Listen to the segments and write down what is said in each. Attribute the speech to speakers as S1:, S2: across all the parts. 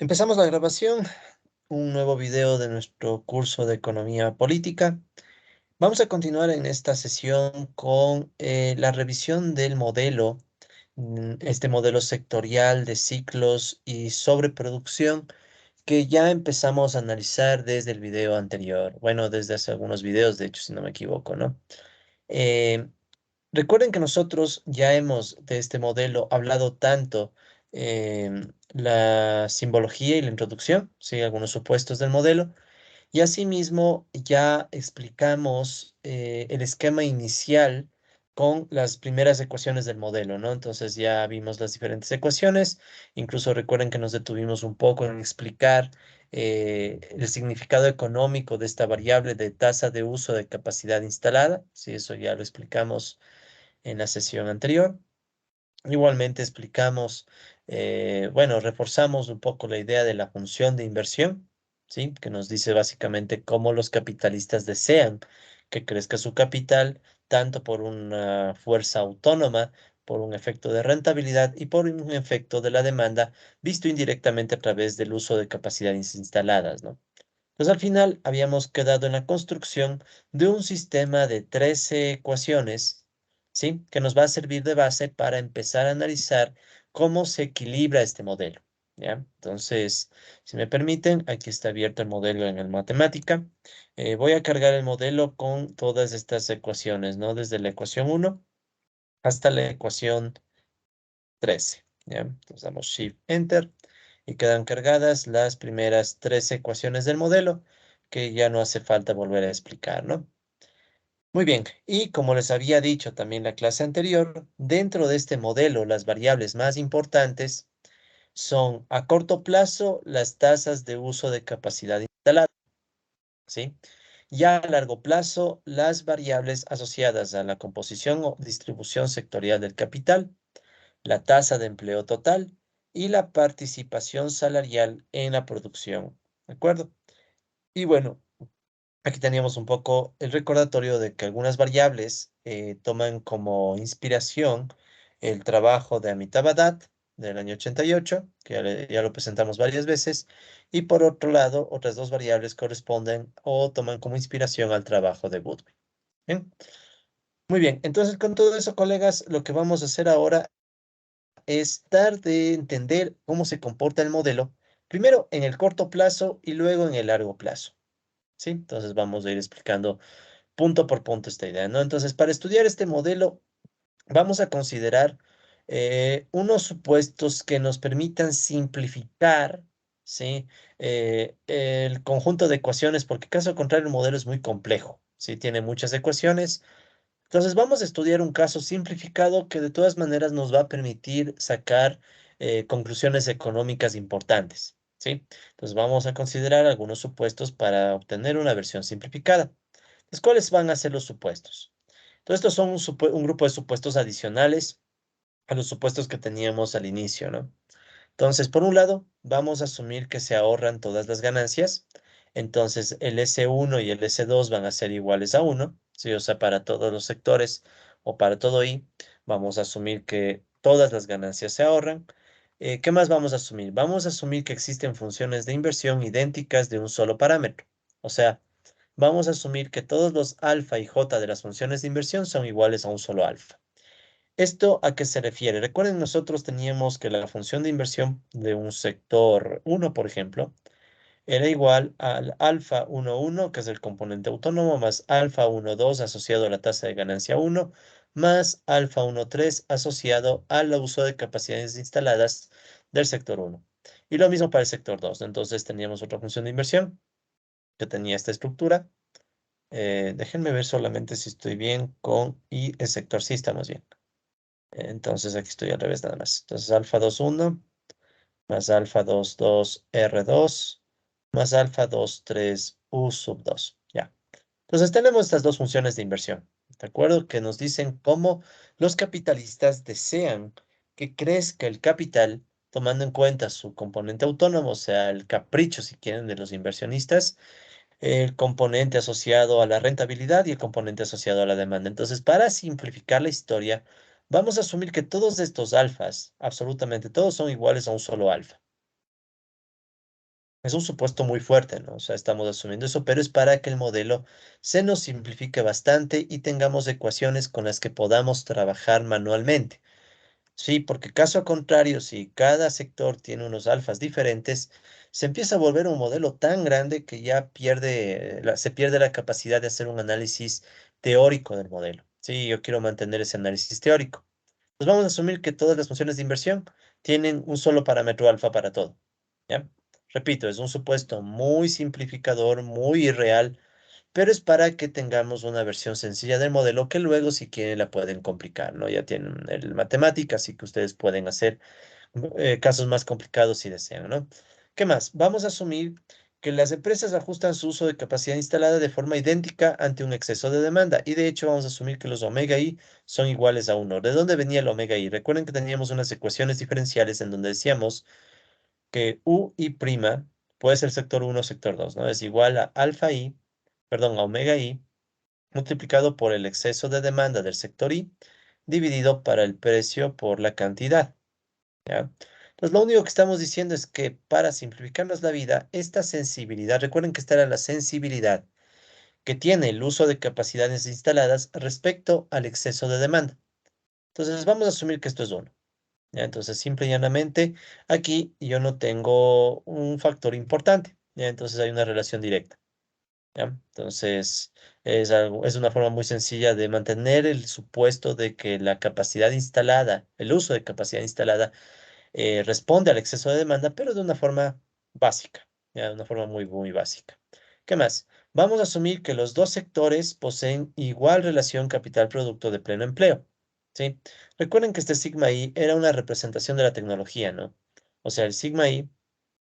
S1: Empezamos la grabación, un nuevo video de nuestro curso de Economía Política. Vamos a continuar en esta sesión con la revisión del modelo, este modelo sectorial de ciclos y sobreproducción que ya empezamos a analizar desde el video anterior. Bueno, desde hace algunos videos, de hecho, si no me equivoco, ¿no? Eh, Recuerden que nosotros ya hemos de este modelo hablado tanto la simbología y la introducción, ¿sí? Algunos supuestos del modelo, y asimismo ya explicamos el esquema inicial con las primeras ecuaciones del modelo, ¿no? Entonces ya vimos las diferentes ecuaciones, incluso recuerden que nos detuvimos un poco en explicar el significado económico de esta variable de tasa de uso de capacidad instalada, sí, eso ya lo explicamos en la sesión anterior. Igualmente explicamos, bueno, reforzamos un poco la idea de la función de inversión, ¿sí? Que nos dice básicamente cómo los capitalistas desean que crezca su capital, tanto por una fuerza autónoma, por un efecto de rentabilidad y por un efecto de la demanda, visto indirectamente a través del uso de capacidades instaladas, ¿no? Entonces, al final habíamos quedado en la construcción de un sistema de 13 ecuaciones, ¿sí? Que nos va a servir de base para empezar a analizar cómo se equilibra este modelo, ¿ya? Entonces, si me permiten, aquí está abierto el modelo en el matemática. Voy a cargar el modelo con todas estas ecuaciones, ¿no? Desde la ecuación 1 hasta la ecuación 13, ¿ya? Entonces damos Shift Enter y quedan cargadas las primeras 13 ecuaciones del modelo que ya no hace falta volver a explicar, ¿no? Muy bien, y como les había dicho también en la clase anterior, dentro de este modelo las variables más importantes son a corto plazo las tasas de uso de capacidad instalada, ¿sí? Ya a largo plazo las variables asociadas a la composición o distribución sectorial del capital, la tasa de empleo total y la participación salarial en la producción. ¿De acuerdo? Y bueno, aquí teníamos un poco el recordatorio de que algunas variables toman como inspiración el trabajo de Amitabh Bhatt del año 88, que ya lo presentamos varias veces, y por otro lado, otras dos variables corresponden o toman como inspiración al trabajo de Goodwin. Bien, muy bien, entonces con todo eso, colegas, lo que vamos a hacer ahora es dar de entender cómo se comporta el modelo, primero en el corto plazo y luego en el largo plazo, ¿sí? Entonces vamos a ir explicando punto por punto esta idea, ¿no? Entonces, para estudiar este modelo, vamos a considerar unos supuestos que nos permitan simplificar, ¿sí? El conjunto de ecuaciones, porque caso contrario, el modelo es muy complejo, ¿sí? Tiene muchas ecuaciones, entonces vamos a estudiar un caso simplificado que de todas maneras nos va a permitir sacar conclusiones económicas importantes, ¿sí? Entonces vamos a considerar algunos supuestos para obtener una versión simplificada. Entonces, ¿cuáles van a ser los supuestos? Entonces, estos son un grupo de supuestos adicionales a los supuestos que teníamos al inicio, ¿no? Entonces, por un lado, vamos a asumir que se ahorran todas las ganancias. Entonces, el S1 y el S2 van a ser iguales a 1, ¿sí? O sea, para todos los sectores o para todo I, vamos a asumir que todas las ganancias se ahorran. ¿Qué más vamos a asumir? Vamos a asumir que existen funciones de inversión idénticas de un solo parámetro. O sea, vamos a asumir que todos los alfa y j de las funciones de inversión son iguales a un solo alfa. ¿Esto a qué se refiere? Recuerden, nosotros teníamos que la función de inversión de un sector uno, por ejemplo, era igual al alfa 1,1, que es el componente autónomo, más alfa 1,2 asociado a la tasa de ganancia 1, más alfa 1,3 asociado al uso de capacidades instaladas del sector uno. Y lo mismo para el sector 2. Entonces teníamos otra función de inversión que tenía esta estructura. Déjenme ver solamente si estoy bien con y el sector sí estamos bien. Entonces aquí estoy al revés nada más. Entonces alfa 2,1 más alfa 2,2 R2 más alfa 2,3 U sub 2. Ya. Entonces tenemos estas dos funciones de inversión. ¿De acuerdo? Que nos dicen cómo los capitalistas desean que crezca el capital tomando en cuenta su componente autónomo, o sea, el capricho, si quieren, de los inversionistas, el componente asociado a la rentabilidad y el componente asociado a la demanda. Entonces, para simplificar la historia, vamos a asumir que todos estos alfas, absolutamente todos, son iguales a un solo alfa. Es un supuesto muy fuerte, ¿no? O sea, estamos asumiendo eso, pero es para que el modelo se nos simplifique bastante y tengamos ecuaciones con las que podamos trabajar manualmente. Sí, porque caso contrario, si cada sector tiene unos alfas diferentes, se empieza a volver un modelo tan grande que ya se pierde la capacidad de hacer un análisis teórico del modelo. Sí, yo quiero mantener ese análisis teórico. Pues vamos a asumir que todas las funciones de inversión tienen un solo parámetro alfa para todo. ¿Ya? Repito, es un supuesto muy simplificador, muy irreal, pero es para que tengamos una versión sencilla del modelo que luego, si quieren, la pueden complicar, ¿no? Ya tienen el matemática, así que ustedes pueden hacer casos más complicados si desean, ¿no? ¿Qué más? Vamos a asumir que las empresas ajustan su uso de capacidad instalada de forma idéntica ante un exceso de demanda. Y de hecho vamos a asumir que los omega i son iguales a uno. ¿De dónde venía el omega i? Recuerden que teníamos unas ecuaciones diferenciales en donde decíamos que u i prima puede ser sector uno o sector 2, ¿no? Es igual a alfa i, perdón, a omega i multiplicado por el exceso de demanda del sector i dividido para el precio por la cantidad. ¿Ya? Entonces, lo único que estamos diciendo es que para simplificarnos la vida, esta sensibilidad, recuerden que esta era la sensibilidad que tiene el uso de capacidades instaladas respecto al exceso de demanda. Entonces, vamos a asumir que esto es uno. ¿Ya? Entonces, simple y llanamente, aquí yo no tengo un factor importante. ¿Ya? Entonces, hay una relación directa. ¿Ya? Entonces, es una forma muy sencilla de mantener el supuesto de que la capacidad instalada, el uso de capacidad instalada, responde al exceso de demanda, pero de una forma básica, ya, de una forma muy, muy básica. ¿Qué más? Vamos a asumir que los dos sectores poseen igual relación capital-producto de pleno empleo, ¿sí? Recuerden que este sigma I era una representación de la tecnología, ¿no? O sea, el sigma I,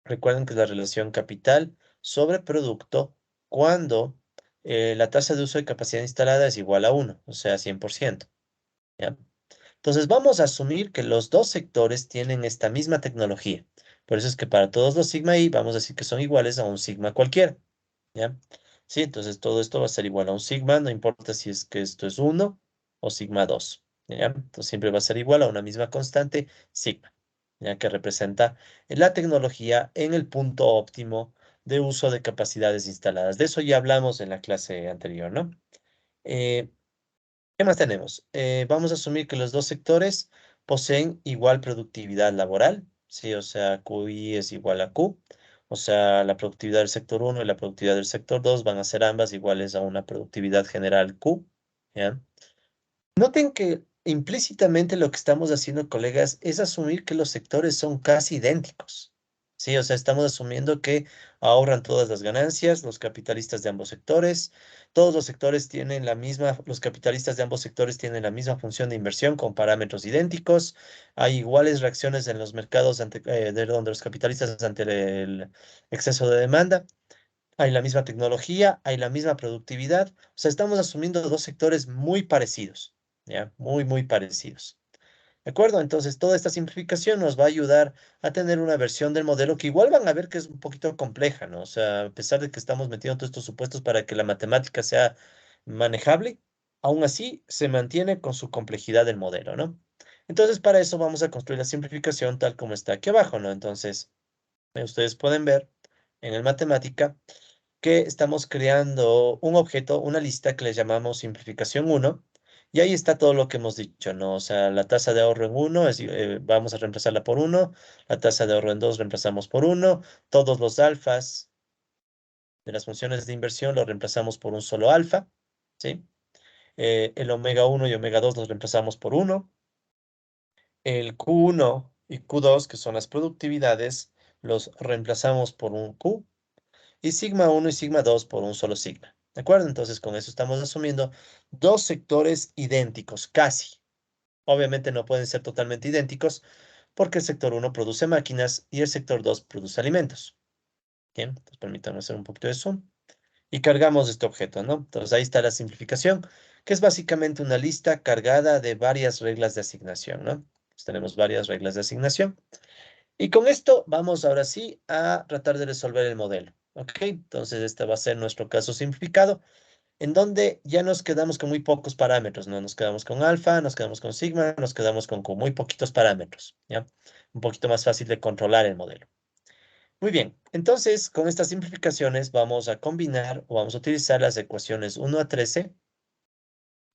S1: recuerden que es la relación capital sobre producto cuando la tasa de uso de capacidad instalada es igual a uno, o sea, 100%. ¿Ya? Entonces vamos a asumir que los dos sectores tienen esta misma tecnología. Por eso es que para todos los sigma i vamos a decir que son iguales a un sigma cualquiera. ¿Ya? Sí, entonces todo esto va a ser igual a un sigma, no importa si es que esto es uno o sigma 2. ¿Ya? Entonces siempre va a ser igual a una misma constante, sigma, ya que representa la tecnología en el punto óptimo de uso de capacidades instaladas. De eso ya hablamos en la clase anterior, ¿no? Eh, ¿Qué más tenemos? Vamos a asumir que los dos sectores poseen igual productividad laboral, ¿sí? O sea, QI es igual a Q. O sea, la productividad del sector uno y la productividad del sector 2 van a ser ambas iguales a una productividad general Q. ¿Ya? Noten que implícitamente lo que estamos haciendo, colegas, es asumir que los sectores son casi idénticos. Sí, o sea, estamos asumiendo que ahorran todas las ganancias, los capitalistas de ambos sectores, todos los sectores tienen la misma, los capitalistas de ambos sectores tienen la misma función de inversión con parámetros idénticos, hay iguales reacciones en los mercados de donde los capitalistas ante el exceso de demanda. Hay la misma tecnología, hay la misma productividad. O sea, estamos asumiendo dos sectores muy parecidos, ¿ya? Muy, muy parecidos. ¿De acuerdo? Entonces, toda esta simplificación nos va a ayudar a tener una versión del modelo que igual van a ver que es un poquito compleja, ¿no? O sea, a pesar de que estamos metiendo todos estos supuestos para que la matemática sea manejable, aún así se mantiene con su complejidad del modelo, ¿no? Entonces, para eso vamos a construir la simplificación tal como está aquí abajo, ¿no? Entonces, ustedes pueden ver en el matemática que estamos creando un objeto, una lista que le llamamos simplificación uno y ahí está todo lo que hemos dicho, ¿no? O sea, la tasa de ahorro en uno vamos a reemplazarla por uno, la tasa de ahorro en 2 reemplazamos por uno, todos los alfas de las funciones de inversión los reemplazamos por un solo alfa, ¿sí? El omega uno y omega 2 los reemplazamos por uno, el Q1 y Q2, que son las productividades, los reemplazamos por un Q, y sigma uno y sigma 2 por un solo sigma. ¿De acuerdo? Entonces, con eso estamos asumiendo dos sectores idénticos, casi. Obviamente no pueden ser totalmente idénticos porque el sector uno produce máquinas y el sector 2 produce alimentos. Bien, entonces permítanme hacer un poquito de zoom. Y cargamos este objeto, ¿no? Entonces ahí está la simplificación, que es básicamente una lista cargada de varias reglas de asignación, ¿no? Entonces, tenemos varias reglas de asignación. Y con esto vamos ahora sí a tratar de resolver el modelo. ¿Ok? Entonces este va a ser nuestro caso simplificado, en donde ya nos quedamos con muy pocos parámetros, ¿no? Nos quedamos con alfa, nos quedamos con sigma, nos quedamos con muy poquitos parámetros, ¿ya? Un poquito más fácil de controlar el modelo. Muy bien, entonces con estas simplificaciones vamos a combinar o vamos a utilizar las ecuaciones 1 a 13,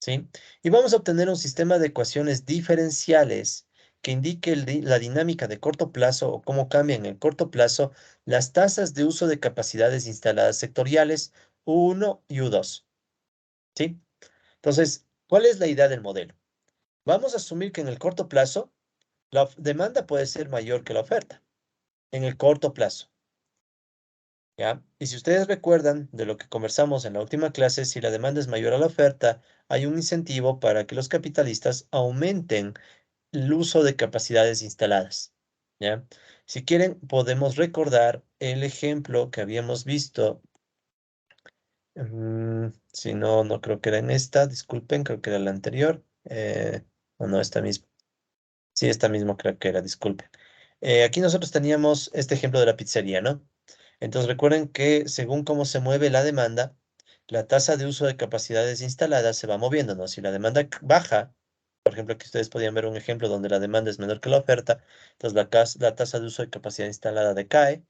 S1: ¿sí? Y vamos a obtener un sistema de ecuaciones diferenciales que indique la dinámica de corto plazo o cómo cambian en el corto plazo las tasas de uso de capacidades instaladas sectoriales U1 y U2, ¿sí? Entonces, ¿cuál es la idea del modelo? Vamos a asumir que en el corto plazo la demanda puede ser mayor que la oferta, en el corto plazo. ¿Ya? Y si ustedes recuerdan de lo que conversamos en la última clase, si la demanda es mayor a la oferta, hay un incentivo para que los capitalistas aumenten el uso de capacidades instaladas. ¿Ya? Si quieren, podemos recordar el ejemplo que habíamos visto. Si no, no creo que era en esta, disculpen, creo que era la anterior. O no, esta misma. Sí, esta misma creo que era, disculpen. Aquí nosotros teníamos este ejemplo de la pizzería, ¿no? Entonces recuerden que según cómo se mueve la demanda, la tasa de uso de capacidades instaladas se va moviendo, ¿no? Si la demanda baja, por ejemplo, aquí ustedes podían ver un ejemplo donde la demanda es menor que la oferta, entonces la tasa de uso de capacidad instalada decae.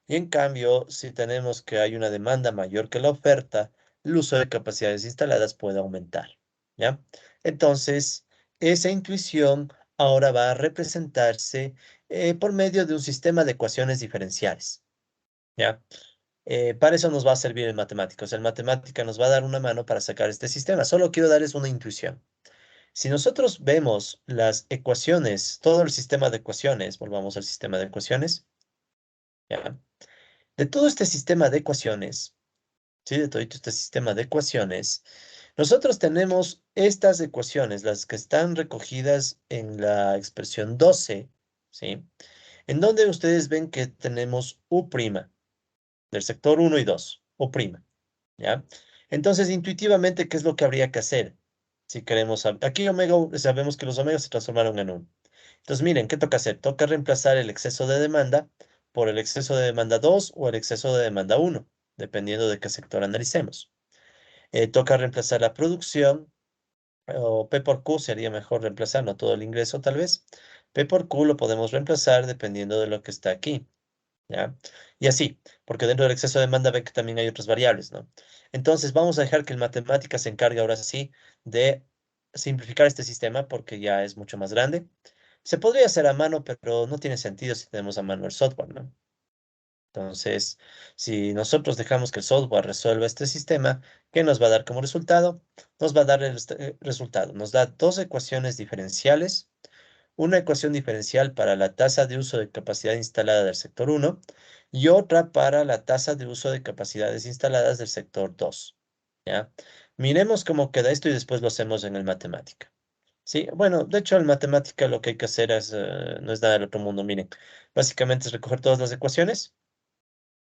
S1: Y en cambio, si tenemos que hay una demanda mayor que la oferta, el uso de capacidades instaladas puede aumentar, ¿ya? Entonces, esa intuición ahora va a representarse por medio de un sistema de ecuaciones diferenciales, ¿ya? Para eso nos va a servir el matemático. O sea, el matemática nos va a dar una mano para sacar este sistema. Solo quiero darles una intuición. Si nosotros vemos las ecuaciones, todo el sistema de ecuaciones, volvamos al sistema de ecuaciones, ¿ya? De todo este sistema de ecuaciones, ¿sí? De todo este sistema de ecuaciones, nosotros tenemos estas ecuaciones, las que están recogidas en la expresión 12, ¿sí? En donde ustedes ven que tenemos U' del sector uno y 2, U', ¿ya? Entonces, intuitivamente, ¿qué es lo que habría que hacer? Si queremos, aquí omega, sabemos que los omegas se transformaron en 1. Entonces, miren, ¿qué toca hacer? Toca reemplazar el exceso de demanda por el exceso de demanda 2 o el exceso de demanda 1, dependiendo de qué sector analicemos. Toca reemplazar la producción, o P por Q sería mejor reemplazar, no todo el ingreso tal vez. P por Q lo podemos reemplazar dependiendo de lo que está aquí, ¿ya? Y así, porque dentro del exceso de demanda ven que también hay otras variables, ¿no? Entonces, vamos a dejar que el matemática se encargue ahora sí de simplificar este sistema porque ya es mucho más grande. Se podría hacer a mano, pero no tiene sentido si tenemos a mano el software, ¿no? Entonces, si nosotros dejamos que el software resuelva este sistema, ¿qué nos va a dar como resultado? Nos va a dar el resultado. Nos da dos ecuaciones diferenciales, una ecuación diferencial para la tasa de uso de capacidad instalada del sector uno y otra para la tasa de uso de capacidades instaladas del sector 2. ¿Ya? Miremos cómo queda esto y después lo hacemos en el matemática. Sí, bueno, de hecho, en matemática lo que hay que hacer es, no es nada del otro mundo. Miren, básicamente es recoger todas las ecuaciones,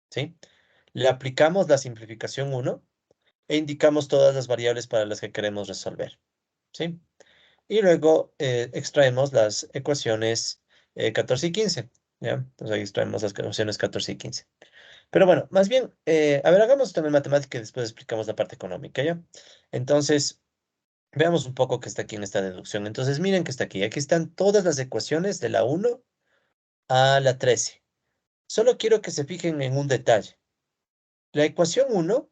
S1: ¿sí? Le aplicamos la simplificación uno e indicamos todas las variables para las que queremos resolver, ¿sí? Y luego extraemos las ecuaciones 14 y 15, ¿ya? Entonces ahí extraemos las ecuaciones 14 y 15. Pero bueno, más bien, a ver, hagamos también matemática y después explicamos la parte económica, ¿ya? Entonces, veamos un poco qué está aquí en esta deducción. Entonces, miren que está aquí. Aquí están todas las ecuaciones de la uno a la 13. Solo quiero que se fijen en un detalle. La ecuación uno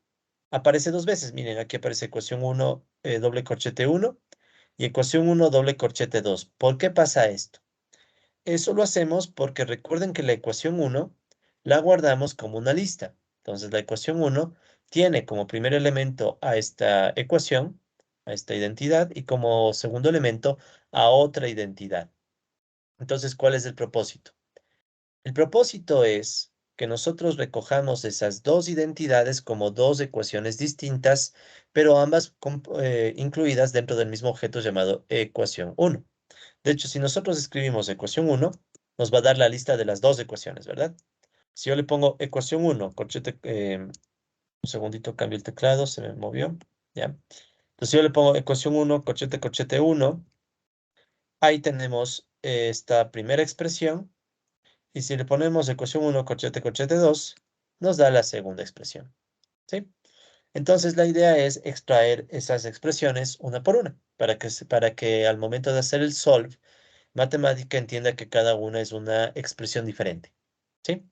S1: aparece dos veces. Miren, aquí aparece ecuación uno doble corchete uno y ecuación uno doble corchete 2. ¿Por qué pasa esto? Eso lo hacemos porque recuerden que la ecuación uno la guardamos como una lista. Entonces, la ecuación uno tiene como primer elemento a esta ecuación, a esta identidad, y como segundo elemento a otra identidad. Entonces, ¿cuál es el propósito? El propósito es que nosotros recojamos esas dos identidades como dos ecuaciones distintas, pero ambas incluidas dentro del mismo objeto llamado ecuación uno. De hecho, si nosotros escribimos ecuación uno, nos va a dar la lista de las dos ecuaciones, ¿verdad? Si yo le pongo ecuación uno, corchete, un segundito, cambio el teclado, se me movió, ¿ya? Entonces, si yo le pongo ecuación uno, corchete, corchete uno, ahí tenemos esta primera expresión. Y si le ponemos ecuación uno corchete, corchete 2 nos da la segunda expresión, ¿sí? Entonces la idea es extraer esas expresiones una por una, para que al momento de hacer el solve, matemática entienda que cada una es una expresión diferente, ¿sí?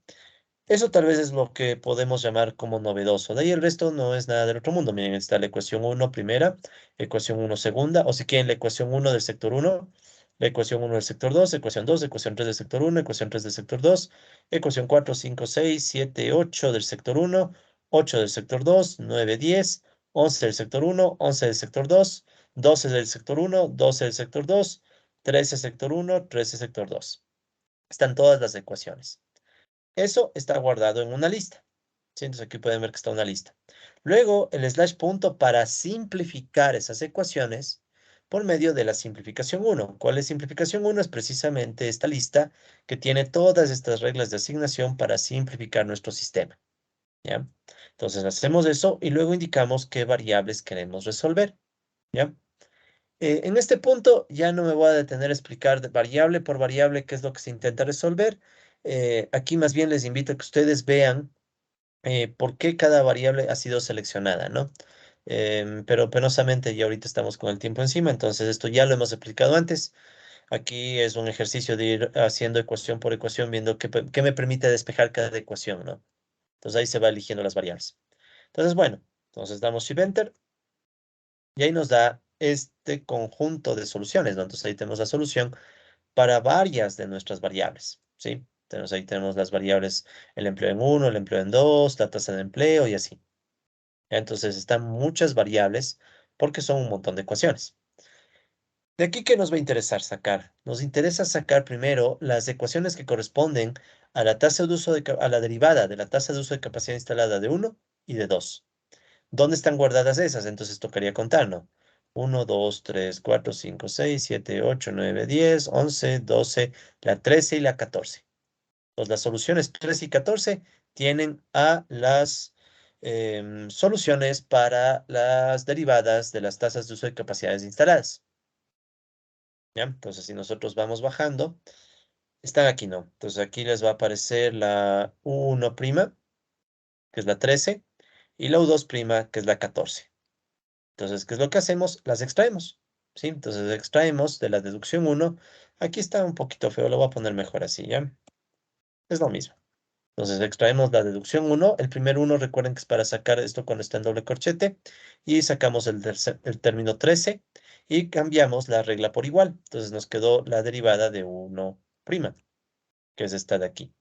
S1: Eso tal vez es lo que podemos llamar como novedoso. De ahí el resto no es nada del otro mundo. Miren, está la ecuación uno primera, ecuación uno segunda, o si quieren la ecuación uno del sector uno, la ecuación uno del sector 2, ecuación 2, ecuación 3 del sector uno, ecuación 3 del sector 2, ecuación 4, 5, 6, 7, 8 del sector uno, 8 del sector 2, 9, 10, 11 del sector uno, 11 del sector 2, 12 del sector uno, 12 del sector 2, 13 sector uno, 13 sector 2. Están todas las ecuaciones. Eso está guardado en una lista. ¿Sí? Entonces aquí pueden ver que está una lista. Luego el slash punto para simplificar esas ecuaciones por medio de la simplificación uno. ¿Cuál es simplificación uno? Es precisamente esta lista que tiene todas estas reglas de asignación para simplificar nuestro sistema. ¿Ya? Entonces hacemos eso y luego indicamos qué variables queremos resolver. ¿Ya? En este punto ya no me voy a detener a explicar variable por variable qué es lo que se intenta resolver. Aquí más bien les invito a que ustedes vean por qué cada variable ha sido seleccionada, ¿no? Pero penosamente ya ahorita estamos con el tiempo encima, entonces esto ya lo hemos explicado antes. Aquí es un ejercicio de ir haciendo ecuación por ecuación, viendo qué me permite despejar cada ecuación, ¿no? Entonces ahí se va eligiendo las variables. Entonces, bueno, entonces damos Shift Enter y ahí nos da este conjunto de soluciones, ¿no? Entonces ahí tenemos la solución para varias de nuestras variables, ¿sí? Entonces ahí tenemos las variables, el empleo en uno, el empleo en dos, la tasa de empleo y así. Entonces están muchas variables porque son un montón de ecuaciones. De aquí, ¿qué nos va a interesar sacar? Nos interesa sacar primero las ecuaciones que corresponden a la tasa de uso a la derivada de la tasa de uso de capacidad instalada de uno y de 2. ¿Dónde están guardadas esas? Entonces tocaría contar, ¿no? 1, 2, 3, 4, 5, 6, 7, 8, 9, 10, 11, 12, la 13 y la 14. Pues las soluciones 3 y 14 tienen a las soluciones para las derivadas de las tasas de uso de capacidades instaladas. ¿Ya? Entonces, si nosotros vamos bajando, están aquí, ¿no? Entonces, aquí les va a aparecer la U1', que es la 13, y la U2', que es la 14. Entonces, ¿qué es lo que hacemos? Las extraemos, ¿sí? Entonces, extraemos de la deducción uno. Aquí está un poquito feo, lo voy a poner mejor así, ¿ya? Es lo mismo. Entonces extraemos la deducción uno. El primer uno, recuerden que es para sacar esto cuando está en doble corchete. Y sacamos el término 13 y cambiamos la regla por igual. Entonces nos quedó la derivada de 1', que es esta de aquí.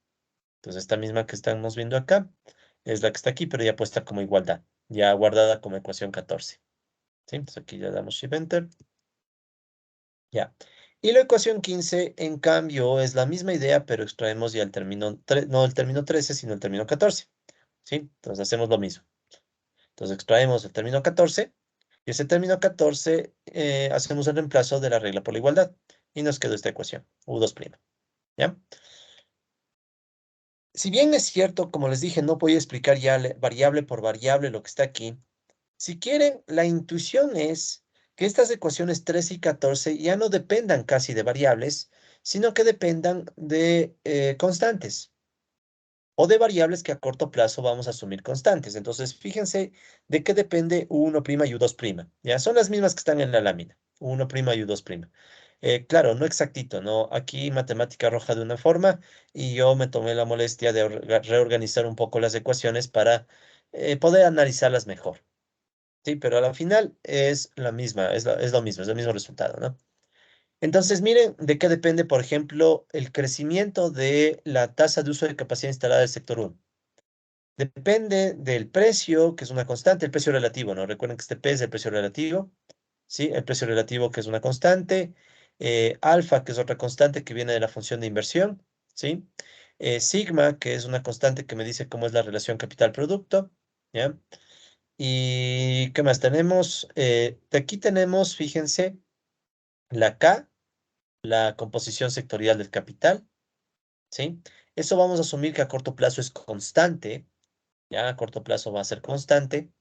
S1: Entonces esta misma que estamos viendo acá es la que está aquí, pero ya puesta como igualdad, ya guardada como ecuación 14. ¿Sí? Entonces aquí ya damos Shift Enter. Ya. Y la ecuación 15, en cambio, es la misma idea, pero extraemos ya el término, no el término 13, sino el término 14. ¿Sí? Entonces hacemos lo mismo. Entonces extraemos el término 14 y ese término 14 hacemos el reemplazo de la regla por la igualdad y nos quedó esta ecuación, U2'. ¿Ya? Si bien es cierto, como les dije, no voy a explicar ya variable por variable lo que está aquí. Si quieren, la intuición es que estas ecuaciones 13 y 14 ya no dependan casi de variables, sino que dependan de constantes o de variables que a corto plazo vamos a asumir constantes. Entonces, fíjense de qué depende U1' y U2'. Ya son las mismas que están en la lámina, U1' y U2'. Claro, no exactito, ¿no? Aquí matemática arroja de una forma y yo me tomé la molestia de reorganizar un poco las ecuaciones para poder analizarlas mejor. Sí, pero a la final es la misma, es lo mismo, es el mismo resultado, ¿no? Entonces, miren de qué depende, por ejemplo, el crecimiento de la tasa de uso de capacidad instalada del sector 1. Depende del precio, que es una constante, el precio relativo, ¿no? Recuerden que este P es el precio relativo, ¿sí? El precio relativo que es una constante, alfa, que es otra constante que viene de la función de inversión, ¿sí? Sigma, que es una constante que me dice cómo es la relación capital-producto, ¿ya? ¿Y qué más tenemos? De aquí tenemos, fíjense, la K, la composición sectorial del capital, ¿sí? Eso vamos a asumir que a corto plazo es constante, ¿ya? A corto plazo va a ser constante.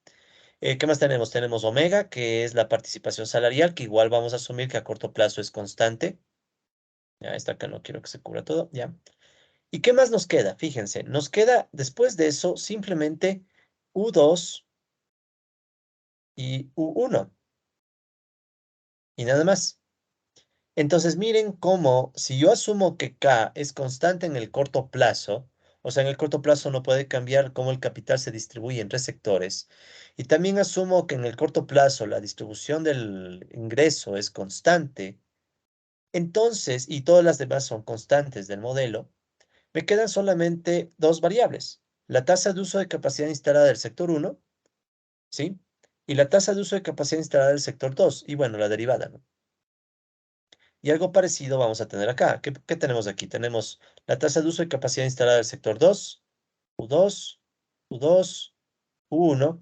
S1: ¿Qué más tenemos? Tenemos omega, que es la participación salarial, que igual vamos a asumir que a corto plazo es constante. Ya, esta acá no quiero que se cubra todo, ¿ya? ¿Y qué más nos queda? Fíjense, nos queda después de eso simplemente U2 y U1 y nada más. Entonces miren cómo si yo asumo que K es constante en el corto plazo, O sea, en el corto plazo no puede cambiar cómo el capital se distribuye entre sectores. Y también asumo que en el corto plazo la distribución del ingreso es constante. Entonces, y todas las demás son constantes del modelo, me quedan solamente dos variables. La tasa de uso de capacidad instalada del sector uno, ¿sí? Y la tasa de uso de capacidad instalada del sector 2 y bueno, la derivada, ¿no? Y algo parecido vamos a tener acá. ¿Qué tenemos aquí? Tenemos la tasa de uso de capacidad instalada del sector 2, U2, U2, U1,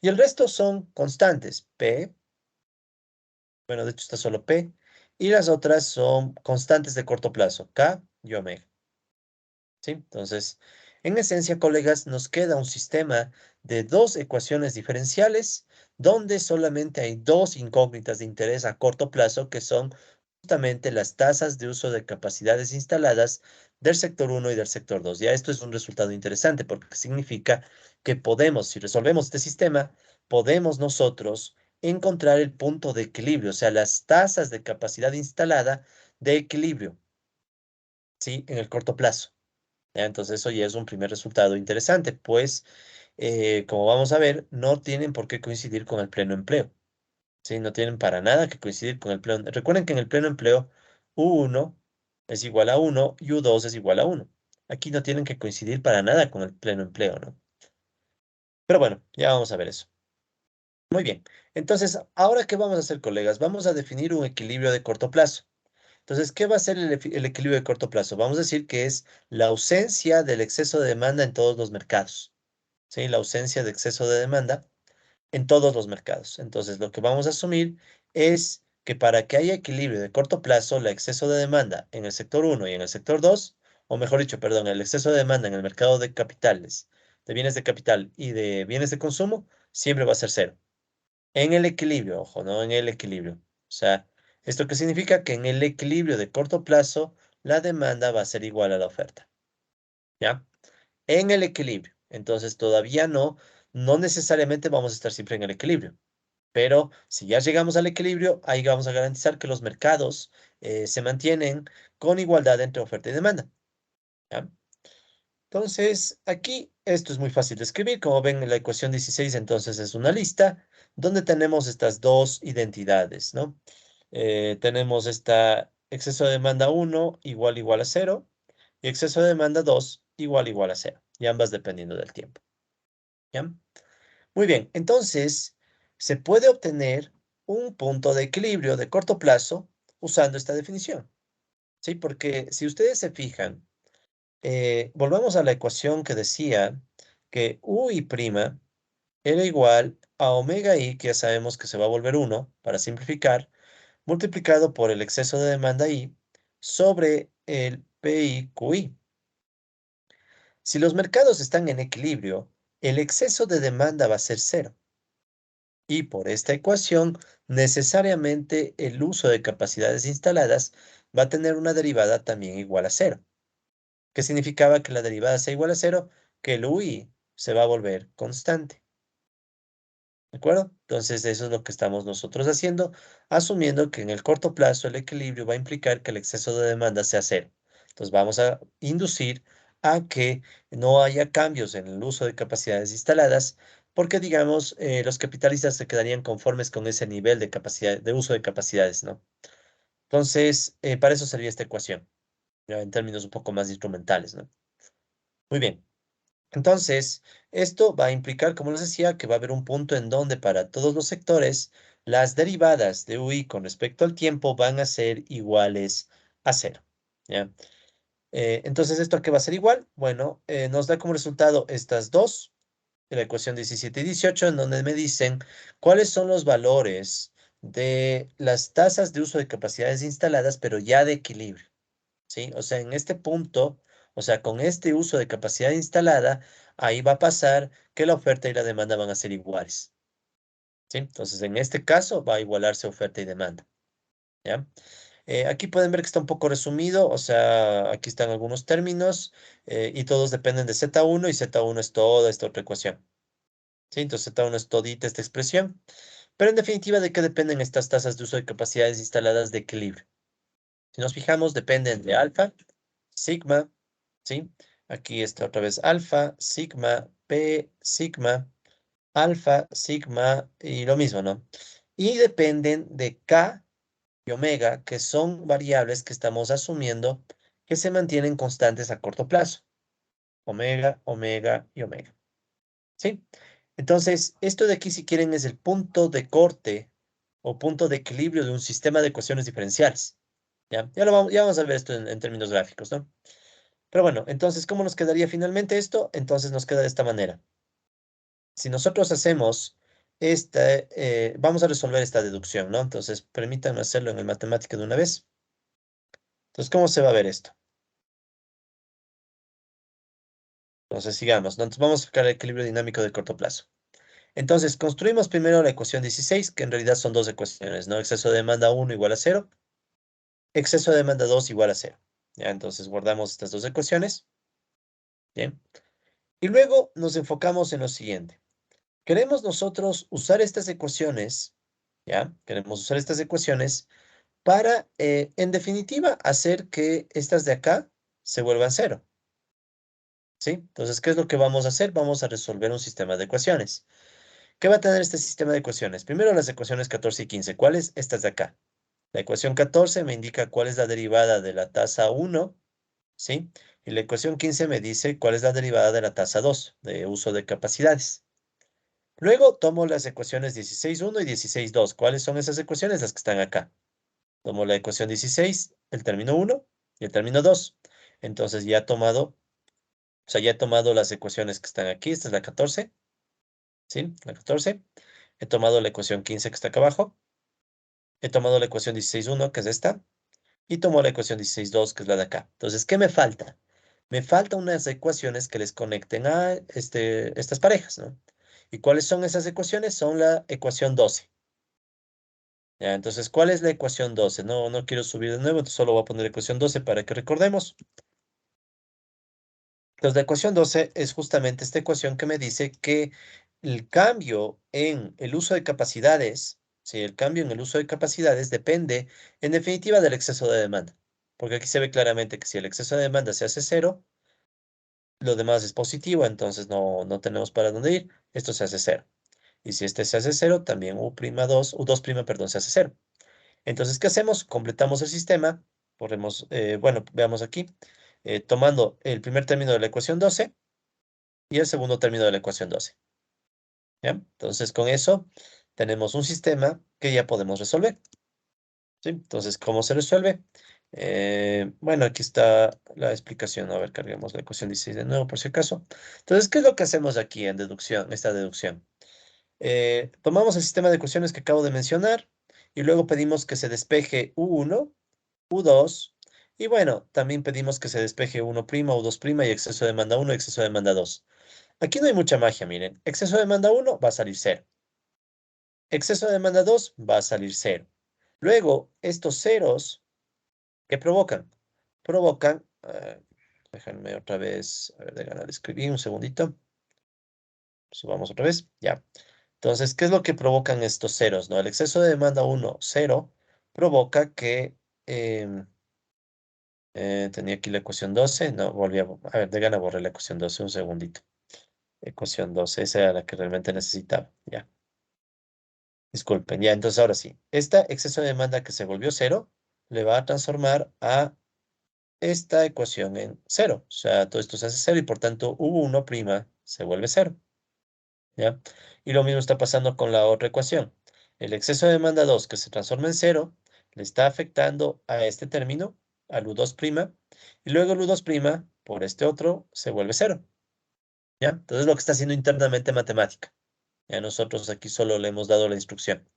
S1: y el resto son constantes, P, bueno, de hecho está solo P, y las otras son constantes de corto plazo, K y omega. ¿Sí? Entonces, en esencia, colegas, nos queda un sistema de dos ecuaciones diferenciales donde solamente hay dos incógnitas de interés a corto plazo que son justamente las tasas de uso de capacidades instaladas del sector uno y del sector 2. Ya esto es un resultado interesante porque significa que podemos, si resolvemos este sistema, podemos nosotros encontrar el punto de equilibrio, o sea, las tasas de capacidad instalada de equilibrio, ¿sí? En el corto plazo. ¿Ya? Entonces eso ya es un primer resultado interesante, pues como vamos a ver, no tienen por qué coincidir con el pleno empleo, ¿sí? No tienen para nada que coincidir con el pleno. Recuerden que en el pleno empleo U1 es igual a uno y U2 es igual a uno. Aquí no tienen que coincidir para nada con el pleno empleo, ¿no? Pero bueno, ya vamos a ver eso. Muy bien. Entonces, ¿ahora qué vamos a hacer, colegas? Vamos a definir un equilibrio de corto plazo. Entonces, ¿qué va a ser el equilibrio de corto plazo? Vamos a decir que es la ausencia del exceso de demanda en todos los mercados. ¿Sí? La ausencia de exceso de demanda en todos los mercados. Entonces, lo que vamos a asumir es que para que haya equilibrio de corto plazo, el exceso de demanda en el sector uno y en el sector 2, o mejor dicho, perdón, el exceso de demanda en el mercado de capitales, de bienes de capital y de bienes de consumo, siempre va a ser cero. En el equilibrio, ojo, no en el equilibrio. O sea, ¿esto qué significa? Que en el equilibrio de corto plazo, la demanda va a ser igual a la oferta. ¿Ya? En el equilibrio. Entonces, todavía no necesariamente vamos a estar siempre en el equilibrio. Pero si ya llegamos al equilibrio, ahí vamos a garantizar que los mercados se mantienen con igualdad entre oferta y demanda. ¿Ya? Entonces, aquí esto es muy fácil de escribir. Como ven en la ecuación 16, entonces es una lista donde tenemos estas dos identidades, ¿no? Tenemos esta exceso de demanda uno igual a cero y exceso de demanda 2 igual a cero, y ambas dependiendo del tiempo. ¿Ya? Muy bien, entonces se puede obtener un punto de equilibrio de corto plazo usando esta definición, ¿sí? Porque si ustedes se fijan, volvamos a la ecuación que decía que UI' era igual a omega i, que ya sabemos que se va a volver uno para simplificar, multiplicado por el exceso de demanda i sobre el PIQI. Si los mercados están en equilibrio, el exceso de demanda va a ser cero. Y por esta ecuación, necesariamente el uso de capacidades instaladas va a tener una derivada también igual a cero. ¿Qué significaba que la derivada sea igual a cero? Que el UI se va a volver constante. ¿De acuerdo? Entonces, eso es lo que estamos nosotros haciendo, asumiendo que en el corto plazo el equilibrio va a implicar que el exceso de demanda sea cero. Entonces, vamos a inducir a que no haya cambios en el uso de capacidades instaladas, porque, digamos, los capitalistas se quedarían conformes con ese nivel de capacidad, de uso de capacidades, ¿no? Entonces, para eso sería esta ecuación, ya en términos un poco más instrumentales, ¿no? Muy bien. Entonces, esto va a implicar, como les decía, que va a haber un punto en donde para todos los sectores las derivadas de UI con respecto al tiempo van a ser iguales a cero. ¿Ya? Entonces, ¿esto a qué va a ser igual? Bueno, nos da como resultado estas dos, de la ecuación 17 y 18, en donde me dicen cuáles son los valores de las tasas de uso de capacidades instaladas, pero ya de equilibrio. ¿Sí? O sea, en este punto, o sea, con este uso de capacidad instalada, ahí va a pasar que la oferta y la demanda van a ser iguales, ¿sí? Entonces, en este caso va a igualarse oferta y demanda, ¿ya? Aquí pueden ver que está un poco resumido, o sea, aquí están algunos términos y todos dependen de Z1 y Z1 es toda esta otra ecuación, ¿sí? Entonces, Z1 es todita esta expresión, pero en definitiva, ¿de qué dependen estas tasas de uso de capacidades instaladas de equilibrio? Si nos fijamos, dependen de alfa, sigma, ¿sí? Aquí está otra vez alfa, sigma, P, sigma, alfa, sigma y lo mismo, ¿no? Y dependen de K y omega, que son variables que estamos asumiendo que se mantienen constantes a corto plazo. Omega, omega y omega. ¿Sí? Entonces, esto de aquí, si quieren, es el punto de corte o punto de equilibrio de un sistema de ecuaciones diferenciales. ¿Ya? Ya vamos a ver esto en términos gráficos, ¿no? Pero bueno, entonces, ¿cómo nos quedaría finalmente esto? Entonces nos queda de esta manera. Si nosotros hacemos vamos a resolver esta deducción, ¿no? Entonces, permítanme hacerlo en el matemática de una vez. Entonces, ¿cómo se va a ver esto? Entonces, sigamos, ¿no? Entonces, vamos a sacar el equilibrio dinámico de corto plazo. Entonces, construimos primero la ecuación 16, que en realidad son dos ecuaciones, ¿no? Exceso de demanda 1 igual a 0, exceso de demanda 2 igual a 0. Ya, entonces guardamos estas dos ecuaciones. Bien. Y luego nos enfocamos en lo siguiente. Queremos nosotros usar estas ecuaciones, ¿ya? Queremos usar estas ecuaciones para, en definitiva, hacer que estas de acá se vuelvan 0, ¿sí? Entonces, ¿qué es lo que vamos a hacer? Vamos a resolver un sistema de ecuaciones. ¿Qué va a tener este sistema de ecuaciones? Primero las ecuaciones 14 y 15. ¿Cuáles? Estas de acá. La ecuación 14 me indica cuál es la derivada de la tasa 1, ¿sí? Y la ecuación 15 me dice cuál es la derivada de la tasa 2, de uso de capacidades. Luego tomo las ecuaciones 16.1 y 16.2. ¿Cuáles son esas ecuaciones? Las que están acá. Tomo la ecuación 16, el término 1 y el término 2. Entonces ya he tomado las ecuaciones que están aquí. Esta es la 14, ¿sí? La 14. He tomado la ecuación 15 que está acá abajo. He tomado la ecuación 16.1, que es esta. Y tomo la ecuación 16.2, que es la de acá. Entonces, ¿qué me falta? Me faltan unas ecuaciones que les conecten a estas parejas, ¿no? ¿Y cuáles son esas ecuaciones? Son la ecuación 12. Ya, entonces, ¿cuál es la ecuación 12? No quiero subir de nuevo, entonces solo voy a poner ecuación 12 para que recordemos. Entonces, la ecuación 12 es justamente esta ecuación que me dice que el cambio en el uso de capacidades, sí, el cambio en el uso de capacidades depende, en definitiva, del exceso de demanda. Porque aquí se ve claramente que si el exceso de demanda se hace 0, lo demás es positivo, entonces no tenemos para dónde ir. Esto se hace 0. Y si este se hace 0, también U2', perdón, se hace 0. Entonces, ¿qué hacemos? Completamos el sistema. Bueno, veamos aquí. Tomando el primer término de la ecuación 12 y el segundo término de la ecuación 12. ¿Ya? Entonces, con eso tenemos un sistema que ya podemos resolver. ¿Sí? Entonces, ¿cómo se resuelve? Bueno, aquí está la explicación. A ver, carguemos la ecuación 16 de nuevo, por si acaso. Entonces, ¿qué es lo que hacemos aquí en deducción, esta deducción? Tomamos el sistema de ecuaciones que acabo de mencionar y luego pedimos que se despeje U1, U2, y bueno, también pedimos que se despeje U1', U2' y exceso de demanda 1 y exceso de demanda 2. Aquí no hay mucha magia, miren. Exceso de demanda 1 va a salir 0. Exceso de demanda 2 va a salir 0. Luego, estos ceros, ¿qué provocan? Provocan, déjenme otra vez, a ver, de ganar, escribí un segundito. Subamos otra vez, ya. Entonces, ¿qué es lo que provocan estos ceros, no? El exceso de demanda 1, 0, provoca que, tenía aquí la ecuación 12, no, a ver, de gana borré la ecuación 12, un segundito. Ecuación 12, esa era la que realmente necesitaba, ya. Disculpen, ya, entonces ahora sí. Esta exceso de demanda que se volvió 0, le va a transformar a esta ecuación en 0. O sea, todo esto se hace 0 y por tanto U1' se vuelve 0. ¿Ya? Y lo mismo está pasando con la otra ecuación. El exceso de demanda 2 que se transforma en 0 le está afectando a este término, al U2', y luego el U2' por este otro se vuelve 0. ¿Ya? Entonces lo que está haciendo internamente matemática. Ya nosotros aquí solo le hemos dado la instrucción.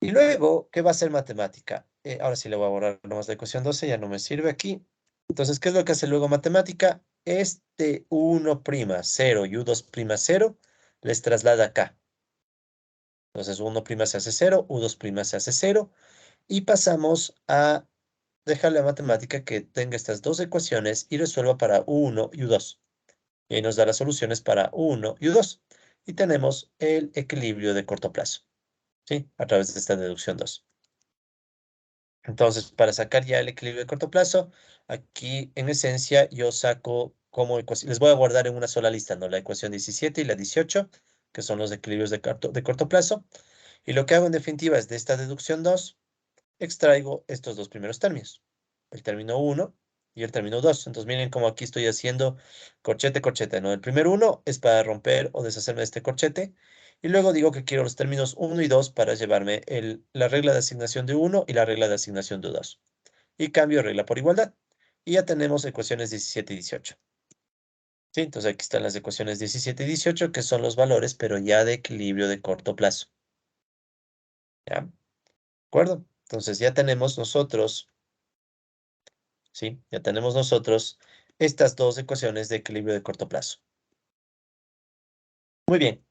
S1: Y luego, ¿qué va a hacer matemática? Ahora sí le voy a borrar nomás la ecuación 12, ya no me sirve aquí. Entonces, ¿qué es lo que hace luego matemática? Este U1', 0 y U2', 0, les traslada acá. Entonces, U1' se hace 0, U2' se hace 0, y pasamos a dejarle a matemática que tenga estas dos ecuaciones y resuelva para U1 y U2. Y ahí nos da las soluciones para U1 y U2. Y tenemos el equilibrio de corto plazo, ¿sí? A través de esta deducción 2. Entonces, para sacar ya el equilibrio de corto plazo, aquí en esencia yo saco como ecuación, les voy a guardar en una sola lista, ¿no? La ecuación 17 y la 18, que son los equilibrios de corto plazo. Y lo que hago en definitiva es de esta deducción 2 extraigo estos dos primeros términos, el término uno y el término 2. Entonces miren cómo aquí estoy haciendo corchete, corchete, ¿no? El primer uno es para romper o deshacerme de este corchete. Y luego digo que quiero los términos uno y 2 para llevarme la regla de asignación de uno y la regla de asignación de 2. Y cambio regla por igualdad. Y ya tenemos ecuaciones 17 y 18. ¿Sí? Entonces aquí están las ecuaciones 17 y 18, que son los valores, pero ya de equilibrio de corto plazo. ¿Ya? ¿De acuerdo? Entonces ya tenemos nosotros, ¿sí? Ya tenemos nosotros estas dos ecuaciones de equilibrio de corto plazo. Muy bien.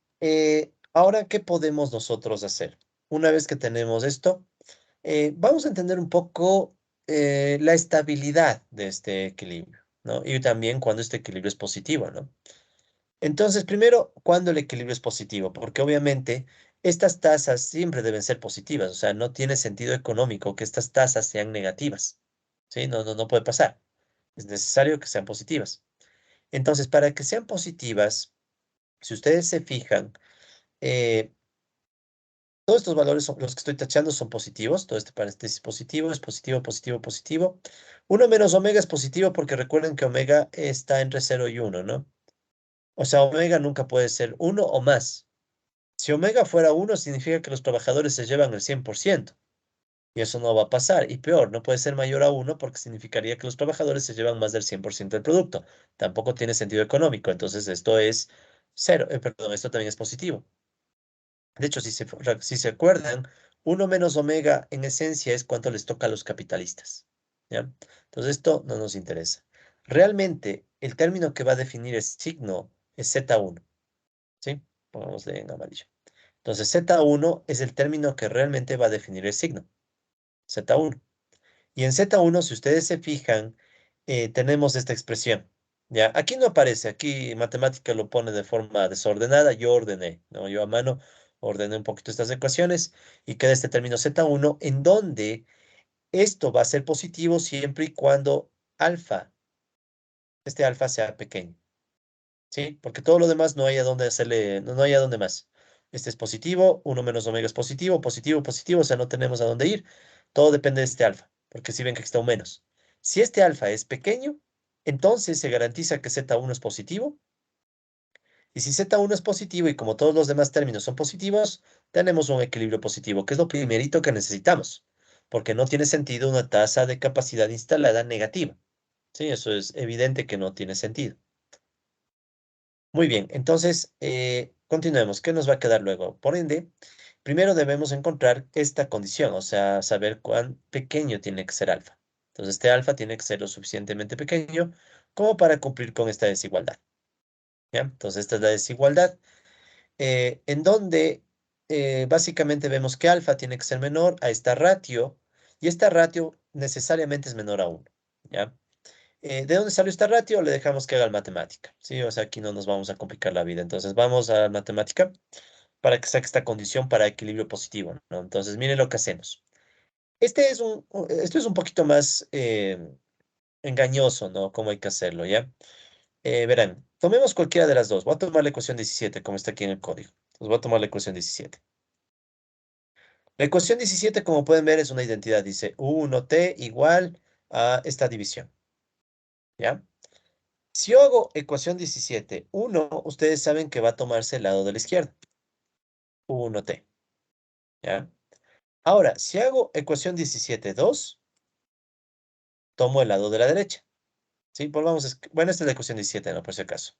S1: Ahora, ¿qué podemos nosotros hacer? Una vez que tenemos esto, vamos a entender un poco la estabilidad de este equilibrio, ¿no? Y también cuando este equilibrio es positivo, ¿no? Entonces, primero, cuando el equilibrio es positivo, porque obviamente estas tasas siempre deben ser positivas, o sea, no tiene sentido económico que estas tasas sean negativas, ¿sí? No puede pasar. Es necesario que sean positivas. Entonces, para que sean positivas, si ustedes se fijan, eh, todos estos valores, los que estoy tachando, son positivos. Todo este paréntesis positivo es positivo, positivo, positivo. Uno menos omega es positivo porque recuerden que omega está entre cero y uno, ¿no? O sea, omega nunca puede ser uno o más. Si omega fuera uno, significa que los trabajadores se llevan el 100%. Y eso no va a pasar. Y peor, no puede ser mayor a uno porque significaría que los trabajadores se llevan más del 100% del producto. Tampoco tiene sentido económico. Entonces esto es cero. Perdón, esto también es positivo. De hecho, si se acuerdan, uno menos omega en esencia es cuánto les toca a los capitalistas. ¿Ya? Entonces esto no nos interesa. Realmente, el término que va a definir el signo es Z1. ¿Sí? Pongámosle en amarillo. Entonces Z1 es el término que realmente va a definir el signo. Z1. Y en Z1, si ustedes se fijan, tenemos esta expresión. ¿Ya? Aquí no aparece, aquí matemática lo pone de forma desordenada, yo ordené, ¿no? Yo a mano ordené un poquito estas ecuaciones y queda este término Z1 en donde esto va a ser positivo siempre y cuando alfa, este alfa sea pequeño, ¿sí? Porque todo lo demás no hay a dónde hacerle, no hay a dónde más. Este es positivo, uno menos omega es positivo, positivo, positivo, o sea, no tenemos a dónde ir. Todo depende de este alfa, porque si ven que aquí está un menos. Si este alfa es pequeño, entonces se garantiza que Z1 es positivo. Y si Z1 es positivo y como todos los demás términos son positivos, tenemos un equilibrio positivo, que es lo primerito que necesitamos, porque no tiene sentido una tasa de capacidad instalada negativa. Sí, eso es evidente que no tiene sentido. Muy bien, entonces continuemos. ¿Qué nos va a quedar luego? Por ende, primero debemos encontrar esta condición, o sea, saber cuán pequeño tiene que ser alfa. Entonces, este alfa tiene que ser lo suficientemente pequeño como para cumplir con esta desigualdad. ¿Ya? Entonces, esta es la desigualdad en donde básicamente vemos que alfa tiene que ser menor a esta ratio y esta ratio necesariamente es menor a 1. ¿Ya? ¿De dónde salió esta ratio? Le dejamos que haga el matemática, ¿sí? O sea, aquí no nos vamos a complicar la vida. Entonces, vamos a la matemática para que saque esta condición para equilibrio positivo, ¿no? Entonces, miren lo que hacemos. Esto es un poquito más engañoso, ¿no? Cómo hay que hacerlo, ¿ya? Verán, tomemos cualquiera de las dos. Voy a tomar la ecuación 17, como está aquí en el código. Entonces, voy a tomar la ecuación 17. La ecuación 17, como pueden ver, es una identidad. Dice U1t igual a esta división, ¿ya? Si yo hago ecuación 17, 1, ustedes saben que va a tomarse el lado de la izquierda, 1t, ¿ya? Ahora, si hago ecuación 17, 2, tomo el lado de la derecha, ¿sí? Bueno, esta es la ecuación 17, ¿no? Por si acaso.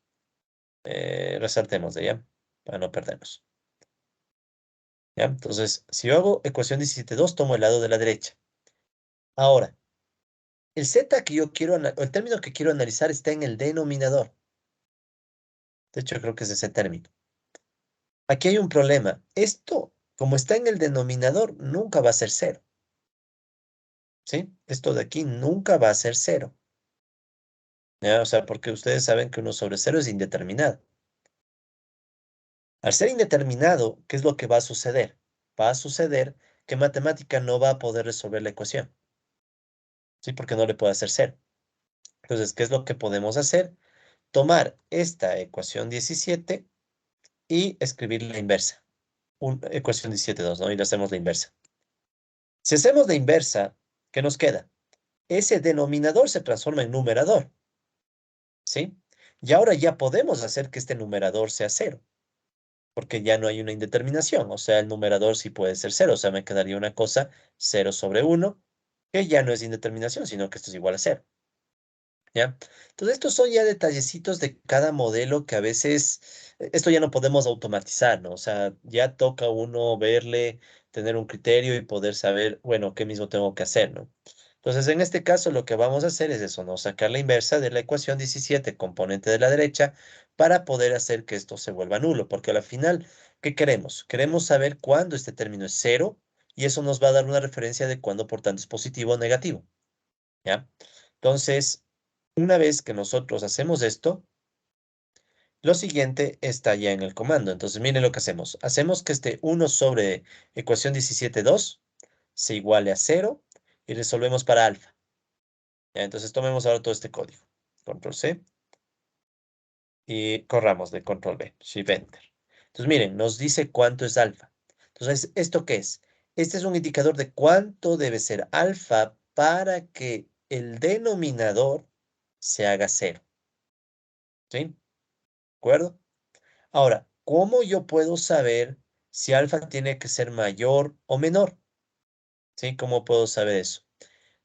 S1: Resaltemos de ¿ya? Para no perdernos, ¿ya? Entonces, si yo hago ecuación 17, 2, tomo el lado de la derecha. Ahora, el z que yo quiero, el término que quiero analizar está en el denominador. De hecho, creo que es ese término. Aquí hay un problema. Esto, como está en el denominador, nunca va a ser cero. ¿Sí? Esto de aquí nunca va a ser cero. ¿Ya? O sea, porque ustedes saben que uno sobre cero es indeterminado. Al ser indeterminado, ¿qué es lo que va a suceder? Va a suceder que matemática no va a poder resolver la ecuación. ¿sí? Porque no le puede hacer cero. Entonces, ¿qué es lo que podemos hacer? Tomar esta ecuación 17 y escribir la inversa. Ecuación 17,2, ¿no? Y le hacemos la inversa. Si hacemos la inversa, ¿qué nos queda? Ese denominador se transforma en numerador, ¿sí? Y ahora ya podemos hacer que este numerador sea cero, porque ya no hay una indeterminación, o sea, el numerador sí puede ser cero, o sea, me quedaría una cosa 0/1, que ya no es indeterminación, sino que esto es igual a cero. ¿Ya? Entonces, estos son ya detallecitos de cada modelo que a veces, esto ya no podemos automatizar, ¿no? O sea, ya toca uno verle, tener un criterio y poder saber, bueno, qué mismo tengo que hacer, ¿no? Entonces, en este caso, lo que vamos a hacer es eso, ¿no? Sacar la inversa de la ecuación 17, componente de la derecha, para poder hacer que esto se vuelva nulo, porque al final, ¿qué queremos? Queremos saber cuándo este término es cero y eso nos va a dar una referencia de cuándo, por tanto, es positivo o negativo, ¿ya? Entonces, una vez que nosotros hacemos esto, lo siguiente está ya en el comando. Entonces, miren lo que hacemos. Hacemos que este 1 sobre ecuación 17,2 se iguale a cero y resolvemos para alfa. Ya, entonces, tomemos ahora todo este código. Control C y corramos de Control V, Shift Enter. Entonces, miren, nos dice cuánto es alfa. Entonces, ¿esto qué es? Este es un indicador de cuánto debe ser alfa para que el denominador se haga cero. ¿Sí? ¿De acuerdo? Ahora, ¿cómo yo puedo saber si alfa tiene que ser mayor o menor? ¿Sí? ¿Cómo puedo saber eso?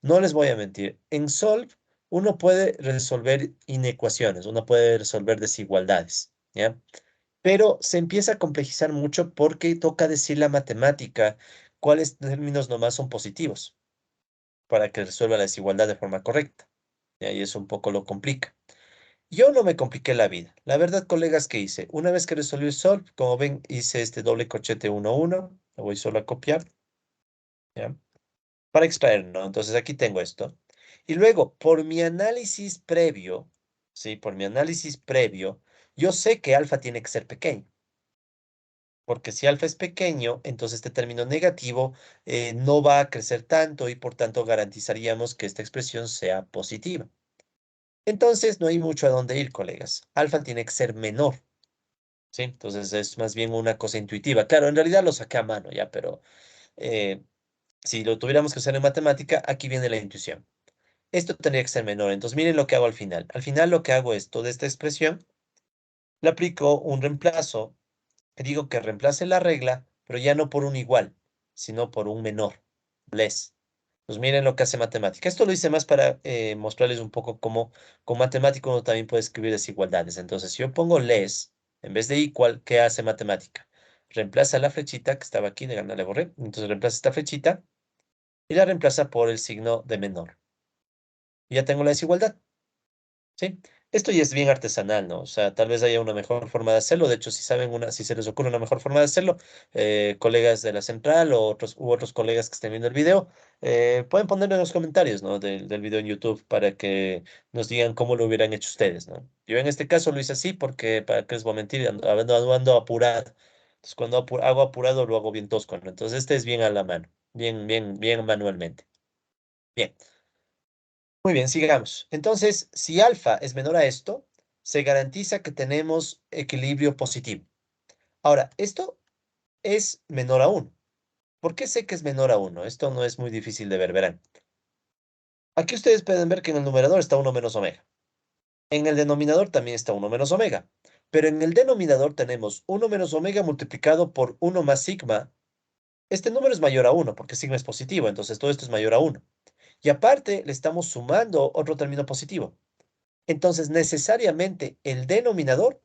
S1: No les voy a mentir. En Solve uno puede resolver inecuaciones, uno puede resolver desigualdades, ¿ya? Pero se empieza a complejizar mucho porque toca decir la matemática cuáles términos nomás son positivos para que resuelva la desigualdad de forma correcta. ¿Ya? Y eso un poco lo complica. Yo no me compliqué la vida. La verdad, colegas, ¿qué hice? Una vez que resolví el solve, como ven, hice este doble corchete 1, 1. Lo voy solo a copiar, ¿ya? Para extraer, ¿no? Entonces aquí tengo esto. Y luego, por mi análisis previo, ¿sí? Por mi análisis previo, yo sé que alfa tiene que ser pequeño. Porque si alfa es pequeño, entonces este término negativo no va a crecer tanto y por tanto garantizaríamos que esta expresión sea positiva. Entonces no hay mucho a dónde ir, colegas. Alfa tiene que ser menor. ¿Sí? Entonces es más bien una cosa intuitiva. Claro, en realidad lo saqué a mano ya, pero eh, si lo tuviéramos que hacer en matemática, aquí viene la intuición. Esto tendría que ser menor. Entonces miren lo que hago al final. Al final lo que hago es toda esta expresión, le aplico un reemplazo, y digo que reemplace la regla, pero ya no por un igual, sino por un menor, less. Pues miren lo que hace matemática. Esto lo hice más para mostrarles un poco cómo con matemático uno también puede escribir desigualdades. Entonces, si yo pongo less en vez de equal, ¿qué hace matemática? Reemplaza la flechita que estaba aquí, de la borré. Entonces reemplaza esta flechita y la reemplaza por el signo de menor. Y ya tengo la desigualdad. ¿Sí? Esto ya es bien artesanal, ¿no? O sea, tal vez haya una mejor forma de hacerlo. De hecho, si saben si se les ocurre una mejor forma de hacerlo, colegas de la central o otros colegas que estén viendo el video, pueden ponerlo en los comentarios, ¿no? Del video en YouTube para que nos digan cómo lo hubieran hecho ustedes, ¿no? Yo en este caso lo hice así porque, ¿para qué les voy a mentir? Ando apurado. Entonces, cuando hago apurado, lo hago bien tosco, ¿no? Entonces, este es bien a la mano, bien, bien, bien manualmente. Bien. Muy bien, sigamos. Entonces, si alfa es menor a esto, se garantiza que tenemos equilibrio positivo. Ahora, esto es menor a 1. ¿Por qué sé que es menor a 1? Esto no es muy difícil de ver, verán. Aquí ustedes pueden ver que en el numerador está 1 menos omega. En el denominador también está 1 menos omega. Pero en el denominador tenemos 1 menos omega multiplicado por 1 más sigma. Este número es mayor a 1 porque sigma es positivo, entonces todo esto es mayor a 1. Y aparte le estamos sumando otro término positivo. Entonces, necesariamente el denominador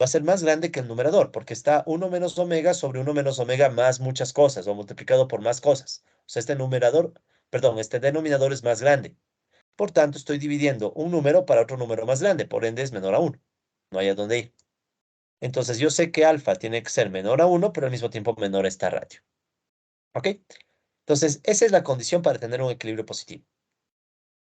S1: va a ser más grande que el numerador, porque está 1 menos omega sobre 1 menos omega más muchas cosas, o multiplicado por más cosas. O sea, este denominador es más grande. Por tanto, estoy dividiendo un número para otro número más grande, por ende es menor a 1. No hay a dónde ir. Entonces, yo sé que alfa tiene que ser menor a 1, pero al mismo tiempo menor a esta ratio. ¿Ok? Entonces, esa es la condición para tener un equilibrio positivo.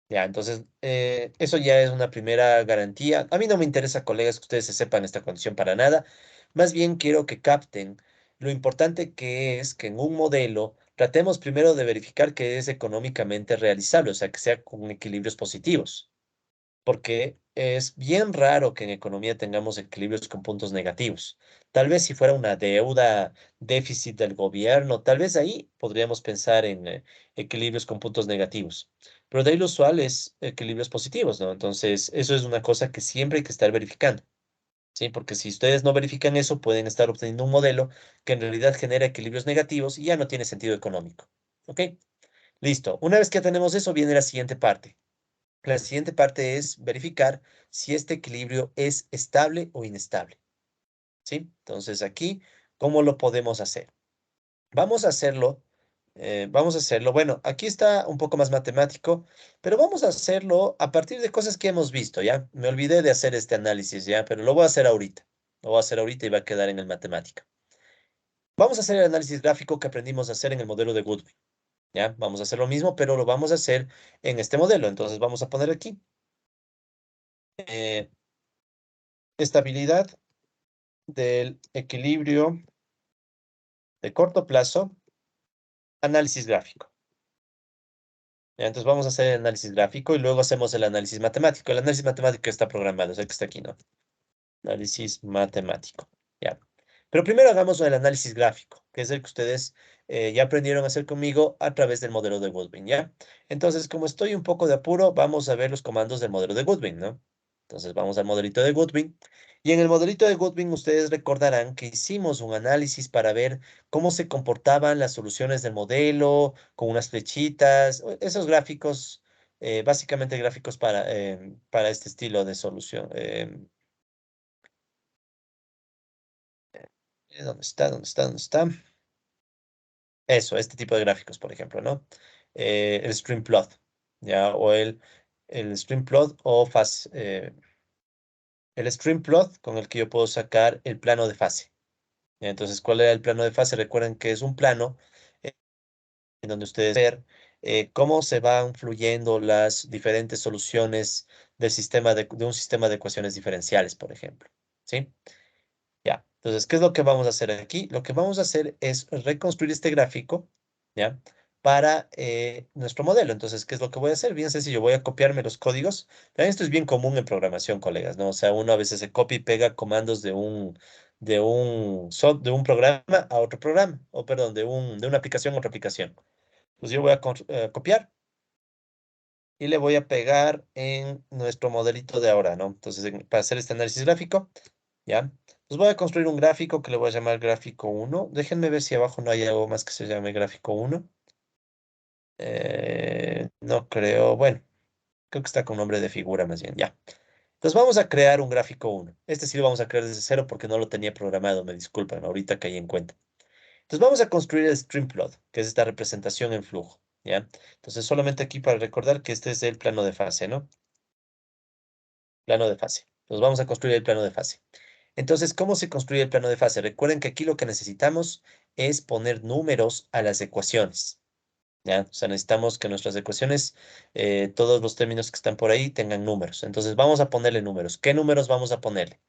S1: Ya, entonces, eso ya es una primera garantía. A mí no me interesa, colegas, que ustedes se sepan esta condición para nada. Más bien quiero que capten lo importante que es que en un modelo tratemos primero de verificar que es económicamente realizable, o sea, que sea con equilibrios positivos, porque es bien raro que en economía tengamos equilibrios con puntos negativos. Tal vez si fuera una deuda, déficit del gobierno, tal vez ahí podríamos pensar en equilibrios con puntos negativos. Pero de ahí lo usual es equilibrios positivos, ¿no? Entonces, eso es una cosa que siempre hay que estar verificando, ¿sí? Porque si ustedes no verifican eso, pueden estar obteniendo un modelo que en realidad genera equilibrios negativos y ya no tiene sentido económico. ¿Ok? Listo. Una vez que tenemos eso, viene la siguiente parte. La siguiente parte es verificar si este equilibrio es estable o inestable, ¿sí? Entonces aquí, ¿cómo lo podemos hacer? Vamos a hacerlo, bueno, aquí está un poco más matemático, pero vamos a hacerlo a partir de cosas que hemos visto, ¿ya? Me olvidé de hacer este análisis, ¿ya? Pero lo voy a hacer ahorita. Lo voy a hacer ahorita y va a quedar en el matemática. Vamos a hacer el análisis gráfico que aprendimos a hacer en el modelo de Goodwin, ¿ya? Vamos a hacer lo mismo, pero lo vamos a hacer en este modelo. Entonces vamos a poner aquí eh, estabilidad del equilibrio de corto plazo, análisis gráfico. Ya, entonces vamos a hacer el análisis gráfico y luego hacemos el análisis matemático. El análisis matemático está programado, es el que está aquí, ¿no? Análisis matemático. Ya. Pero primero hagamos el análisis gráfico, que es el que ustedes ya aprendieron a hacer conmigo a través del modelo de Goodwin, ¿ya? Entonces, como estoy un poco de apuro, vamos a ver los comandos del modelo de Goodwin, ¿no? Entonces, vamos al modelito de Goodwin. Y en el modelito de Goodwin, ustedes recordarán que hicimos un análisis para ver cómo se comportaban las soluciones del modelo, con unas flechitas, esos gráficos, básicamente gráficos para este estilo de solución. ¿Dónde está? ¿Dónde está? ¿Dónde está? Eso, este tipo de gráficos, por ejemplo, ¿no? El stream plot, ¿ya? O el stream plot o el stream plot con el que yo puedo sacar el plano de fase. ¿Ya? Entonces, ¿cuál era el plano de fase? Recuerden que es un plano eh, en donde ustedes ver cómo se van fluyendo las diferentes soluciones del sistema de un sistema de ecuaciones diferenciales, por ejemplo, ¿sí? Ya, entonces, ¿qué es lo que vamos a hacer aquí? Lo que vamos a hacer es reconstruir este gráfico, ¿ya? Para nuestro modelo. Entonces, ¿qué es lo que voy a hacer? Bien sencillo, voy a copiarme los códigos. También esto es bien común en programación, colegas, ¿no? O sea, uno a veces se copia y pega comandos de un programa a otro programa, o perdón, de una aplicación a otra aplicación. Pues yo voy a copiar y le voy a pegar en nuestro modelito de ahora, ¿no? Entonces, para hacer este análisis gráfico, ¿ya? Pues voy a construir un gráfico que le voy a llamar gráfico uno. Déjenme ver si abajo no hay algo más que se llame gráfico uno. No creo, bueno, creo que está con nombre de figura más bien, ya. Entonces vamos a crear un gráfico uno. Este sí lo vamos a crear desde cero porque no lo tenía programado, me disculpan, ahorita caí en cuenta. Entonces vamos a construir el stream plot, que es esta representación en flujo, ¿ya? Entonces solamente aquí para recordar que este es el plano de fase, ¿no? Plano de fase. Entonces vamos a construir el plano de fase. Entonces, ¿cómo se construye el plano de fase? Recuerden que aquí lo que necesitamos es poner números a las ecuaciones, ¿ya? O sea, necesitamos que nuestras ecuaciones, todos los términos que están por ahí tengan números. Entonces, vamos a ponerle números. ¿Qué números vamos a ponerle?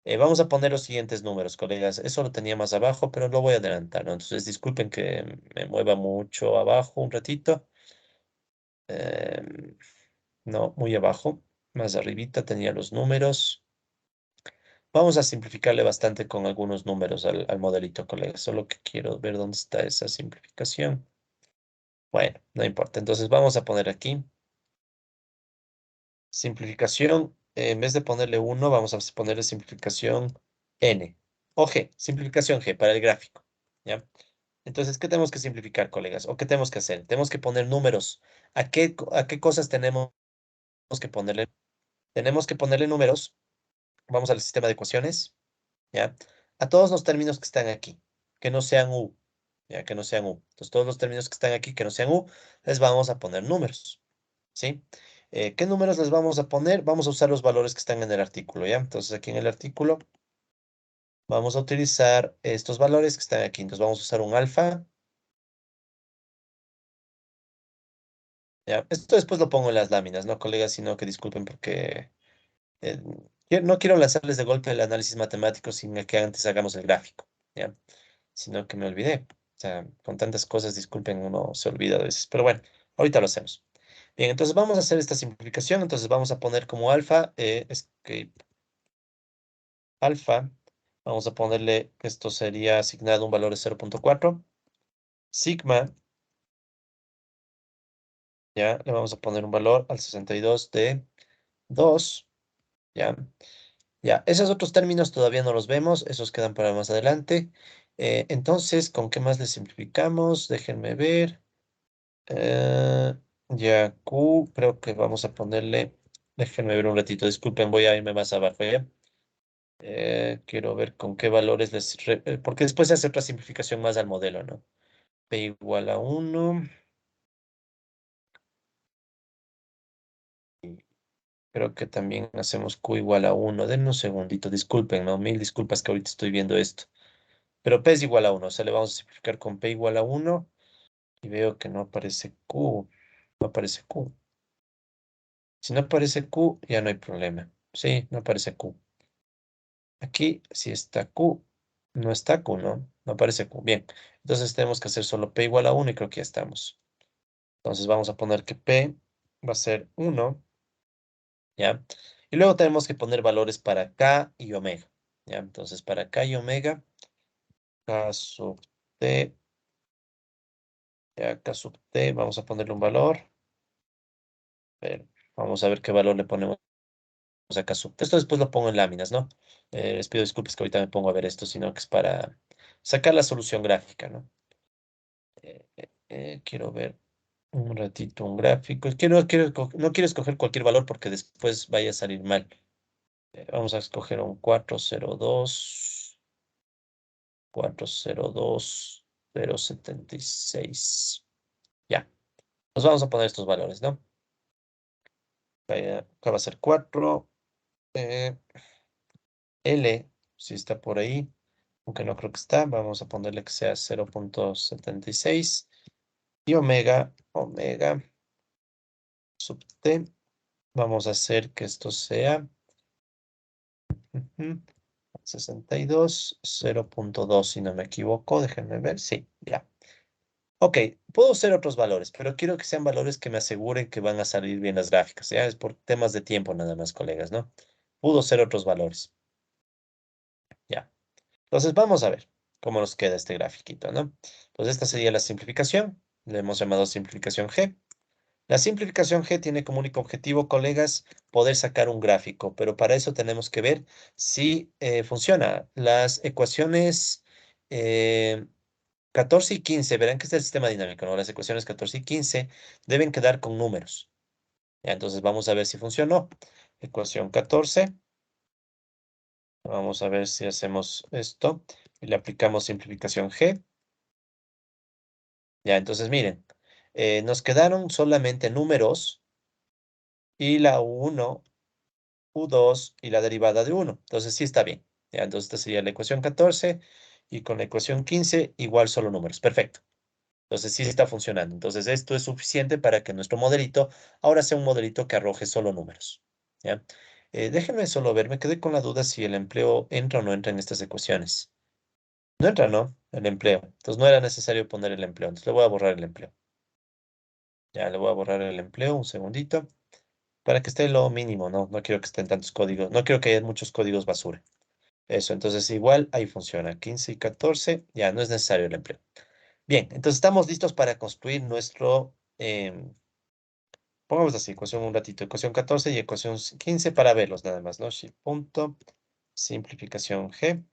S1: Vamos a poner los siguientes números, colegas. Eso lo tenía más abajo, pero lo voy a adelantar, ¿no? Entonces, disculpen que me mueva mucho abajo un ratito. Em, no, muy abajo. Más arribita tenía los números. Vamos a simplificarle bastante con algunos números al modelito, colega. Solo que quiero ver dónde está esa simplificación. Bueno, no importa. Entonces vamos a poner aquí simplificación. En vez de ponerle uno, vamos a ponerle simplificación n. O G, simplificación G para el gráfico. ¿Ya? Entonces, ¿qué tenemos que simplificar, colegas? ¿O qué tenemos que hacer? Tenemos que poner números. A qué cosas tenemos que ponerle? Tenemos que ponerle números. Vamos al sistema de ecuaciones. ¿Ya? A todos los términos que están aquí, que no sean U, ya que no sean U. Entonces, todos los términos que están aquí, que no sean U, les vamos a poner números, ¿sí? ¿Qué números les vamos a poner? Vamos a usar los valores que están en el artículo, ¿ya? Entonces, aquí en el artículo vamos a utilizar estos valores que están aquí. Entonces, vamos a usar un alfa, ¿ya? Esto después lo pongo en las láminas, ¿no, colegas? Sino que disculpen porque eh, no quiero lanzarles de golpe el análisis matemático sin que antes hagamos el gráfico, ¿ya? Sino que me olvidé. sea, con tantas cosas, disculpen, uno se olvida a veces. Pero bueno, ahorita lo hacemos. Bien, entonces vamos a hacer esta simplificación. Entonces vamos a poner como alfa, escape alfa. Vamos a ponerle, esto sería asignado un valor de 0.4. Sigma, ya, le vamos a poner un valor al 62 de 2, ya. Ya, esos otros términos todavía no los vemos, esos quedan para más adelante. Entonces, ¿con qué más le simplificamos? Déjenme ver. Eh, ya, Q, creo que vamos a ponerle, déjenme ver un ratito, disculpen, voy a irme más abajo, ¿ya? Quiero ver con qué valores porque después se hace otra simplificación más al modelo, ¿no? P igual a 1, creo que también hacemos Q igual a 1. Denme un segundito, disculpen, ¿no? Mil disculpas que ahorita estoy viendo esto. Pero P es igual a 1, o sea, le vamos a simplificar con P igual a 1 y veo que no aparece Q, no aparece Q. Si no aparece Q, ya no hay problema. Sí, no aparece Q. Aquí sí está Q, no está Q, ¿no? No aparece Q. Bien, entonces tenemos que hacer solo P igual a 1 y creo que ya estamos. Entonces vamos a poner que P va a ser 1, ¿ya? Y luego tenemos que poner valores para K y omega, ¿ya? Entonces para K y omega, K sub T, ya K sub T, vamos a ponerle un valor. Pero vamos a ver qué valor le ponemos acá sub. Esto después lo pongo en láminas, ¿no? Les pido disculpas que ahorita me pongo a ver esto, sino que es para sacar la solución gráfica, ¿no? Quiero ver un ratito un gráfico. Es que no quiero escoger cualquier valor porque después vaya a salir mal. Vamos a escoger un 402, 402,076. Ya, nos vamos a poner estos valores, ¿no? Acá va a ser 4. eh, L, si está por ahí, aunque no creo que está, vamos a ponerle que sea 0.76. Y omega sub t, vamos a hacer que esto sea ujú, 62, 0.2 si no me equivoco, déjenme ver, sí, ya. Ok, puedo hacer otros valores, pero quiero que sean valores que me aseguren que van a salir bien las gráficas, ya es por temas de tiempo nada más, colegas, ¿no? Puedo hacer otros valores, ya. Entonces vamos a ver cómo nos queda este grafiquito, ¿no? Entonces esta sería la simplificación. Le hemos llamado simplificación G. La simplificación G tiene como único objetivo, colegas, poder sacar un gráfico, pero para eso tenemos que ver si funciona. Las ecuaciones eh, 14 y 15, verán que es el sistema dinámico, ¿no? Las ecuaciones 14 y 15 deben quedar con números. Ya, entonces vamos a ver si funcionó. Ecuación 14. Vamos a ver si hacemos esto y le aplicamos simplificación G. Ya, entonces miren, nos quedaron solamente números y la U1, U2 y la derivada de 1. Entonces sí está bien. Ya, entonces esta sería la ecuación 14 y con la ecuación 15 igual solo números. Perfecto. Entonces sí está funcionando. Entonces esto es suficiente para que nuestro modelito ahora sea un modelito que arroje solo números. ¿Ya? Déjenme solo ver, me quedé con la duda si el empleo entra o no entra en estas ecuaciones. No entra, ¿no? El empleo. Entonces no era necesario poner el empleo. Entonces le voy a borrar el empleo. Ya le voy a borrar el empleo, un segundito, para que esté lo mínimo, ¿no? No quiero que estén tantos códigos, no quiero que haya muchos códigos basura. Eso, entonces igual ahí funciona. 15 y 14, ya no es necesario el empleo. Bien, entonces estamos listos para construir nuestro, pongamos así, ecuación un ratito, ecuación 14 y ecuación 15 para verlos nada más, ¿no? Shift punto, simplificación G,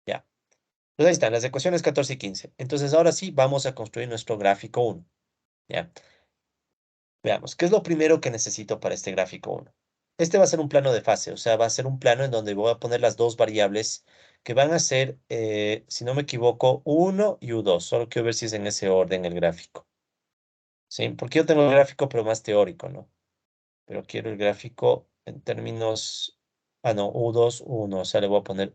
S1: ya. Pues ahí están las ecuaciones 14 y 15. Entonces ahora sí vamos a construir nuestro gráfico 1, ¿ya? Veamos, ¿qué es lo primero que necesito para este gráfico 1? Este va a ser un plano de fase, o sea, va a ser un plano en donde voy a poner las dos variables que van a ser, si no me equivoco, U1 y U2. Solo quiero ver si es en ese orden el gráfico. ¿Sí? Porque yo tengo el gráfico, pero más teórico, ¿no? Pero quiero el gráfico en términos... Ah, no, U2, U1. O sea, le voy a poner...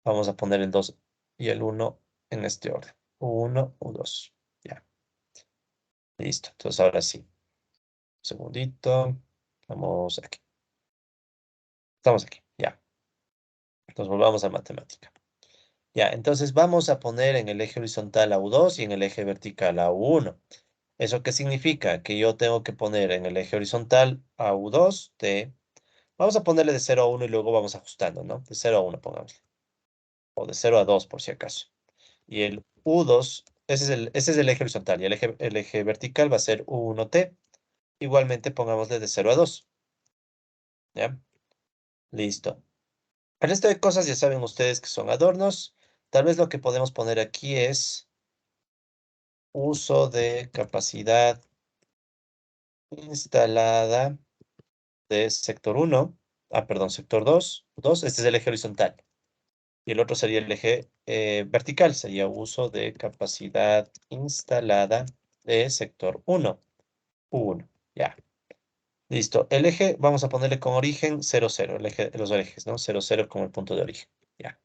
S1: Vamos a poner el 2 y el 1 en este orden. U1, U2. Ya, listo. Entonces, ahora sí. Un segundito. Vamos aquí. Estamos aquí, ya. Entonces volvamos a matemática. Ya, entonces vamos a poner en el eje horizontal a U2 y en el eje vertical a U1. ¿Eso qué significa? Que yo tengo que poner en el eje horizontal a U2 de... Vamos a ponerle de 0 a 1 y luego vamos ajustando, ¿no? De 0 a 1 pongamos. O de 0 a 2 por si acaso. Y el U2, ese es el eje horizontal. Y el eje vertical va a ser U1T. Igualmente pongámosle de 0 a 2. ¿Ya? Listo. El resto de cosas ya saben ustedes que son adornos. Tal vez lo que podemos poner aquí es uso de capacidad instalada de sector 1. Ah, perdón, sector 2. Este es el eje horizontal. Y el otro sería el eje vertical. Sería uso de capacidad instalada de sector 1. U1. Ya. Listo. El eje, vamos a ponerle con origen 0, 0. Los ejes, ¿no? 0, 0 como el punto de origen. Ya.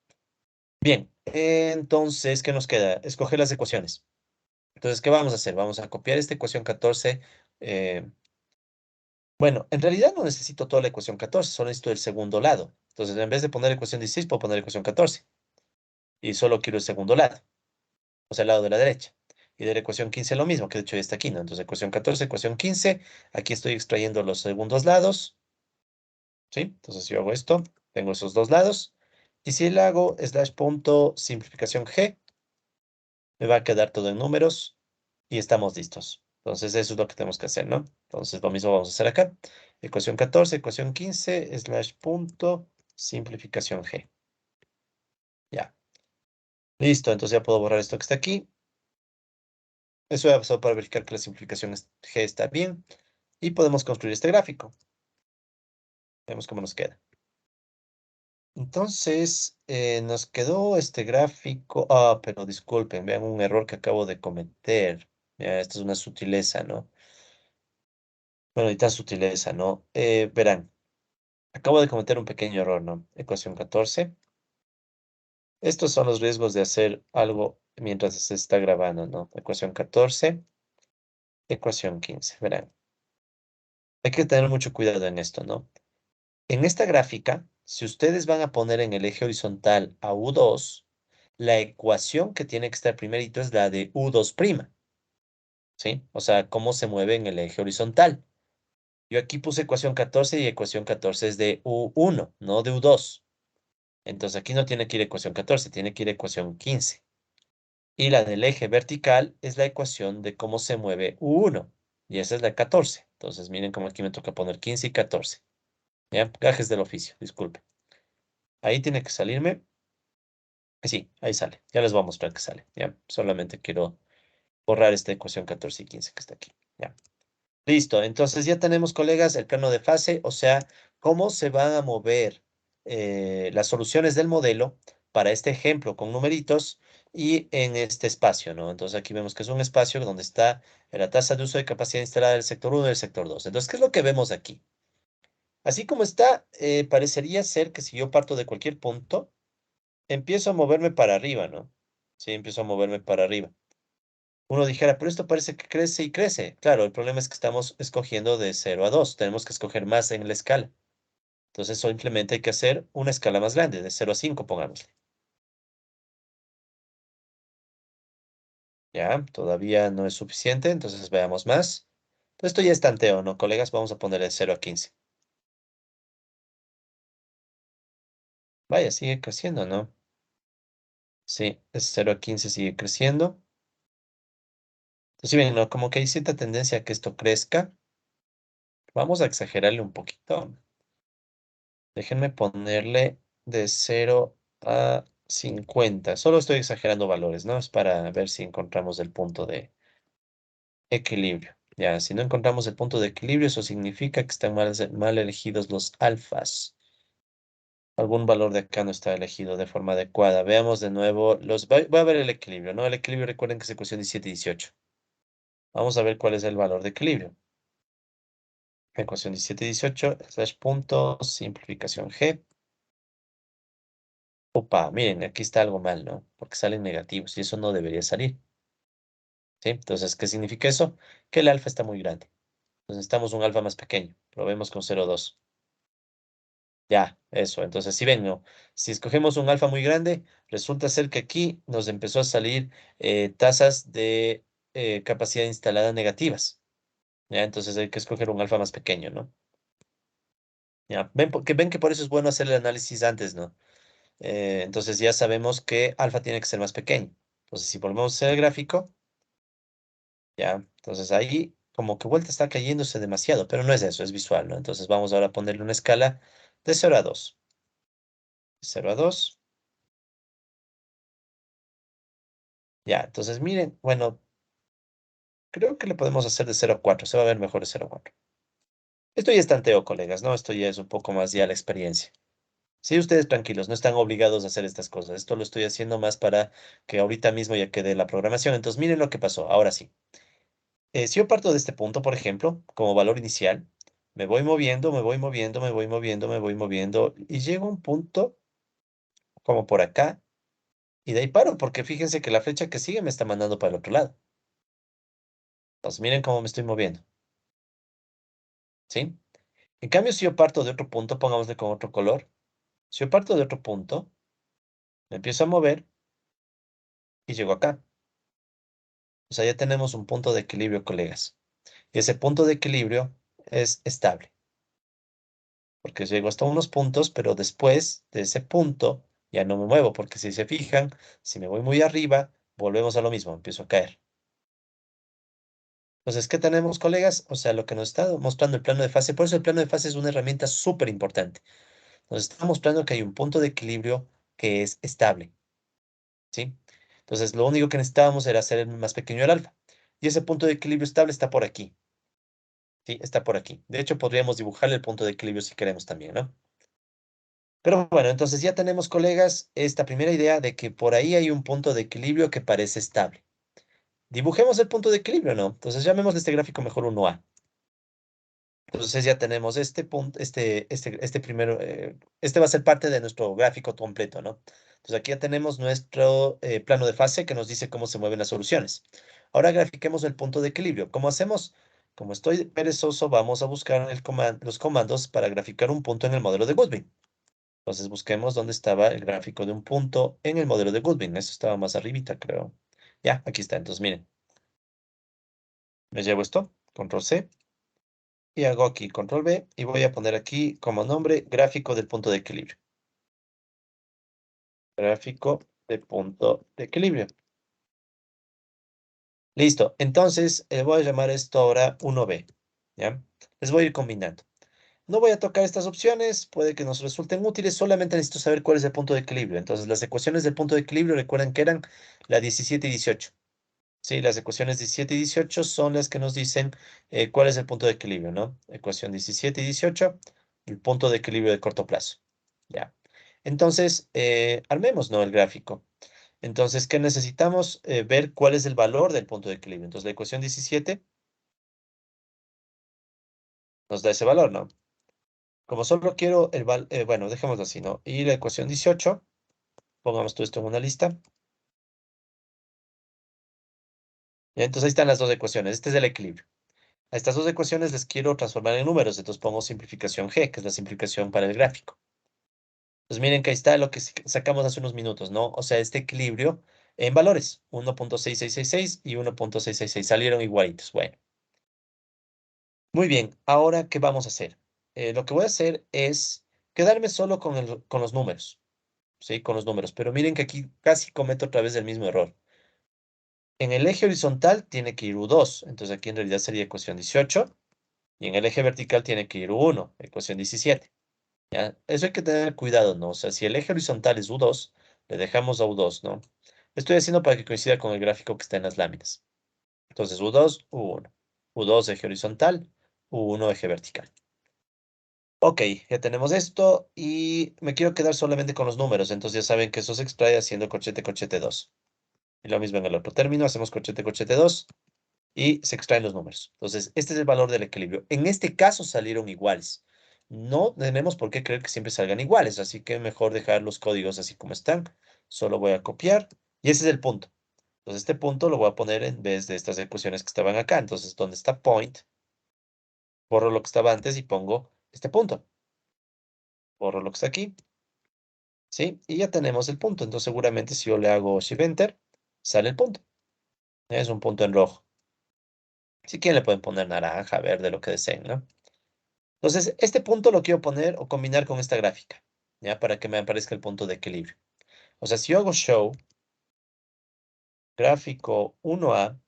S1: Bien. Entonces, ¿qué nos queda? Escoger las ecuaciones. Entonces, ¿qué vamos a hacer? Vamos a copiar esta ecuación 14. eh, bueno, en realidad no necesito toda la ecuación 14, solo necesito el segundo lado. Entonces, en vez de poner ecuación 16, puedo poner ecuación 14. Y solo quiero el segundo lado, o sea, el lado de la derecha. Y de la ecuación 15 lo mismo, que de hecho ya está aquí, ¿no? Entonces, ecuación 14, ecuación 15. Aquí estoy extrayendo los segundos lados, ¿sí? Entonces, yo hago esto, tengo esos dos lados. Y si le hago slash punto simplificación G, me va a quedar todo en números y estamos listos. Entonces, eso es lo que tenemos que hacer, ¿no? Entonces, lo mismo vamos a hacer acá. Ecuación 14, ecuación 15, slash punto, simplificación G. Ya. Listo, entonces ya puedo borrar esto que está aquí. Eso ya pasó para verificar que la simplificación G está bien. Y podemos construir este gráfico. Vemos cómo nos queda. Entonces, nos quedó este gráfico. Ah, pero disculpen, vean un error que acabo de cometer. Ya, esta es una sutileza, ¿no? Bueno, y tan sutileza, ¿no? Verán. Acabo de cometer un pequeño error, ¿no? Ecuación 14. Estos son los riesgos de hacer algo mientras se está grabando, ¿no? Ecuación 14, ecuación 15. Verán, hay que tener mucho cuidado en esto, ¿no? En esta gráfica, si ustedes van a poner en el eje horizontal a U2, la ecuación que tiene que estar primerito es la de U2', ¿sí? O sea, cómo se mueve en el eje horizontal. Yo aquí puse ecuación 14 y ecuación 14 es de U1, no de U2. Entonces aquí no tiene que ir ecuación 14, tiene que ir ecuación 15. Y la del eje vertical es la ecuación de cómo se mueve U1. Y esa es la 14. Entonces miren cómo aquí me toca poner 15 y 14. ¿Ya? Gajes del oficio, disculpe. Ahí tiene que salirme. Sí, ahí sale. Ya les voy a mostrar que sale. ¿Ya? Solamente quiero borrar esta ecuación 14 y 15 que está aquí. ¿Ya? Listo, entonces ya tenemos, colegas, el plano de fase, o sea, cómo se van a mover las soluciones del modelo para este ejemplo con numeritos y en este espacio, ¿no? Entonces aquí vemos que es un espacio donde está la tasa de uso de capacidad instalada del sector 1 y del sector 2. Entonces, ¿qué es lo que vemos aquí? Así como está, parecería ser que si yo parto de cualquier punto, empiezo a moverme para arriba, ¿no? Sí, empiezo a moverme para arriba. Uno dijera, pero esto parece que crece y crece. Claro, el problema es que estamos escogiendo de 0 a 2. Tenemos que escoger más en la escala. Entonces, simplemente hay que hacer una escala más grande, de 0 a 5, pongámosle. Ya, todavía no es suficiente, entonces veamos más. Esto ya es tanteo, ¿no, colegas? Vamos a poner de 0 a 15. Vaya, sigue creciendo, ¿no? Sí, de 0 a 15 sigue creciendo. Entonces, si ven, ¿no? Como que hay cierta tendencia a que esto crezca. Vamos a exagerarle un poquito. Déjenme ponerle de 0 a 50. Solo estoy exagerando valores, ¿no? Es para ver si encontramos el punto de equilibrio. Ya, si no encontramos el punto de equilibrio, eso significa que están mal elegidos los alfas. Algún valor de acá no está elegido de forma adecuada. Veamos de nuevo voy a ver el equilibrio, ¿no? El equilibrio, recuerden que es ecuación 17 y 18. Vamos a ver cuál es el valor de equilibrio. Ecuación 17 y 18, slash punto, simplificación G. Opa, miren, aquí está algo mal, ¿no? Porque salen negativos y eso no debería salir, ¿sí? Entonces, ¿qué significa eso? Que el alfa está muy grande. Entonces necesitamos un alfa más pequeño. Lo vemos con 0,2. Ya, eso. Entonces, si ven, ¿no? Si escogemos un alfa muy grande, resulta ser que aquí nos empezó a salir tasas de capacidad instalada negativas. ¿Ya? Entonces hay que escoger un alfa más pequeño, ¿no? Ya, ven que por eso es bueno hacer el análisis antes, ¿no? Entonces ya sabemos que alfa tiene que ser más pequeño. Entonces, si volvemos a hacer el gráfico, ya, entonces ahí como que vuelta está cayéndose demasiado, pero no es eso, es visual, ¿no? Entonces vamos ahora a ponerle una escala de 0 a 2. 0 a 2. Ya, entonces miren, bueno, creo que le podemos hacer de 0 a 4. Se va a ver mejor de 0 a 4. Esto ya es tanteo, colegas, ¿no? Esto ya es un poco más ya la experiencia. Sí, ustedes tranquilos, no están obligados a hacer estas cosas. Esto lo estoy haciendo más para que ahorita mismo ya quede la programación. Entonces, miren lo que pasó. Ahora sí. Si yo parto de este punto, por ejemplo, como valor inicial, me voy moviendo, me voy moviendo, me voy moviendo, me voy moviendo y llego a un punto como por acá y de ahí paro, porque fíjense que la flecha que sigue me está mandando para el otro lado. Entonces, miren cómo me estoy moviendo, ¿sí? En cambio, si yo parto de otro punto, pongámosle con otro color. Si yo parto de otro punto, me empiezo a mover y llego acá. O sea, ya tenemos un punto de equilibrio, colegas. Y ese punto de equilibrio es estable, porque llego hasta unos puntos, pero después de ese punto ya no me muevo, porque si se fijan, si me voy muy arriba, volvemos a lo mismo, empiezo a caer. Entonces, ¿qué tenemos, colegas? O sea, lo que nos está mostrando el plano de fase, por eso el plano de fase es una herramienta súper importante. Nos está mostrando que hay un punto de equilibrio que es estable, ¿sí? Entonces, lo único que necesitábamos era hacer el más pequeño el alfa. Y ese punto de equilibrio estable está por aquí, ¿sí? Está por aquí. De hecho, podríamos dibujarle el punto de equilibrio si queremos también, ¿no? Pero bueno, entonces ya tenemos, colegas, esta primera idea de que por ahí hay un punto de equilibrio que parece estable. Dibujemos el punto de equilibrio, ¿no? Entonces llamémosle este gráfico mejor 1A. Entonces ya tenemos este punto, este primero, este va a ser parte de nuestro gráfico completo, ¿no? Entonces aquí ya tenemos nuestro plano de fase que nos dice cómo se mueven las soluciones. Ahora grafiquemos el punto de equilibrio. ¿Cómo hacemos? Como estoy perezoso, vamos a buscar los comandos para graficar un punto en el modelo de Goodwin. Entonces busquemos dónde estaba el gráfico de un punto en el modelo de Goodwin. Eso estaba más arribita, creo. Ya, aquí está. Entonces miren, me llevo esto, control C, y hago aquí control V, y voy a poner aquí como nombre gráfico del punto de equilibrio. Gráfico de punto de equilibrio. Listo. Entonces voy a llamar esto ahora 1B. ¿Ya? Les voy a ir combinando. No voy a tocar estas opciones, puede que nos resulten útiles, solamente necesito saber cuál es el punto de equilibrio. Entonces, las ecuaciones del punto de equilibrio, recuerden que eran la 17 y 18. Sí, las ecuaciones 17 y 18 son las que nos dicen cuál es el punto de equilibrio, ¿no? Ecuación 17 y 18, el punto de equilibrio de corto plazo. Ya. Entonces, armemos, ¿no? El gráfico. Entonces, ¿qué necesitamos? Ver cuál es el valor del punto de equilibrio. Entonces, la ecuación 17 nos da ese valor, ¿no? Como solo quiero bueno, dejémoslo así, ¿no? Y la ecuación 18, pongamos todo esto en una lista. Y entonces ahí están las dos ecuaciones. Este es el equilibrio. A estas dos ecuaciones les quiero transformar en números, entonces pongo simplificación G, que es la simplificación para el gráfico. Pues miren que ahí está lo que sacamos hace unos minutos, ¿no? O sea, este equilibrio en valores, 1.6666 y 1.666 salieron igualitos. Bueno, muy bien, ahora, ¿qué vamos a hacer? Lo que voy a hacer es quedarme solo con los números, ¿sí? Con los números, pero miren que aquí casi cometo otra vez el mismo error. En el eje horizontal tiene que ir U2, entonces aquí en realidad sería ecuación 18, y en el eje vertical tiene que ir U1, ecuación 17. ¿Ya? Eso hay que tener cuidado, ¿no? O sea, si el eje horizontal es U2, le dejamos a U2, ¿no? Estoy haciendo para que coincida con el gráfico que está en las láminas. Entonces, U2, U1. U2 eje horizontal, U1 eje vertical. Ok, ya tenemos esto y me quiero quedar solamente con los números, entonces ya saben que eso se extrae haciendo corchete, corchete 2. Y lo mismo en el otro término, hacemos corchete, corchete 2 y se extraen los números. Entonces, este es el valor del equilibrio. En este caso salieron iguales. No tenemos por qué creer que siempre salgan iguales, así que mejor dejar los códigos así como están. Solo voy a copiar y ese es el punto. Entonces, este punto lo voy a poner en vez de estas ecuaciones que estaban acá. Entonces, donde está point, borro lo que estaba antes y pongo este punto. Borro lo que está aquí. ¿Sí? Y ya tenemos el punto. Entonces seguramente si yo le hago Shift Enter, sale el punto. Es un punto en rojo. Si quieren le pueden poner naranja, verde, lo que deseen, ¿no? Entonces, este punto lo quiero poner o combinar con esta gráfica, ¿ya? Para que me aparezca el punto de equilibrio. O sea, si yo hago show gráfico 1A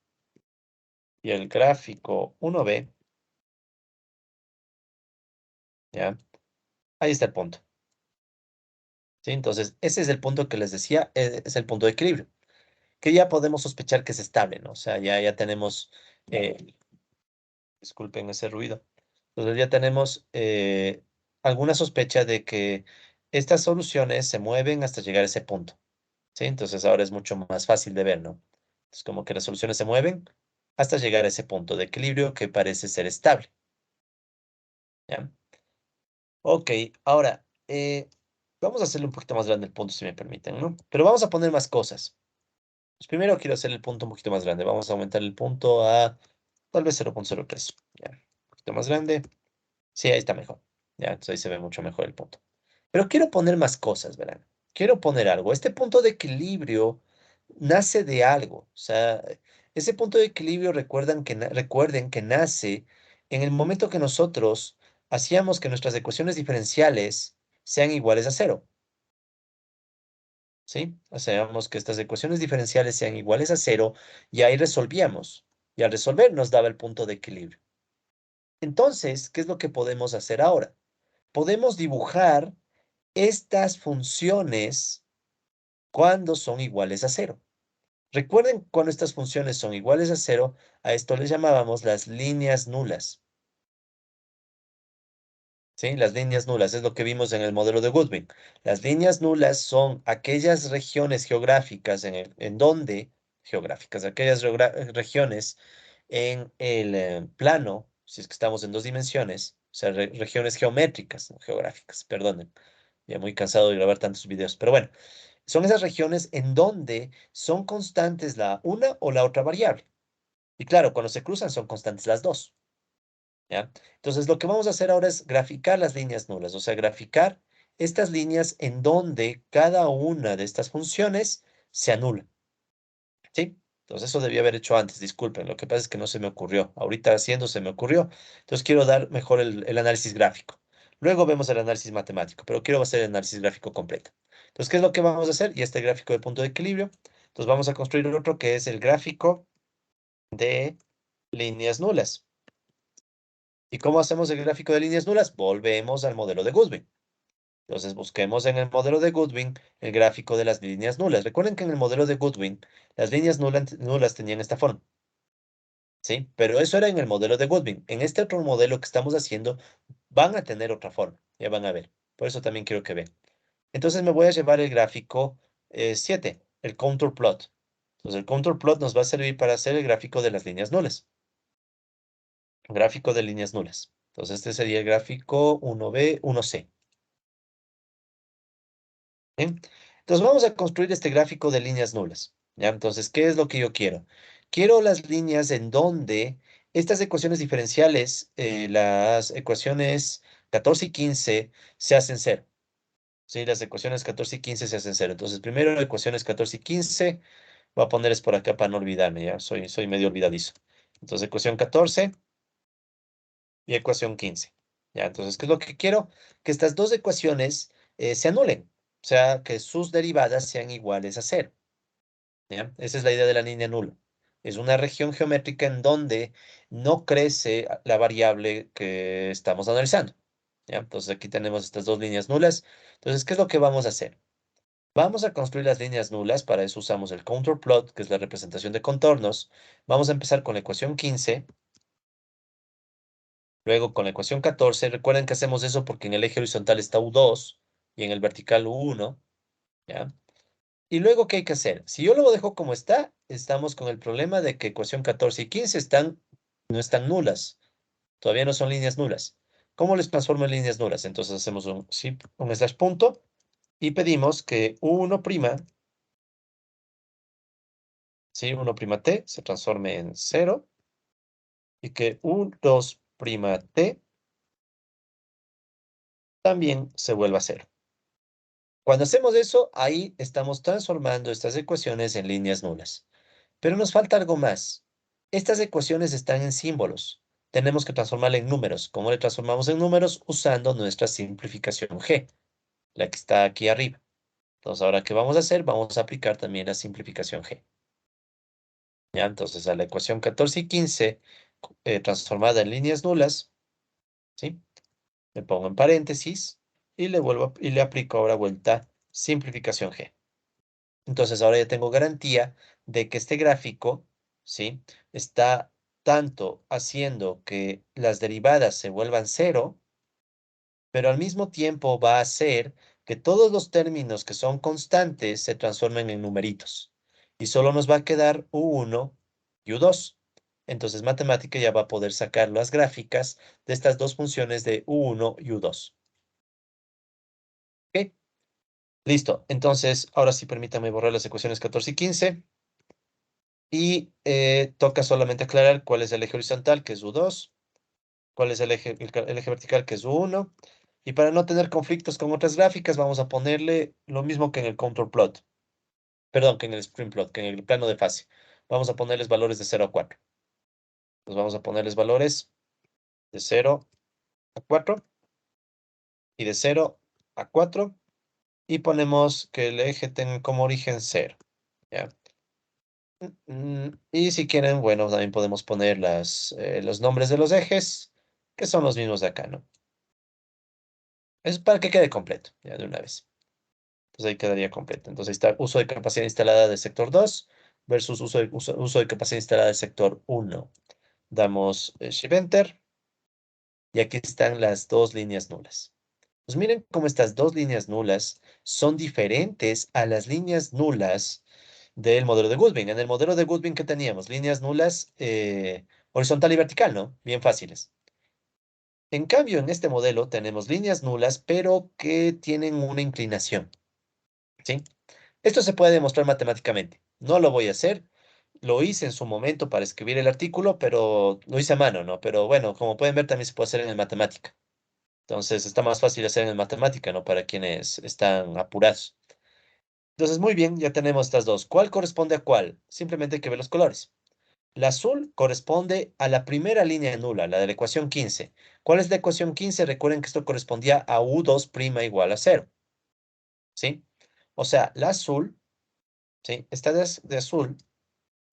S1: y el gráfico 1B, ¿ya? Ahí está el punto, ¿sí? Entonces, ese es el punto que les decía, es el punto de equilibrio, que ya podemos sospechar que es estable, ¿no? O sea, ya tenemos, disculpen ese ruido, entonces ya tenemos alguna sospecha de que estas soluciones se mueven hasta llegar a ese punto. ¿Sí? Entonces ahora es mucho más fácil de ver, ¿no? Es como que las soluciones se mueven hasta llegar a ese punto de equilibrio que parece ser estable, ¿ya? Ok, ahora, vamos a hacerle un poquito más grande el punto, si me permiten, ¿no? Pero vamos a poner más cosas. Pues primero quiero hacer el punto un poquito más grande. Vamos a aumentar el punto a tal vez 0,03. Ya, un poquito más grande. Sí, ahí está mejor. Ya, entonces ahí se ve mucho mejor el punto. Pero quiero poner más cosas, ¿verdad? Quiero poner algo. Este punto de equilibrio nace de algo. O sea, ese punto de equilibrio recuerden que nace en el momento que nosotros hacíamos que nuestras ecuaciones diferenciales sean iguales a cero. ¿Sí? Hacíamos que estas ecuaciones diferenciales sean iguales a cero y ahí resolvíamos. Y al resolver nos daba el punto de equilibrio. Entonces, ¿qué es lo que podemos hacer ahora? Podemos dibujar estas funciones cuando son iguales a cero. Recuerden cuando estas funciones son iguales a cero, a esto le llamábamos las líneas nulas. ¿Sí? Las líneas nulas es lo que vimos en el modelo de Goodwin. Las líneas nulas son aquellas regiones geográficas en donde, geográficas, aquellas regiones en el plano, si es que estamos en dos dimensiones, o sea, regiones geométricas, no geográficas, perdonen, ya muy cansado de grabar tantos videos, pero bueno, son esas regiones en donde son constantes la una o la otra variable. Y claro, cuando se cruzan son constantes las dos. ¿Ya? Entonces, lo que vamos a hacer ahora es graficar las líneas nulas, o sea, graficar estas líneas en donde cada una de estas funciones se anula. ¿Sí? Entonces, eso debía haber hecho antes, disculpen, lo que pasa es que no se me ocurrió. Ahorita haciendo se me ocurrió. Entonces, quiero dar mejor el análisis gráfico. Luego vemos el análisis matemático, pero quiero hacer el análisis gráfico completo. Entonces, ¿qué es lo que vamos a hacer? Y este gráfico de punto de equilibrio. Entonces, vamos a construir otro que es el gráfico de líneas nulas. ¿Y cómo hacemos el gráfico de líneas nulas? Volvemos al modelo de Goodwin. Entonces busquemos en el modelo de Goodwin el gráfico de las líneas nulas. Recuerden que en el modelo de Goodwin las líneas nulas tenían esta forma, ¿sí? Pero eso era en el modelo de Goodwin. En este otro modelo que estamos haciendo van a tener otra forma, ya van a ver. Por eso también quiero que vean. Entonces me voy a llevar el gráfico 7, el contour plot. Entonces el contour plot nos va a servir para hacer el gráfico de las líneas nulas. Gráfico de líneas nulas. Entonces este sería el gráfico 1B, 1C. ¿Bien? Entonces vamos a construir este gráfico de líneas nulas. ¿Ya? Entonces, ¿qué es lo que yo quiero? Quiero las líneas en donde estas ecuaciones diferenciales, las ecuaciones 14 y 15, se hacen cero. Sí, las ecuaciones 14 y 15 se hacen cero. Entonces, primero ecuaciones 14 y 15, voy a ponerles por acá para no olvidarme, ¿ya? Soy medio olvidadizo. Entonces, ecuación 14 y ecuación 15. ¿Ya? Entonces, ¿qué es lo que quiero? Que estas dos ecuaciones se anulen, o sea, que sus derivadas sean iguales a cero. ¿Ya? Esa es la idea de la línea nula. Es una región geométrica en donde no crece la variable que estamos analizando. ¿Ya? Entonces, aquí tenemos estas dos líneas nulas. Entonces, ¿qué es lo que vamos a hacer? Vamos a construir las líneas nulas, para eso usamos el contour plot, que es la representación de contornos. Vamos a empezar con la ecuación 15. Luego con la ecuación 14, recuerden que hacemos eso porque en el eje horizontal está U2 y en el vertical U1, ¿ya? Y luego, ¿qué hay que hacer? Si yo lo dejo como está, estamos con el problema de que ecuación 14 y 15 no están nulas, todavía no son líneas nulas. ¿Cómo les transformo en líneas nulas? Entonces hacemos un slash punto y pedimos que U1', ¿sí? 1't se transforme en 0 y que U2't también se vuelva cero. Cuando hacemos eso, ahí estamos transformando estas ecuaciones en líneas nulas. Pero nos falta algo más. Estas ecuaciones están en símbolos. Tenemos que transformarla en números. ¿Cómo le transformamos en números? Usando nuestra simplificación G, la que está aquí arriba. Entonces, ahora, ¿qué vamos a hacer? Vamos a aplicar también la simplificación G. ¿Ya? Entonces, a la ecuación 14 y 15, transformada en líneas nulas, ¿sí? Le pongo en paréntesis y y le aplico ahora vuelta simplificación G. Entonces ahora ya tengo garantía de que este gráfico, ¿sí? Está tanto haciendo que las derivadas se vuelvan cero, pero al mismo tiempo va a hacer que todos los términos que son constantes se transformen en numeritos. Y solo nos va a quedar U1 y U2. Entonces matemática ya va a poder sacar las gráficas de estas dos funciones de U1 y U2. ¿Ok? Listo. Entonces, ahora sí permítame borrar las ecuaciones 14 y 15. Y toca solamente aclarar cuál es el eje horizontal, que es U2, cuál es el eje vertical, que es U1. Y para no tener conflictos con otras gráficas, vamos a ponerle lo mismo que en el contour plot. Perdón, que en el sprint plot, que en el plano de fase. Vamos a ponerles valores de 0 a 4. Entonces vamos a ponerles valores de 0 a 4 y de 0 a 4. Y ponemos que el eje tenga como origen 0. ¿Ya? Y si quieren, bueno, también podemos poner los nombres de los ejes, que son los mismos de acá, ¿no? Es para que quede completo, ya de una vez. Entonces ahí quedaría completo. Entonces ahí está uso de capacidad instalada del sector 2 versus uso de capacidad instalada del sector 1. Damos Shift Enter y aquí están las dos líneas nulas. Pues miren cómo estas dos líneas nulas son diferentes a las líneas nulas del modelo de Goodwin. En el modelo de Goodwin que teníamos, líneas nulas horizontal y vertical, ¿no? Bien fáciles. En cambio, en este modelo tenemos líneas nulas, pero que tienen una inclinación, ¿sí? Esto se puede demostrar matemáticamente. No lo voy a hacer. Lo hice en su momento para escribir el artículo, pero lo hice a mano, ¿no? Pero bueno, como pueden ver, también se puede hacer en el matemática. Entonces, está más fácil hacer en el matemática, ¿no? Para quienes están apurados. Entonces, muy bien, ya tenemos estas dos. ¿Cuál corresponde a cuál? Simplemente hay que ver los colores. La azul corresponde a la primera línea nula, la de la ecuación 15. ¿Cuál es la ecuación 15? Recuerden que esto correspondía a U2' igual a cero, ¿sí? O sea, la azul, ¿sí? Esta de azul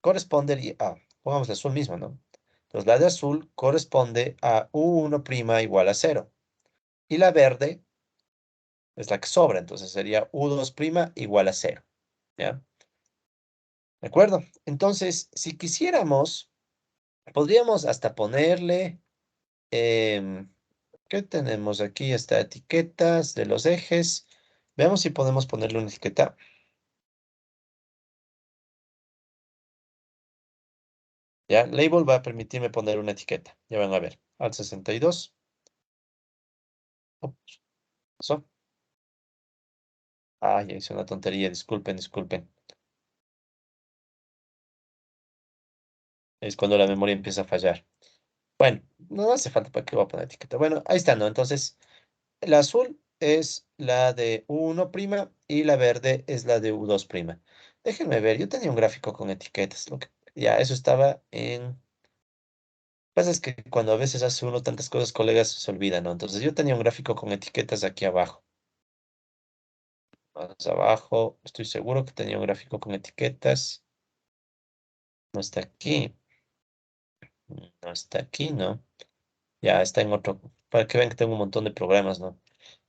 S1: correspondería a, pongamos la azul misma, ¿no? Entonces, la de azul corresponde a U1' igual a cero. Y la verde es la que sobra, entonces sería U2' igual a cero, ¿ya? ¿De acuerdo? Entonces, si quisiéramos, podríamos hasta ponerle... em, ¿qué tenemos aquí? Está etiquetas de los ejes. Veamos si podemos ponerle una etiqueta. Ya, label va a permitirme poner una etiqueta. Ya van a ver. Al 62. Ups, pasó. Ah, ya hice una tontería. Disculpen, disculpen. Es cuando la memoria empieza a fallar. Bueno, no hace falta para qué voy a poner etiqueta. Bueno, ahí está, ¿no? Entonces, la azul es la de U1' y la verde es la de U2'. Déjenme ver, yo tenía un gráfico con etiquetas. Ya, eso estaba en... Pasa es que cuando a veces hace uno tantas cosas, colegas, se olvida, ¿no? Entonces yo tenía un gráfico con etiquetas aquí abajo. Más abajo, estoy seguro que tenía un gráfico con etiquetas. No está aquí. No está aquí, ¿no? Ya está en otro. Para que vean que tengo un montón de programas, ¿no?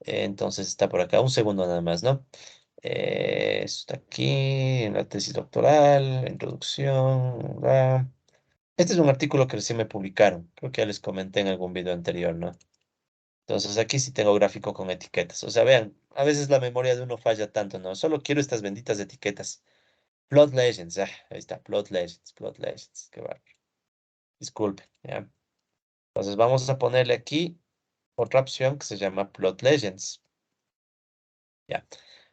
S1: Entonces está por acá. Un segundo nada más, ¿no? Está aquí en la tesis doctoral, la introducción. Este es un artículo que recién me publicaron. Creo que ya les comenté en algún video anterior, ¿no? Entonces aquí sí tengo gráfico con etiquetas. O sea, vean, a veces la memoria de uno falla tanto, ¿no? Solo quiero estas benditas etiquetas. Plot Legends, ahí está, Plot Legends, Plot Legends. Qué bárbaro. Disculpe, ¿ya? Entonces vamos a ponerle aquí otra opción que se llama Plot Legends. ¿Ya?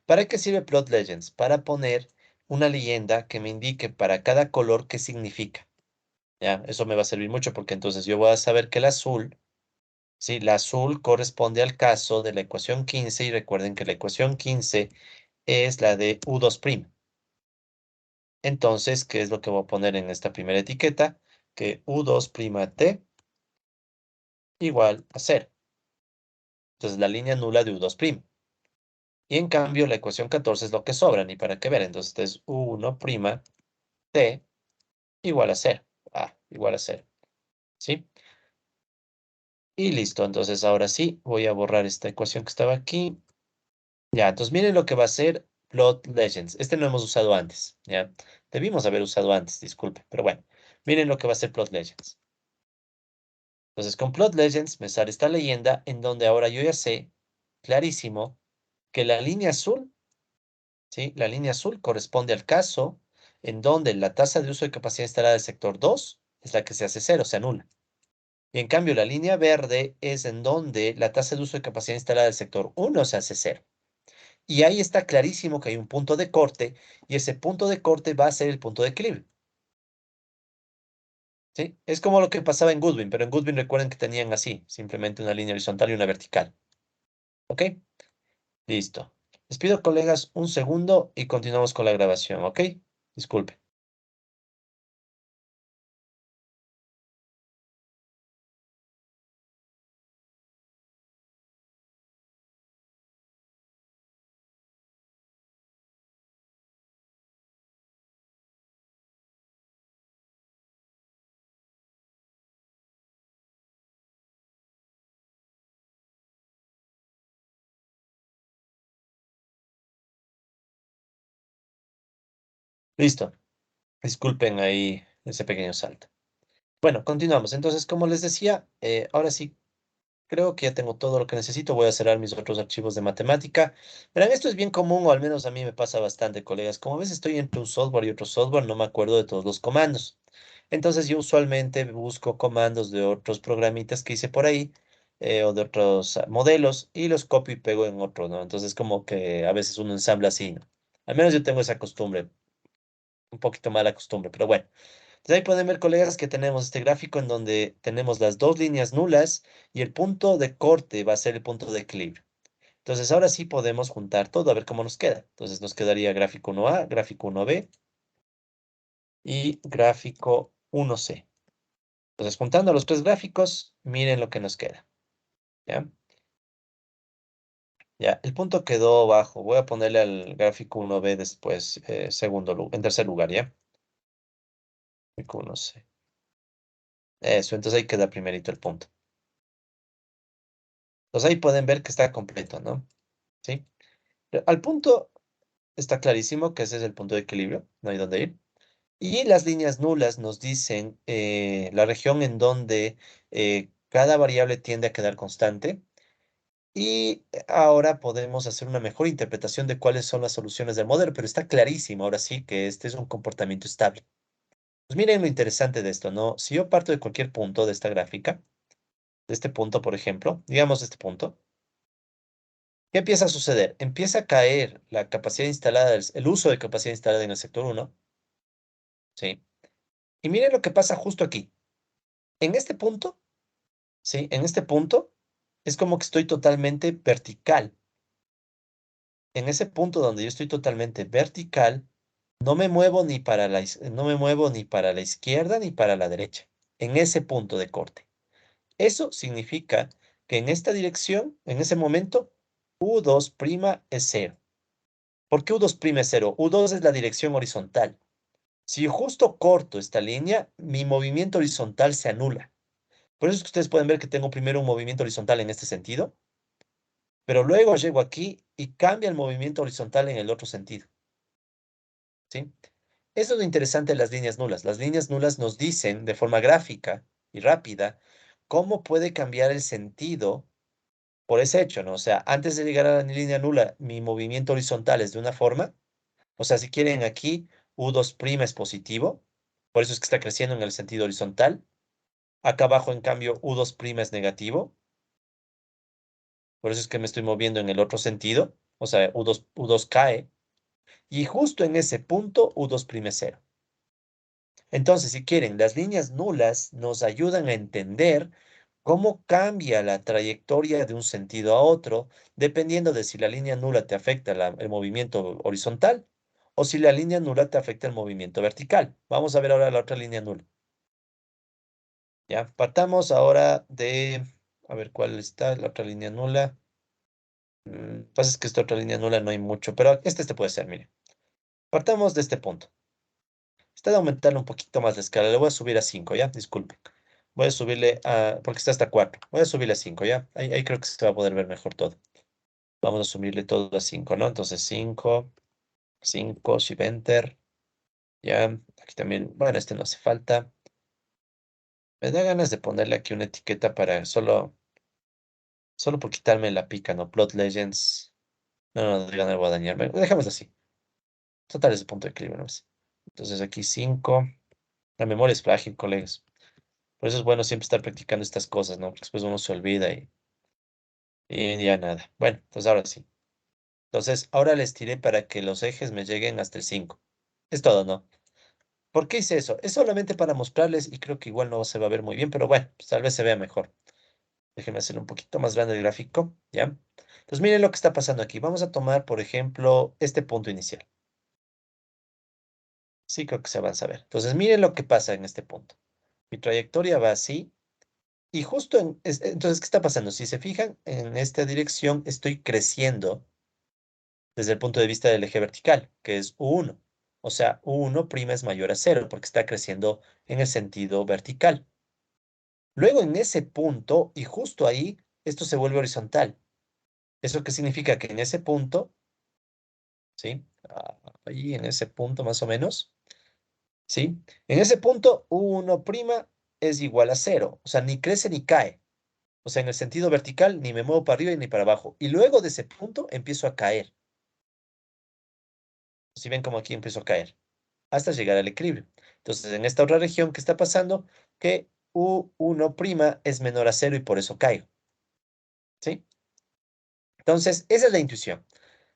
S1: ¿Para qué sirve Plot Legends? Para poner una leyenda que me indique para cada color qué significa. ¿Ya? Eso me va a servir mucho porque entonces yo voy a saber que el azul Sí, la azul corresponde al caso de la ecuación 15 y recuerden que la ecuación 15 es la de U2'. Entonces, ¿qué es lo que voy a poner en esta primera etiqueta? Que U2'T igual a 0. Entonces, la línea nula de U2'. Y en cambio, la ecuación 14 es lo que sobra, ni para qué ver. Entonces, este es U1'T igual a 0. Ah, igual a 0. ¿Sí? Y listo. Entonces, ahora sí, voy a borrar esta ecuación que estaba aquí. Ya, entonces miren lo que va a ser Plot Legends. Este no hemos usado antes, ¿ya? Debimos haber usado antes, disculpe. Pero bueno, miren lo que va a ser Plot Legends. Entonces, con Plot Legends me sale esta leyenda en donde ahora yo ya sé clarísimo que la línea azul, ¿sí? La línea azul corresponde al caso en donde la tasa de uso de capacidad instalada del sector 2 es la que se hace cero, se anula. Y en cambio, la línea verde es en donde la tasa de uso de capacidad instalada del sector 1 se hace cero. Y ahí está clarísimo que hay un punto de corte y ese punto de corte va a ser el punto de equilibrio. ¿Sí? Es como lo que pasaba en Goodwin, pero en Goodwin recuerden que tenían así, simplemente una línea horizontal y una vertical. ¿Ok? Listo. Les pido, colegas, un segundo y continuamos con la grabación, ¿ok? Disculpe. Listo. Disculpen ahí ese pequeño salto. Bueno, continuamos. Entonces, como les decía, ahora sí creo que ya tengo todo lo que necesito. Voy a cerrar mis otros archivos de matemática. Verán, esto es bien común, o al menos a mí me pasa bastante, colegas. Como a veces estoy entre un software y otro software, no me acuerdo de todos los comandos. Entonces yo usualmente busco comandos de otros programitas que hice por ahí, o de otros modelos, y los copio y pego en otro, ¿no? Entonces como que a veces uno ensambla así, ¿no? Al menos yo tengo esa costumbre, un poquito mala costumbre, pero bueno. Entonces ahí pueden ver, colegas, que tenemos este gráfico en donde tenemos las dos líneas nulas y el punto de corte va a ser el punto de equilibrio. Entonces ahora sí podemos juntar todo a ver cómo nos queda. Entonces nos quedaría gráfico 1A, gráfico 1B y gráfico 1C. Entonces juntando los tres gráficos, miren lo que nos queda. ¿Ya? Ya, el punto quedó bajo. Voy a ponerle al gráfico 1B después, en tercer lugar, ¿ya? Gráfico 1C. Eso, entonces ahí queda primerito el punto. Entonces ahí pueden ver que está completo, ¿no? ¿Sí? Al punto está clarísimo que ese es el punto de equilibrio, no hay dónde ir. Y las líneas nulas nos dicen la región en donde cada variable tiende a quedar constante. Y ahora podemos hacer una mejor interpretación de cuáles son las soluciones del modelo, pero está clarísimo ahora sí que este es un comportamiento estable. Pues miren lo interesante de esto, ¿no? Si yo parto de cualquier punto de esta gráfica, de este punto, por ejemplo, digamos este punto, ¿qué empieza a suceder? Empieza a caer la capacidad instalada, el uso de capacidad instalada en el sector uno, ¿sí? Y miren lo que pasa justo aquí. En este punto, ¿sí? En este punto es como que estoy totalmente vertical. En ese punto donde yo estoy totalmente vertical, no me muevo ni para no me muevo ni para la izquierda ni para la derecha. En ese punto de corte. Eso significa que en esta dirección, en ese momento, U2' es cero. ¿Por qué U2' es cero? U2 es la dirección horizontal. Si yo justo corto esta línea, mi movimiento horizontal se anula. Por eso es que ustedes pueden ver que tengo primero un movimiento horizontal en este sentido, pero luego llego aquí y cambia el movimiento horizontal en el otro sentido, ¿sí? Eso es lo interesante de las líneas nulas. Las líneas nulas nos dicen de forma gráfica y rápida cómo puede cambiar el sentido por ese hecho, ¿no? O sea, antes de llegar a la línea nula, mi movimiento horizontal es de una forma. O sea, si quieren aquí, U2' es positivo, por eso es que está creciendo en el sentido horizontal. Acá abajo, en cambio, U2' es negativo, por eso es que me estoy moviendo en el otro sentido. O sea, U2 cae. Y justo en ese punto, U2' es cero. Entonces, si quieren, las líneas nulas nos ayudan a entender cómo cambia la trayectoria de un sentido a otro, dependiendo de si la línea nula te afecta el movimiento horizontal o si la línea nula te afecta el movimiento vertical. Vamos a ver ahora la otra línea nula. Ya, partamos ahora de, a ver cuál está la otra línea nula. Pasa es que esta otra línea nula no hay mucho, pero este puede ser, mire. Partamos de este punto. Está de aumentarle un poquito más la escala. Le voy a subir a 5, ¿ya? Disculpe. Voy a subirle a, porque está hasta 4. Voy a subirle a 5, ¿ya? Ahí creo que se va a poder ver mejor todo. Vamos a subirle todo a 5, ¿no? Entonces 5, 5, Shift Enter. Ya, aquí también, bueno, este no hace falta. Me da ganas de ponerle aquí una etiqueta para solo por quitarme la pica, ¿no? Plot Legends. No, no, de ganar voy a dañarme. Dejamos así. Total es el punto de equilibrio, ¿no? Entonces aquí 5. La memoria es frágil, colegas. Por eso es bueno siempre estar practicando estas cosas, ¿no? Porque después uno se olvida y ya nada. Bueno, entonces ahora sí. Entonces, ahora les tiré para que los ejes me lleguen hasta el 5. Es todo, ¿no? ¿Por qué hice eso? Es solamente para mostrarles y creo que igual no se va a ver muy bien, pero bueno, pues tal vez se vea mejor. Déjenme hacer un poquito más grande el gráfico, ¿ya? Entonces, miren lo que está pasando aquí. Vamos a tomar, por ejemplo, este punto inicial. Sí, creo que se avanza a ver. Entonces, miren lo que pasa en este punto. Mi trayectoria va así. Y justo entonces, ¿qué está pasando? Si se fijan, en esta dirección estoy creciendo desde el punto de vista del eje vertical, que es U1. O sea, U1' es mayor a cero porque está creciendo en el sentido vertical. Luego en ese punto, y justo ahí, esto se vuelve horizontal. ¿Eso qué significa? Que en ese punto, ¿sí? Ahí en ese punto más o menos, ¿sí? En ese punto, U1' es igual a cero. O sea, ni crece ni cae. O sea, en el sentido vertical, ni me muevo para arriba ni para abajo. Y luego de ese punto empiezo a caer. Si ven como aquí empiezo a caer, hasta llegar al equilibrio. Entonces, en esta otra región, ¿qué está pasando? Que U1' es menor a cero y por eso caigo. ¿Sí? Entonces, esa es la intuición.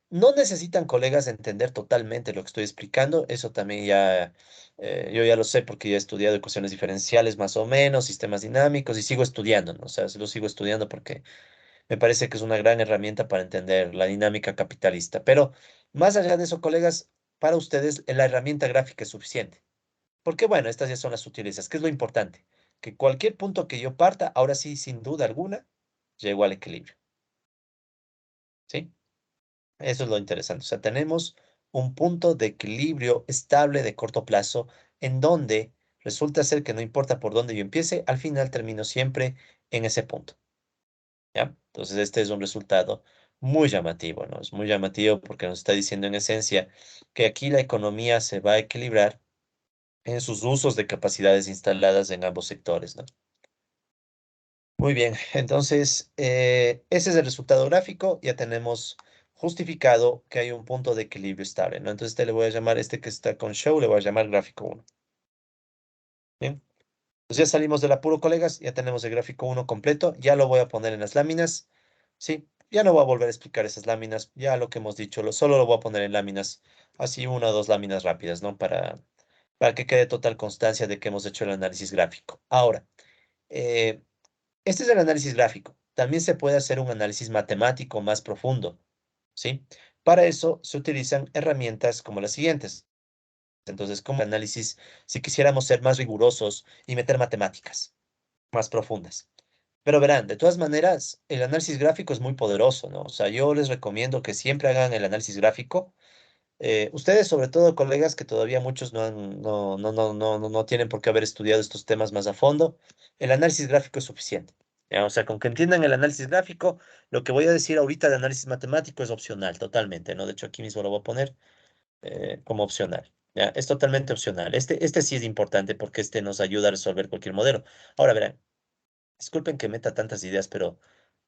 S1: No necesitan, colegas, entender totalmente lo que estoy explicando. Eso también ya, yo ya lo sé porque ya he estudiado ecuaciones diferenciales más o menos, sistemas dinámicos y sigo estudiando, ¿no? O sea, lo sigo estudiando porque me parece que es una gran herramienta para entender la dinámica capitalista. Pero más allá de eso, colegas, para ustedes la herramienta gráfica es suficiente. Porque bueno, estas ya son las sutilezas. ¿Qué es lo importante? Que cualquier punto que yo parta, ahora sí, sin duda alguna, llego al equilibrio. ¿Sí? Eso es lo interesante. O sea, tenemos un punto de equilibrio estable de corto plazo en donde resulta ser que no importa por dónde yo empiece, al final termino siempre en ese punto. ¿Ya? Entonces, este es un resultado muy llamativo, ¿no? Es muy llamativo porque nos está diciendo en esencia que aquí la economía se va a equilibrar en sus usos de capacidades instaladas en ambos sectores, ¿no? Muy bien, entonces, ese es el resultado gráfico. Ya tenemos justificado que hay un punto de equilibrio estable, ¿no? Entonces, le voy a llamar, este que está con show, le voy a llamar gráfico uno. Bien. Pues ya salimos del apuro, colegas, ya tenemos el gráfico uno completo, ya lo voy a poner en las láminas, ¿sí? Ya no voy a volver a explicar esas láminas, ya lo que hemos dicho, solo lo voy a poner en láminas, así una o dos láminas rápidas, ¿no? Para que quede total constancia de que hemos hecho el análisis gráfico. Ahora, eh, este es el análisis gráfico. También se puede hacer un análisis matemático más profundo, ¿sí? Para eso se utilizan herramientas como las siguientes. Entonces, como análisis, si quisiéramos ser más rigurosos y meter matemáticas más profundas. Pero verán, de todas maneras, el análisis gráfico es muy poderoso, ¿no? O sea, yo les recomiendo que siempre hagan el análisis gráfico. Ustedes, sobre todo, colegas, que todavía muchos no tienen por qué haber estudiado estos temas más a fondo, el análisis gráfico es suficiente. ¿Ya? O sea, con que entiendan el análisis gráfico, lo que voy a decir ahorita de análisis matemático es opcional, totalmente, ¿no? De hecho, aquí mismo lo voy a poner como opcional. ¿Ya? Es totalmente opcional. Este sí es importante porque este nos ayuda a resolver cualquier modelo. Ahora verán. Disculpen que meta tantas ideas, pero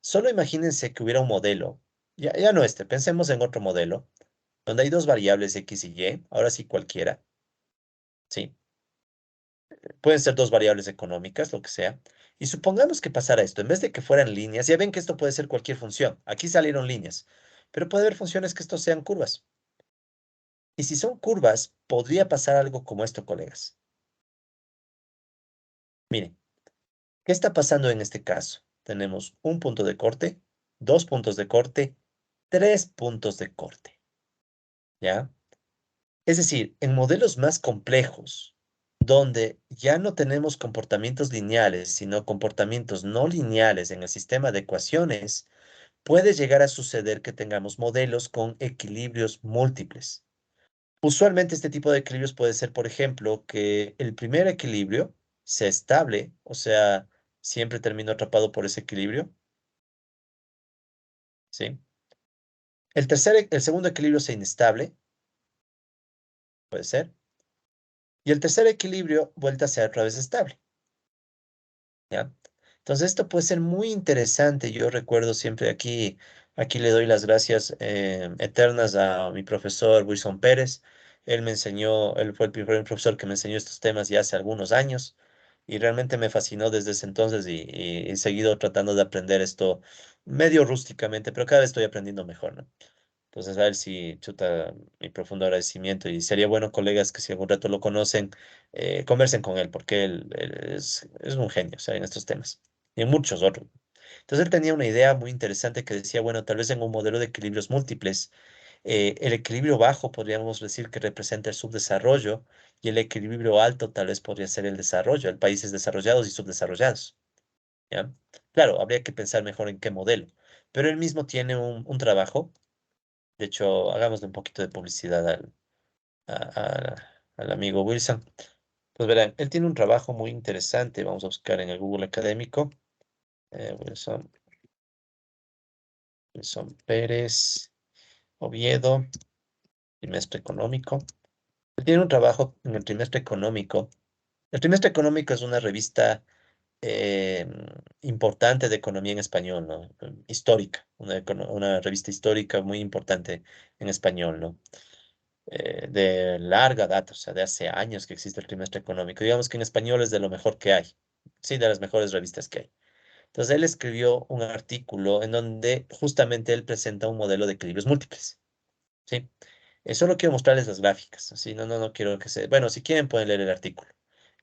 S1: solo imagínense que hubiera un modelo, ya no este, pensemos en otro modelo, donde hay dos variables X y Y, ahora sí cualquiera, ¿sí? Pueden ser dos variables económicas, lo que sea. Y supongamos que pasara esto, en vez de que fueran líneas, ya ven que esto puede ser cualquier función, aquí salieron líneas, pero puede haber funciones que estos sean curvas. Y si son curvas, podría pasar algo como esto, colegas. Miren, ¿Qué está pasando en este caso? Tenemos un punto de corte, dos puntos de corte, tres puntos de corte, ¿ya? Es decir, en modelos más complejos, donde ya no tenemos comportamientos lineales, sino comportamientos no lineales en el sistema de ecuaciones, puede llegar a suceder que tengamos modelos con equilibrios múltiples. Usualmente este tipo de equilibrios puede ser, por ejemplo, que el primer equilibrio sea estable, o sea, siempre termino atrapado por ese equilibrio, ¿sí? El segundo equilibrio sea inestable, puede ser. Y el tercer equilibrio vuelta a ser otra vez estable, ¿ya? Entonces esto puede ser muy interesante. Yo recuerdo siempre aquí le doy las gracias eternas a mi profesor Wilson Pérez. Él me enseñó, él fue el primer profesor que me enseñó estos temas ya hace algunos años y realmente me fascinó desde ese entonces y he seguido tratando de aprender esto medio rústicamente, pero cada vez estoy aprendiendo mejor, ¿no? Entonces, a ver si chuta mi profundo agradecimiento y sería bueno, colegas, que si algún rato lo conocen, conversen con él, porque él es un genio, o sea, en estos temas y en muchos otros. Entonces, él tenía una idea muy interesante que decía, bueno, tal vez en un modelo de equilibrios múltiples, el equilibrio bajo podríamos decir que representa el subdesarrollo y el equilibrio alto tal vez podría ser el desarrollo, el países desarrollados y subdesarrollados, ¿ya? Claro, habría que pensar mejor en qué modelo, pero él mismo tiene un trabajo. De hecho, hagámosle un poquito de publicidad al amigo Wilson. Pues verán, él tiene un trabajo muy interesante. Vamos a buscar en el Google académico. Wilson, Wilson Pérez, Oviedo, trimestre económico. Él tiene un trabajo en el trimestre económico. El trimestre económico es una revista eh, importante de economía en español, ¿no? Histórica, una revista histórica muy importante en español, ¿no? De larga data, o sea, de hace años que existe el trimestre económico. Digamos que en español es de lo mejor que hay, sí, de las mejores revistas que hay. Entonces, él escribió un artículo en donde justamente él presenta un modelo de equilibrios múltiples, ¿sí? Solo quiero mostrarles las gráficas, ¿sí? No quiero que se... Bueno, si quieren pueden leer el artículo.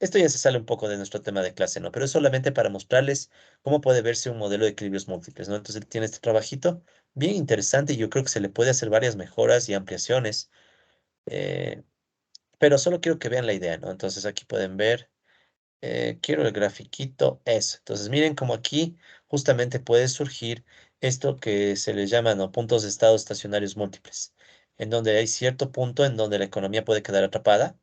S1: Esto ya se sale un poco de nuestro tema de clase, ¿no? Pero es solamente para mostrarles cómo puede verse un modelo de equilibrios múltiples, ¿no? Entonces, él tiene este trabajito bien interesante y yo creo que se le puede hacer varias mejoras y ampliaciones. eh, pero solo quiero que vean la idea, ¿no? Entonces aquí pueden ver, quiero el grafiquito, eso. Entonces miren cómo aquí justamente puede surgir esto que se le llama, ¿no? Puntos de estado estacionarios múltiples, en donde hay cierto punto en donde la economía puede quedar atrapada,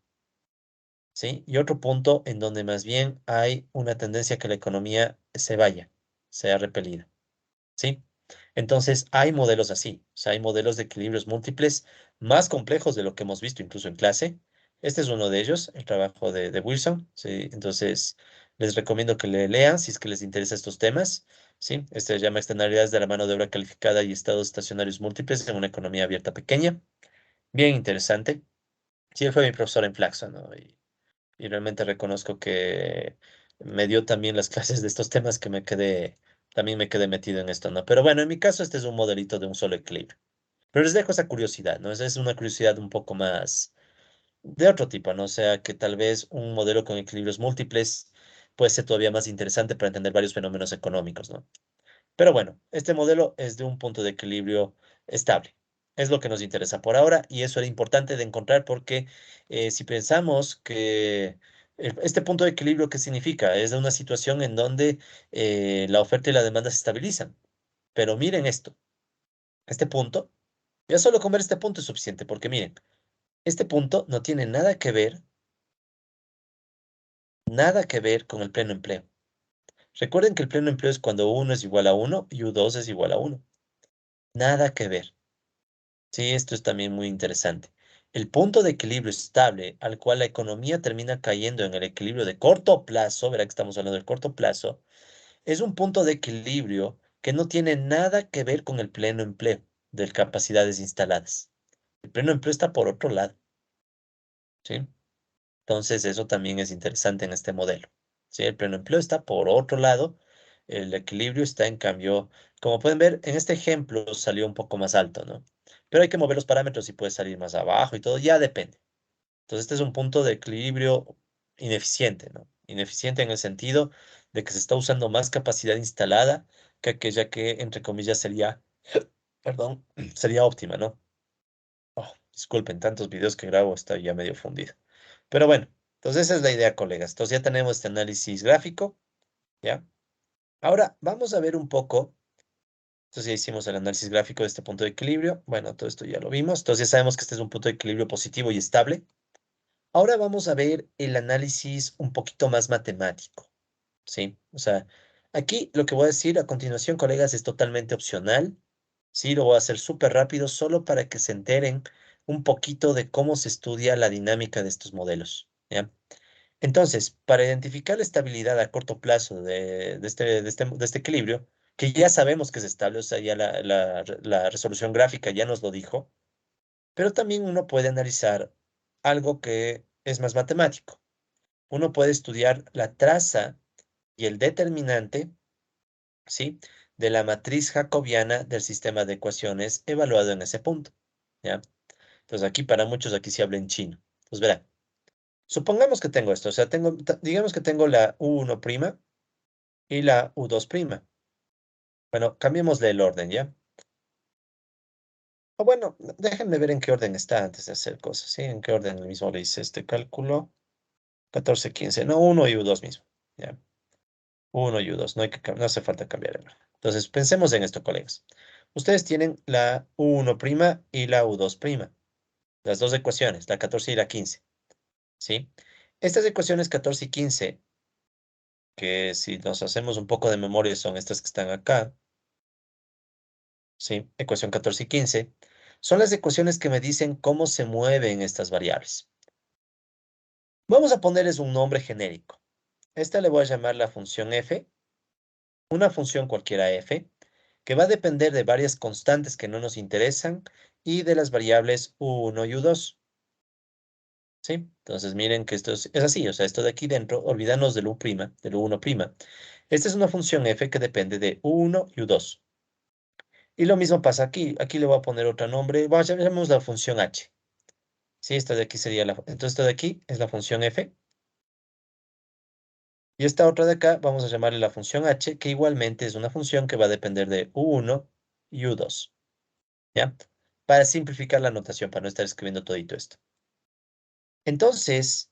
S1: ¿sí? Y otro punto en donde más bien hay una tendencia a que la economía se vaya, sea repelida. ¿Sí? Entonces, hay modelos así, o sea, hay modelos de equilibrios múltiples más complejos de lo que hemos visto incluso en clase. Este es uno de ellos, el trabajo de Wilson, ¿sí? Entonces, les recomiendo que le lean si es que les interesa estos temas, ¿sí? Este se llama Externalidades de la mano de obra calificada y estados estacionarios múltiples en una economía abierta pequeña. Bien interesante. Sí, él fue mi profesor en Flaxo, ¿no? Y realmente reconozco que me dio también las clases de estos temas que también me quedé metido en esto, ¿no? Pero bueno, en mi caso este es un modelito de un solo equilibrio. Pero les dejo esa curiosidad, ¿no? Esa es una curiosidad un poco más de otro tipo, ¿no? O sea, que tal vez un modelo con equilibrios múltiples puede ser todavía más interesante para entender varios fenómenos económicos, ¿no? Pero bueno, este modelo es de un punto de equilibrio estable. Es lo que nos interesa por ahora y eso era importante de encontrar porque si pensamos que este punto de equilibrio, ¿qué significa? Es de una situación en donde la oferta y la demanda se estabilizan. Pero miren esto, este punto, ya solo con ver este punto es suficiente porque miren, este punto no tiene nada que ver con el pleno empleo. Recuerden que el pleno empleo es cuando uno es igual a uno y U2 es igual a uno. Nada que ver. Sí, esto es también muy interesante. El punto de equilibrio estable al cual la economía termina cayendo en el equilibrio de corto plazo, verá que estamos hablando del corto plazo, es un punto de equilibrio que no tiene nada que ver con el pleno empleo de capacidades instaladas. El pleno empleo está por otro lado, ¿sí? Entonces, eso también es interesante en este modelo. ¿Sí? El pleno empleo está por otro lado, el equilibrio está en cambio, como pueden ver, en este ejemplo salió un poco más alto, ¿no? Pero hay que mover los parámetros y puede salir más abajo y todo, ya depende. Entonces, este es un punto de equilibrio ineficiente, ¿no? Ineficiente en el sentido de que se está usando más capacidad instalada que aquella que, entre comillas, sería, perdón, sería óptima, ¿no? Oh, disculpen, tantos videos que grabo, está ya medio fundido. Pero bueno, entonces esa es la idea, colegas. Entonces ya tenemos este análisis gráfico, ¿ya? Ahora vamos a ver un poco. Entonces ya hicimos el análisis gráfico de este punto de equilibrio. Bueno, todo esto ya lo vimos. Entonces ya sabemos que este es un punto de equilibrio positivo y estable. Ahora vamos a ver el análisis un poquito más matemático, ¿sí? O sea, aquí lo que voy a decir a continuación, colegas, es totalmente opcional. Sí, lo voy a hacer súper rápido, solo para que se enteren un poquito de cómo se estudia la dinámica de estos modelos, ¿ya? Entonces, para identificar la estabilidad a corto plazo de este equilibrio, que ya sabemos que es estable, o sea, ya la resolución gráfica ya nos lo dijo, pero también uno puede analizar algo que es más matemático. Uno puede estudiar la traza y el determinante, ¿sí? De la matriz jacobiana del sistema de ecuaciones evaluado en ese punto, ¿ya? Entonces aquí para muchos aquí se habla en chino. Entonces verán, supongamos que tengo esto, o sea, digamos que tengo la U1' y la U2'. Bueno, cambiémosle el orden, ¿ya? O bueno, déjenme ver en qué orden está antes de hacer cosas, ¿sí? En qué orden mismo le hice este cálculo. 14, 15, no, uno y U2 mismo, ¿ya? Uno y U2, no hace falta cambiar el orden. Entonces, pensemos en esto, colegas. Ustedes tienen la U1' y la U2', las dos ecuaciones, la 14 y la 15, ¿sí? Estas ecuaciones 14 y 15, que si nos hacemos un poco de memoria son estas que están acá, ¿sí? Ecuación 14 y 15, son las ecuaciones que me dicen cómo se mueven estas variables. Vamos a ponerles un nombre genérico. Esta le voy a llamar la función f, una función cualquiera f, que va a depender de varias constantes que no nos interesan y de las variables u1 y u2. ¿Sí? Entonces miren que esto es así, o sea, esto de aquí dentro, olvídanos del del u1'. Esta es una función f que depende de u1 y u2. Y lo mismo pasa aquí. Aquí le voy a poner otro nombre. Llamemos la función h. Sí, esta de aquí sería entonces esta de aquí es la función f. Y esta otra de acá vamos a llamarle la función h, que igualmente es una función que va a depender de u1 y u2. ¿Ya? Para simplificar la notación, para no estar escribiendo todito esto. Entonces,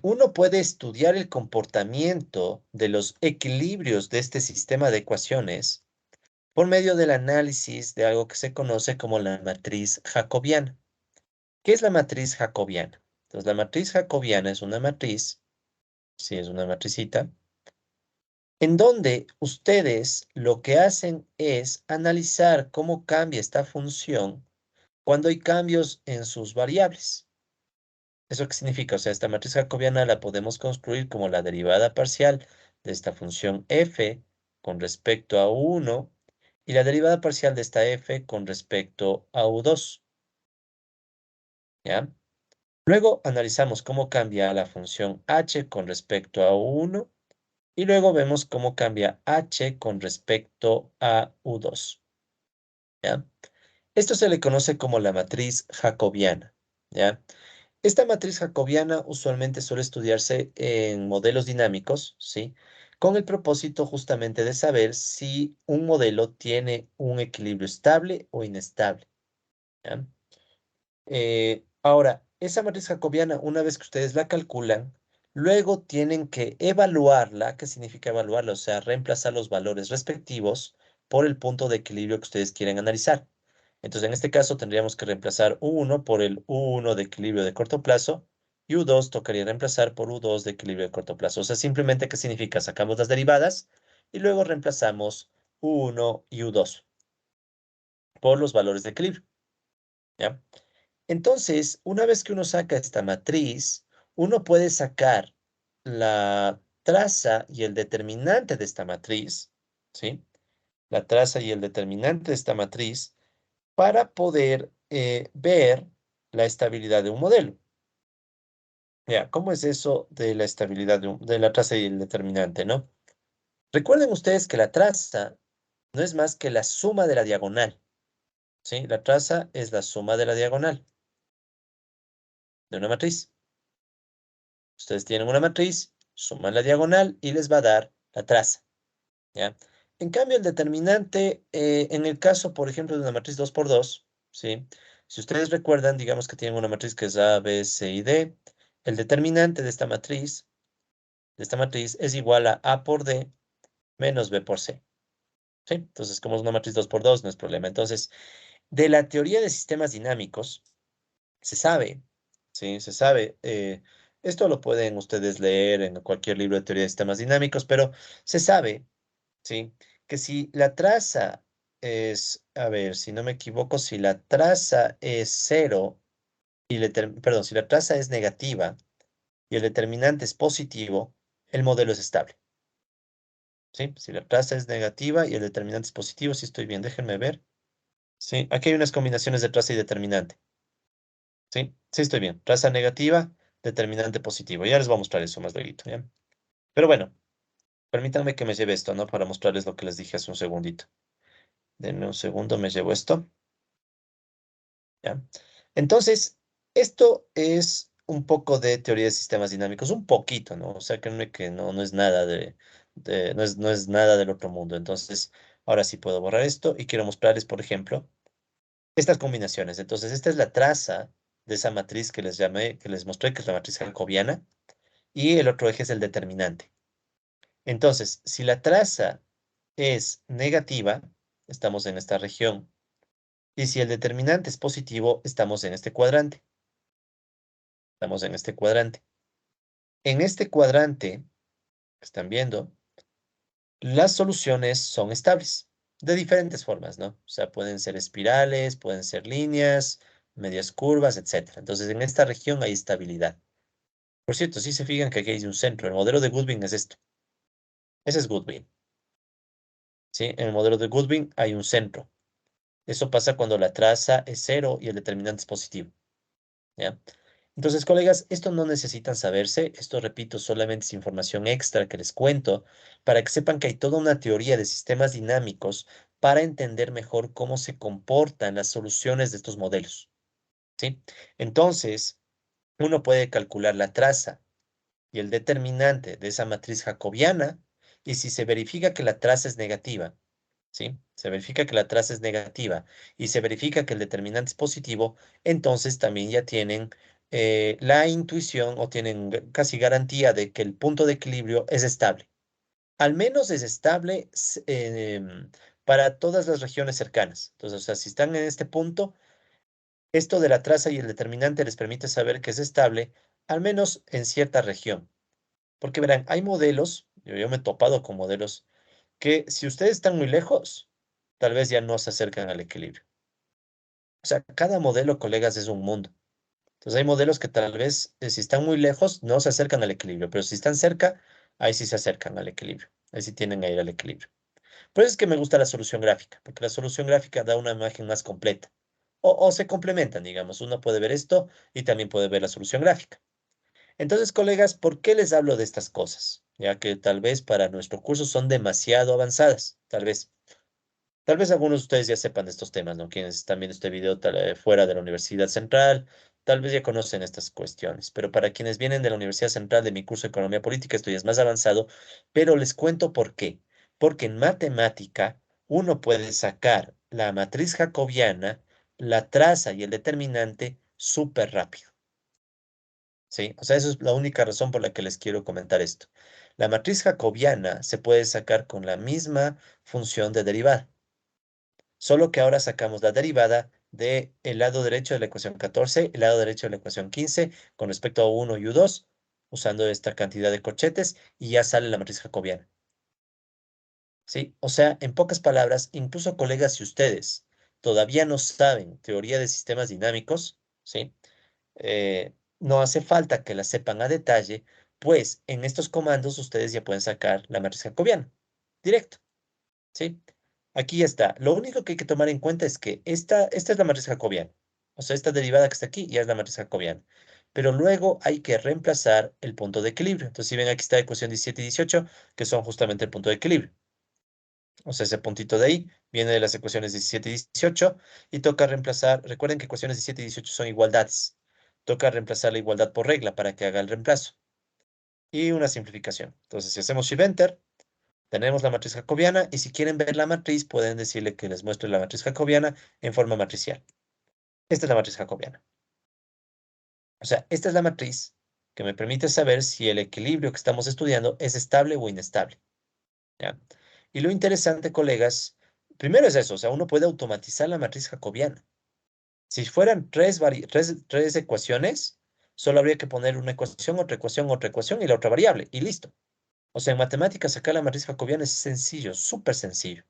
S1: uno puede estudiar el comportamiento de los equilibrios de este sistema de ecuaciones por medio del análisis de algo que se conoce como la matriz jacobiana. ¿Qué es la matriz jacobiana? Entonces, la matriz jacobiana es una matriz, sí, es una matricita, en donde ustedes lo que hacen es analizar cómo cambia esta función cuando hay cambios en sus variables. ¿Eso qué significa? O sea, esta matriz jacobiana la podemos construir como la derivada parcial de esta función f con respecto a u1 y la derivada parcial de esta f con respecto a u2. ¿Ya? Luego analizamos cómo cambia la función h con respecto a u1 y luego vemos cómo cambia h con respecto a u2. ¿Ya? Esto se le conoce como la matriz jacobiana. ¿Ya? Esta matriz jacobiana usualmente suele estudiarse en modelos dinámicos, ¿sí? Con el propósito justamente de saber si un modelo tiene un equilibrio estable o inestable, ¿ya? Ahora, esa matriz jacobiana, una vez que ustedes la calculan, luego tienen que evaluarla. ¿Qué significa evaluarla? O sea, reemplazar los valores respectivos por el punto de equilibrio que ustedes quieren analizar. Entonces, en este caso, tendríamos que reemplazar U1 por el U1 de equilibrio de corto plazo y U2 tocaría reemplazar por U2 de equilibrio de corto plazo. O sea, simplemente, ¿qué significa? Sacamos las derivadas y luego reemplazamos U1 y U2 por los valores de equilibrio, ¿ya? Entonces, una vez que uno saca esta matriz, uno puede sacar la traza y el determinante de esta matriz, ¿sí? La traza y el determinante de esta matriz para poder ver la estabilidad de un modelo. Ya, ¿cómo es eso de la estabilidad de la traza y el determinante, no? Recuerden ustedes que la traza no es más que la suma de la diagonal, ¿sí? La traza es la suma de la diagonal de una matriz. Ustedes tienen una matriz suman la diagonal y les va a dar la traza, ¿ya? En cambio, el determinante, en el caso, por ejemplo, de una matriz 2 por 2, ¿sí? Si ustedes recuerdan, digamos que tienen una matriz que es A, B, C y D, el determinante de esta matriz es igual a A por D menos B por C, ¿sí? Entonces, como es una matriz 2 por 2, no es problema. Entonces, de la teoría de sistemas dinámicos, se sabe, ¿sí? Se sabe. Esto lo pueden ustedes leer en cualquier libro de teoría de sistemas dinámicos, pero se sabe, ¿sí? Que si la traza es, a ver, si no me equivoco, si la traza es cero perdón, si la traza es negativa y el determinante es positivo, el modelo es estable, ¿sí? Si la traza es negativa y el determinante es positivo, si estoy bien, déjenme ver. Sí, aquí hay unas combinaciones de traza y determinante. Sí, sí estoy bien. Traza negativa, determinante positivo. Ya les voy a mostrar eso más luego, ¿ya? Pero bueno, permítanme que me lleve esto, ¿no? Para mostrarles lo que les dije hace un segundito. Denme un segundo, me llevo esto, ¿ya? Entonces, esto es un poco de teoría de sistemas dinámicos, un poquito, ¿no? O sea, créanme que no es nada no es nada del otro mundo. Entonces, ahora sí puedo borrar esto y quiero mostrarles, por ejemplo, estas combinaciones. Entonces, esta es la traza de esa matriz que les llamé, que les mostré, que es la matriz jacobiana, y el otro eje es el determinante. Entonces, si la traza es negativa, estamos en esta región, y si el determinante es positivo, estamos en este cuadrante. Estamos en este cuadrante. En este cuadrante, que están viendo, las soluciones son estables, de diferentes formas, ¿no? O sea, pueden ser espirales, pueden ser líneas, medias curvas, etcétera. Entonces, en esta región hay estabilidad. Por cierto, si se fijan que aquí hay un centro, el modelo de Goodwin es esto. Ese es Goodwin, ¿sí? En el modelo de Goodwin hay un centro. Eso pasa cuando la traza es cero y el determinante es positivo, ¿ya? Entonces, colegas, esto no necesitan saberse. Esto, repito, solamente es información extra que les cuento para que sepan que hay toda una teoría de sistemas dinámicos para entender mejor cómo se comportan las soluciones de estos modelos, ¿sí? Entonces, uno puede calcular la traza y el determinante de esa matriz jacobiana, y si se verifica que la traza es negativa, ¿sí? Se verifica que la traza es negativa y se verifica que el determinante es positivo, entonces también ya tienen la intuición o tienen casi garantía de que el punto de equilibrio es estable. Al menos es estable para todas las regiones cercanas. Entonces, o sea, si están en este punto, esto de la traza y el determinante les permite saber que es estable, al menos en cierta región. Porque verán, hay modelos, yo me he topado con modelos que si ustedes están muy lejos, tal vez ya no se acercan al equilibrio. O sea, cada modelo, colegas, es un mundo. Entonces hay modelos que tal vez si están muy lejos no se acercan al equilibrio, pero si están cerca, ahí sí se acercan al equilibrio. Ahí sí tienen a ir al equilibrio. Por eso es que me gusta la solución gráfica, porque la solución gráfica da una imagen más completa. O se complementan, digamos. Uno puede ver esto y también puede ver la solución gráfica. Entonces, colegas, ¿por qué les hablo de estas cosas? Ya que tal vez para nuestro curso son demasiado avanzadas, tal vez. Tal vez algunos de ustedes ya sepan de estos temas, ¿no? Quienes están viendo este video fuera de la Universidad Central, tal vez ya conocen estas cuestiones. Pero para quienes vienen de la Universidad Central de mi curso de Economía Política, esto ya es más avanzado, pero les cuento por qué. Porque en matemática uno puede sacar la matriz jacobiana, la traza y el determinante súper rápido. ¿Sí? O sea, esa es la única razón por la que les quiero comentar esto. La matriz jacobiana se puede sacar con la misma función de derivada, solo que ahora sacamos la derivada del lado derecho de la ecuación 14, el lado derecho de la ecuación 15, con respecto a U1 y U2, usando esta cantidad de corchetes, y ya sale la matriz jacobiana. ¿Sí? O sea, en pocas palabras, incluso colegas, si ustedes todavía no saben teoría de sistemas dinámicos, ¿sí? No hace falta que la sepan a detalle, pues en estos comandos ustedes ya pueden sacar la matriz jacobiana, directo, ¿sí? Aquí ya está. Lo único que hay que tomar en cuenta es que esta es la matriz jacobiana. O sea, esta derivada que está aquí ya es la matriz jacobiana. Pero luego hay que reemplazar el punto de equilibrio. Entonces, si ven, aquí está ecuación 17 y 18, que son justamente el punto de equilibrio. O sea, ese puntito de ahí viene de las ecuaciones 17 y 18 y toca reemplazar, recuerden que ecuaciones 17 y 18 son igualdades. Toca reemplazar la igualdad por regla para que haga el reemplazo. y una simplificación. Entonces, si hacemos Shift Enter, tenemos la matriz jacobiana y si quieren ver la matriz, pueden decirle que les muestre la matriz jacobiana en forma matricial. Esta es la matriz jacobiana. O sea, esta es la matriz que me permite saber si el equilibrio que estamos estudiando es estable o inestable. ¿Ya? Y lo interesante, colegas, primero es eso, o sea, uno puede automatizar la matriz jacobiana. Si fueran tres ecuaciones, solo habría que poner una ecuación, otra ecuación y la otra variable, y listo. O sea, en matemáticas sacar la matriz jacobiana es sencillo, súper sencillo.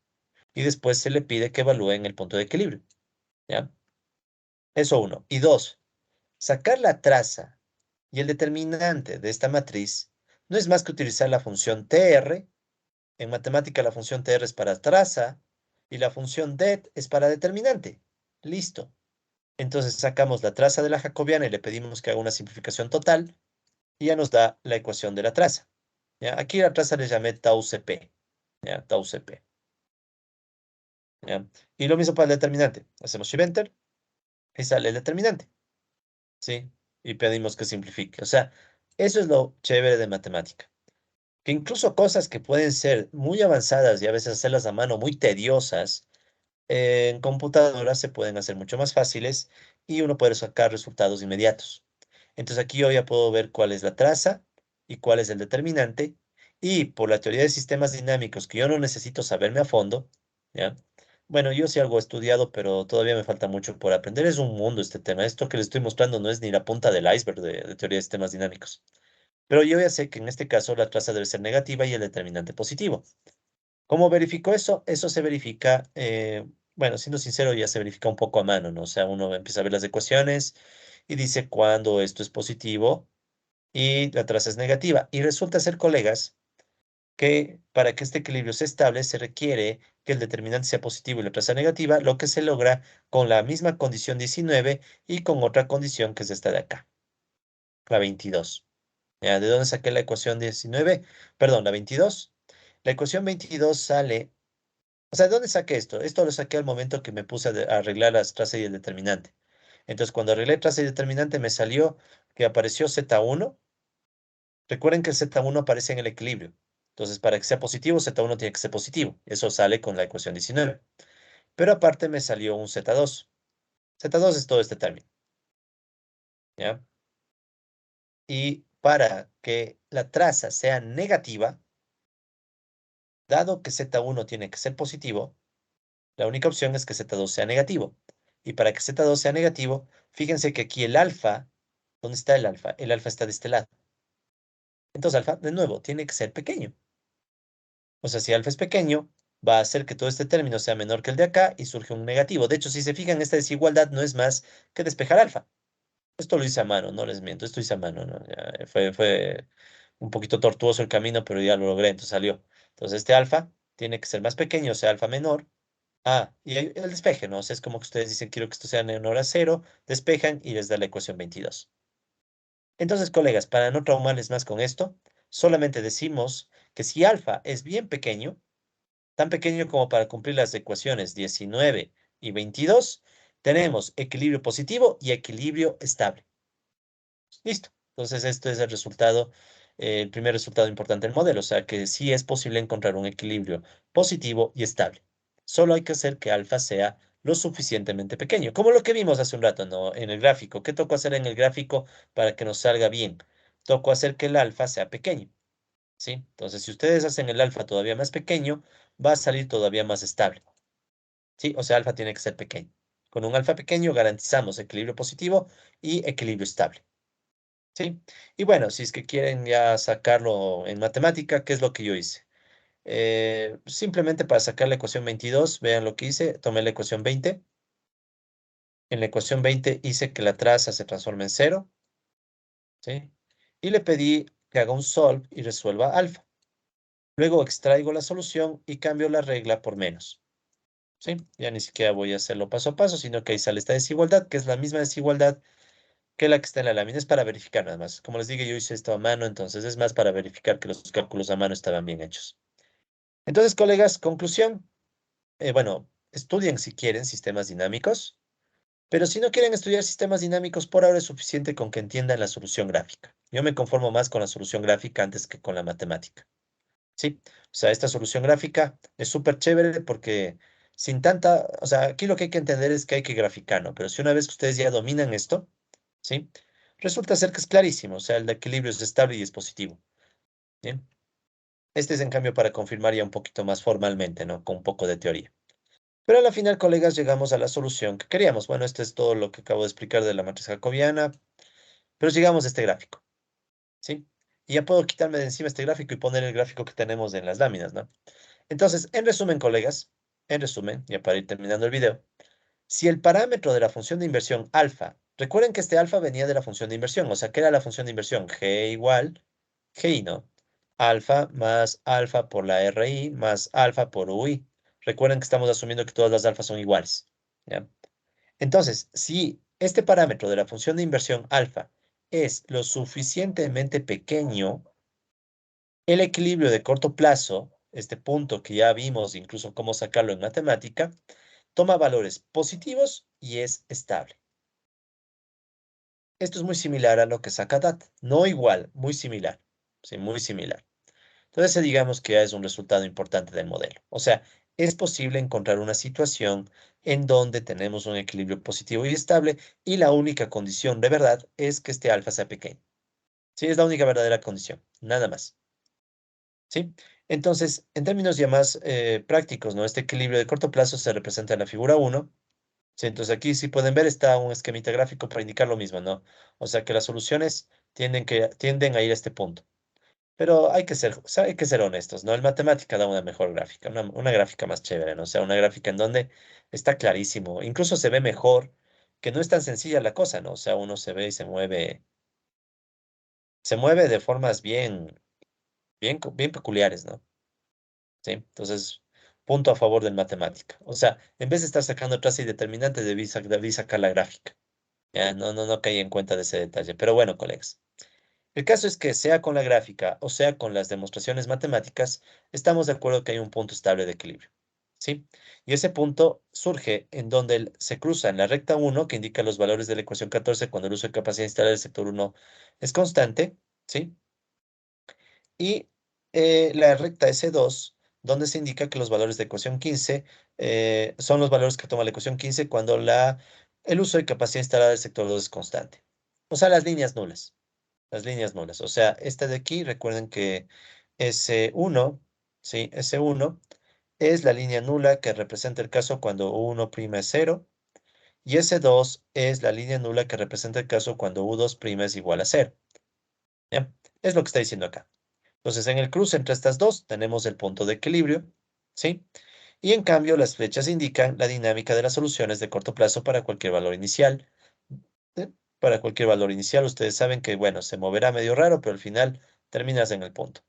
S1: Y después se le pide que evalúen el punto de equilibrio. ¿Ya? Eso uno. Y dos, sacar la traza y el determinante de esta matriz no es más que utilizar la función TR. En matemática la función TR es para traza y la función det es para determinante. Listo. Entonces sacamos la traza de la jacobiana y le pedimos que haga una simplificación total y ya nos da la ecuación de la traza. ¿Ya? Aquí la traza le llamé tau CP. ¿Ya? Tau CP. ¿Ya? Y lo mismo para el determinante. Hacemos Shift Enter y sale el determinante. ¿Sí? Y pedimos que simplifique. O sea, eso es lo chévere de matemática. Que incluso cosas que pueden ser muy avanzadas y a veces hacerlas a mano muy tediosas, en computadoras se pueden hacer mucho más fáciles y uno puede sacar resultados inmediatos. Entonces aquí yo ya puedo ver cuál es la traza y cuál es el determinante. Y por la teoría de sistemas dinámicos, que yo no necesito saberme a fondo, ¿ya? Bueno, yo sí algo he estudiado, pero todavía me falta mucho por aprender. Es un mundo este tema. Esto que les estoy mostrando no es ni la punta del iceberg de teoría de sistemas dinámicos. Pero yo ya sé que en este caso la traza debe ser negativa y el determinante positivo. ¿Cómo verifico eso? Eso se verifica, bueno, siendo sincero, ya se verifica un poco a mano, ¿no? O sea, uno empieza a ver las ecuaciones y dice cuándo esto es positivo y la traza es negativa. Y resulta ser, colegas, que para que este equilibrio sea estable se requiere que el determinante sea positivo y la traza negativa, lo que se logra con la misma condición 19 y con otra condición que es esta de acá, la 22. ¿Ya? ¿De dónde saqué la ecuación 19? Perdón, la 22. La ecuación 22 sale. O sea, ¿de dónde saqué esto? Esto lo saqué al momento que me puse a arreglar las trazas y el determinante. Entonces, cuando arreglé traza y determinante, me salió que apareció Z1. Recuerden que el Z1 aparece en el equilibrio. Entonces, para que sea positivo, Z1 tiene que ser positivo. Eso sale con la ecuación 19. Pero aparte me salió un Z2. Z2 es todo este término, ¿ya? Y para que la traza sea negativa, dado que Z1 tiene que ser positivo, la única opción es que Z2 sea negativo. Y para que Z2 sea negativo, fíjense que aquí el alfa, ¿dónde está el alfa? El alfa está de este lado. Entonces alfa, de nuevo, tiene que ser pequeño. O sea, si alfa es pequeño, va a hacer que todo este término sea menor que el de acá y surge un negativo. De hecho, si se fijan, esta desigualdad no es más que despejar alfa. Esto lo hice a mano, no les miento, esto hice a mano, ¿no? Ya, fue un poquito tortuoso el camino, pero ya lo logré, entonces salió. Entonces este alfa tiene que ser más pequeño, o sea, alfa menor. Ah, y el despeje, ¿no? O sea, es como que ustedes dicen, quiero que esto sea menor a cero, despejan y les da la ecuación 22. Entonces, colegas, para no traumarles más con esto, solamente decimos que si alfa es bien pequeño, tan pequeño como para cumplir las ecuaciones 19 y 22, tenemos equilibrio positivo y equilibrio estable. Listo. Entonces, esto es el resultado, el primer resultado importante del modelo, o sea que sí es posible encontrar un equilibrio positivo y estable. Solo hay que hacer que alfa sea lo suficientemente pequeño, como lo que vimos hace un rato, ¿no? En el gráfico. ¿Qué tocó hacer en el gráfico para que nos salga bien? Tocó hacer que el alfa sea pequeño, ¿sí? Entonces, si ustedes hacen el alfa todavía más pequeño, va a salir todavía más estable, ¿sí? O sea, alfa tiene que ser pequeño. Con un alfa pequeño garantizamos equilibrio positivo y equilibrio estable. ¿Sí? Y bueno, si es que quieren ya sacarlo en matemática, ¿qué es lo que yo hice? Simplemente para sacar la ecuación 22, vean lo que hice, tomé la ecuación 20. En la ecuación 20 hice que la traza se transforme en cero, ¿sí? Y le pedí que haga un solve y resuelva alfa. Luego extraigo la solución y cambio la regla por menos, ¿sí? Ya ni siquiera voy a hacerlo paso a paso, sino que ahí sale esta desigualdad, que es la misma desigualdad que la que está en la lámina. Es para verificar nada más. Como les dije, yo hice esto a mano, entonces es más para verificar que los cálculos a mano estaban bien hechos. Entonces, colegas, conclusión. Bueno, estudien si quieren sistemas dinámicos. Pero si no quieren estudiar sistemas dinámicos, por ahora es suficiente con que entiendan la solución gráfica. Yo me conformo más con la solución gráfica antes que con la matemática. ¿Sí? O sea, esta solución gráfica es súper chévere porque sin tanta, o sea, aquí lo que hay que entender es que hay que graficar, ¿no? Pero si una vez que ustedes ya dominan esto, ¿sí? Resulta ser que es clarísimo, o sea, el equilibrio es estable y es positivo. ¿Bien? Este es en cambio para confirmar ya un poquito más formalmente, ¿no? Con un poco de teoría. Pero a la final, colegas, llegamos a la solución que queríamos. Bueno, esto es todo lo que acabo de explicar de la matriz jacobiana, pero llegamos a este gráfico, ¿sí? Y ya puedo quitarme de encima este gráfico y poner el gráfico que tenemos en las láminas, ¿no? Entonces, en resumen, colegas, en resumen, ya para ir terminando el video, si el parámetro de la función de inversión alfa, recuerden que este alfa venía de la función de inversión, o sea, ¿qué era la función de inversión? G igual GI, ¿no? Alfa más alfa por la RI más alfa por UI. Recuerden que estamos asumiendo que todas las alfas son iguales, ¿ya? Entonces, si este parámetro de la función de inversión alfa es lo suficientemente pequeño, el equilibrio de corto plazo, este punto que ya vimos incluso cómo sacarlo en matemática, toma valores positivos y es estable. Esto es muy similar a lo que saca DAT. No igual, muy similar. Sí, muy similar. Entonces, digamos que ya es un resultado importante del modelo. O sea, es posible encontrar una situación en donde tenemos un equilibrio positivo y estable y la única condición de verdad es que este alfa sea pequeño. Sí, es la única verdadera condición, nada más. ¿Sí? Entonces, en términos ya más prácticos, ¿no? Este equilibrio de corto plazo se representa en la figura 1. Sí, entonces aquí si pueden ver está un esquemita gráfico para indicar lo mismo, ¿no? O sea que las soluciones tienden a ir a este punto. Pero o sea, hay que ser honestos, ¿no? El matemática da una mejor gráfica, una gráfica más chévere, ¿no? O sea, una gráfica en donde está clarísimo, incluso se ve mejor, que no es tan sencilla la cosa, ¿no? O sea, uno se ve y se mueve de formas bien peculiares, ¿no? ¿Sí? Entonces, punto a favor del matemática. O sea, en vez de estar sacando trazos y determinantes, debí sacar la gráfica. Ya, no caí en cuenta de ese detalle. Pero bueno, colegas. El caso es que sea con la gráfica o sea con las demostraciones matemáticas, estamos de acuerdo que hay un punto estable de equilibrio. ¿Sí? Y ese punto surge en donde se cruza en la recta 1, que indica los valores de la ecuación 14 cuando el uso de capacidad instalada del sector 1 es constante. ¿Sí? Y la recta S2, donde se indica que los valores de ecuación 15 son los valores que toma la ecuación 15 cuando el uso de capacidad instalada del sector 2 es constante. O sea, las líneas nulas. Las líneas nulas. O sea, esta de aquí, recuerden que S1, ¿sí? S1 es la línea nula que representa el caso cuando U1' es cero. Y S2 es la línea nula que representa el caso cuando U2' es igual a cero. ¿Ya? Es lo que está diciendo acá. Entonces, en el cruce entre estas dos tenemos el punto de equilibrio, ¿sí? Y en cambio, las flechas indican la dinámica de las soluciones de corto plazo para cualquier valor inicial. ¿Sí? Para cualquier valor inicial, ustedes saben que, bueno, se moverá medio raro, pero al final terminas en el punto,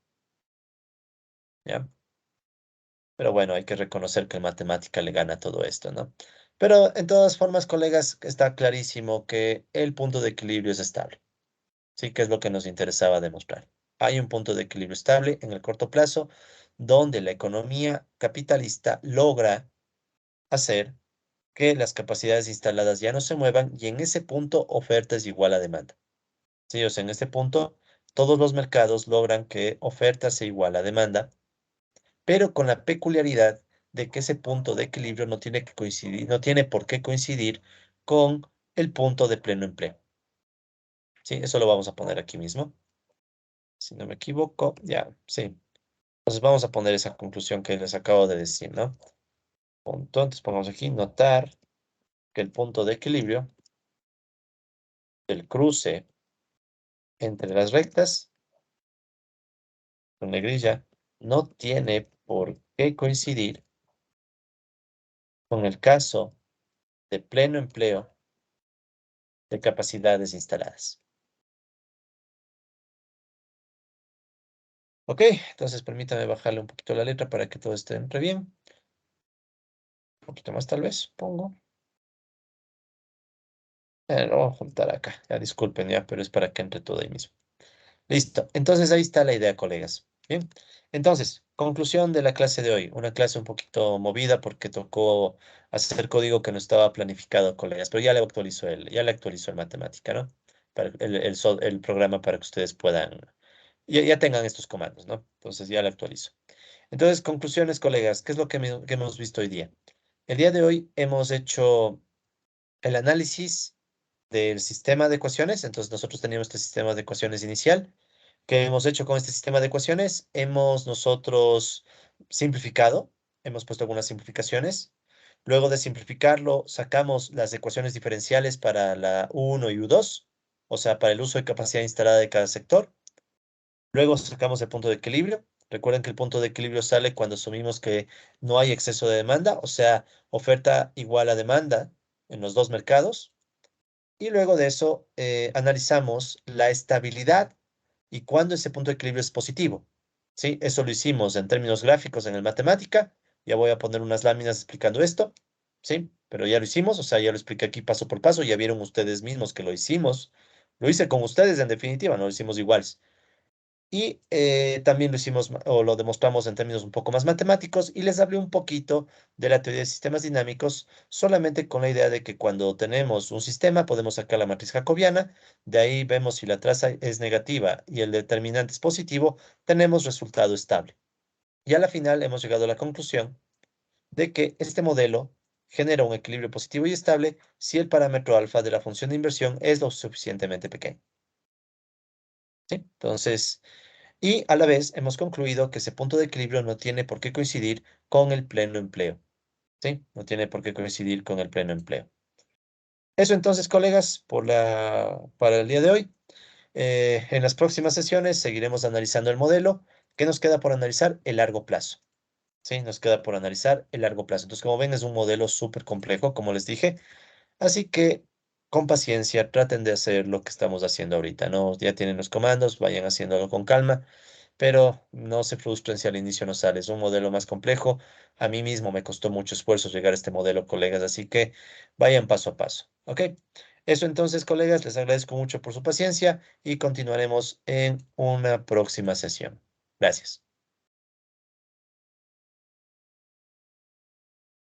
S1: ¿ya? Pero bueno, hay que reconocer que en matemática le gana todo esto, ¿no? Pero en todas formas, colegas, está clarísimo que el punto de equilibrio es estable. Sí, que es lo que nos interesaba demostrar. Hay un punto de equilibrio estable en el corto plazo donde la economía capitalista logra hacer que las capacidades instaladas ya no se muevan y en ese punto oferta es igual a demanda. Sí, o sea, en este punto todos los mercados logran que oferta sea igual a demanda, pero con la peculiaridad de que ese punto de equilibrio no tiene que coincidir, no tiene por qué coincidir con el punto de pleno empleo. Sí, eso lo vamos a poner aquí mismo. Si no me equivoco, ya, sí. Entonces vamos a poner esa conclusión que les acabo de decir, ¿no? Punto, entonces pongamos aquí, notar que el punto de equilibrio del cruce entre las rectas, con negrilla, no tiene por qué coincidir con el caso de pleno empleo de capacidades instaladas. Ok, entonces permítame bajarle un poquito la letra para que todo esté entre bien. Un poquito más tal vez, pongo. Lo voy a juntar acá. Ya disculpen ya, pero es para que entre todo ahí mismo. Listo. Entonces ahí está la idea, colegas. Bien, entonces, conclusión de la clase de hoy. Una clase un poquito movida porque tocó hacer código que no estaba planificado, colegas, pero ya le actualizó el matemática, ¿no? Para el programa para que ustedes puedan, ya tengan estos comandos, ¿no? Entonces ya le actualizo. Entonces, conclusiones, colegas, ¿qué es lo que hemos visto hoy día? El día de hoy hemos hecho el análisis del sistema de ecuaciones. Entonces, nosotros teníamos este sistema de ecuaciones inicial. ¿Qué hemos hecho con este sistema de ecuaciones? Hemos nosotros simplificado, hemos puesto algunas simplificaciones. Luego de simplificarlo, sacamos las ecuaciones diferenciales para la U1 y U2, o sea, para el uso de capacidad instalada de cada sector. Luego sacamos el punto de equilibrio. Recuerden que el punto de equilibrio sale cuando asumimos que no hay exceso de demanda, o sea, oferta igual a demanda en los dos mercados. Y luego de eso, analizamos la estabilidad y cuándo ese punto de equilibrio es positivo. ¿Sí? Eso lo hicimos en términos gráficos en el matemática. Ya voy a poner unas láminas explicando esto. ¿Sí? Pero ya lo hicimos, o sea, ya lo expliqué aquí paso por paso. Ya vieron ustedes mismos que lo hicimos. Lo hice con ustedes en definitiva, no lo hicimos iguales. Y también lo hicimos o lo demostramos en términos un poco más matemáticos y les hablé un poquito de la teoría de sistemas dinámicos, solamente con la idea de que cuando tenemos un sistema podemos sacar la matriz jacobiana, de ahí vemos si la traza es negativa y el determinante es positivo, tenemos resultado estable. Y a la final hemos llegado a la conclusión de que este modelo genera un equilibrio positivo y estable si el parámetro alfa de la función de inversión es lo suficientemente pequeño. ¿Sí? Entonces, y a la vez hemos concluido que ese punto de equilibrio no tiene por qué coincidir con el pleno empleo. ¿Sí? No tiene por qué coincidir con el pleno empleo. Eso entonces, colegas, para el día de hoy. En las próximas sesiones seguiremos analizando el modelo. ¿Qué nos queda por analizar? El largo plazo. ¿Sí? Nos queda por analizar el largo plazo. Entonces, como ven, es un modelo súper complejo, como les dije. Así que con paciencia traten de hacer lo que estamos haciendo ahorita, ¿no? Ya tienen los comandos, vayan haciéndolo con calma, pero no se frustren si al inicio no sale. Es un modelo más complejo. A mí mismo me costó mucho esfuerzo llegar a este modelo, colegas, así que vayan paso a paso, ¿ok? Eso entonces, colegas, les agradezco mucho por su paciencia y continuaremos en una próxima sesión. Gracias.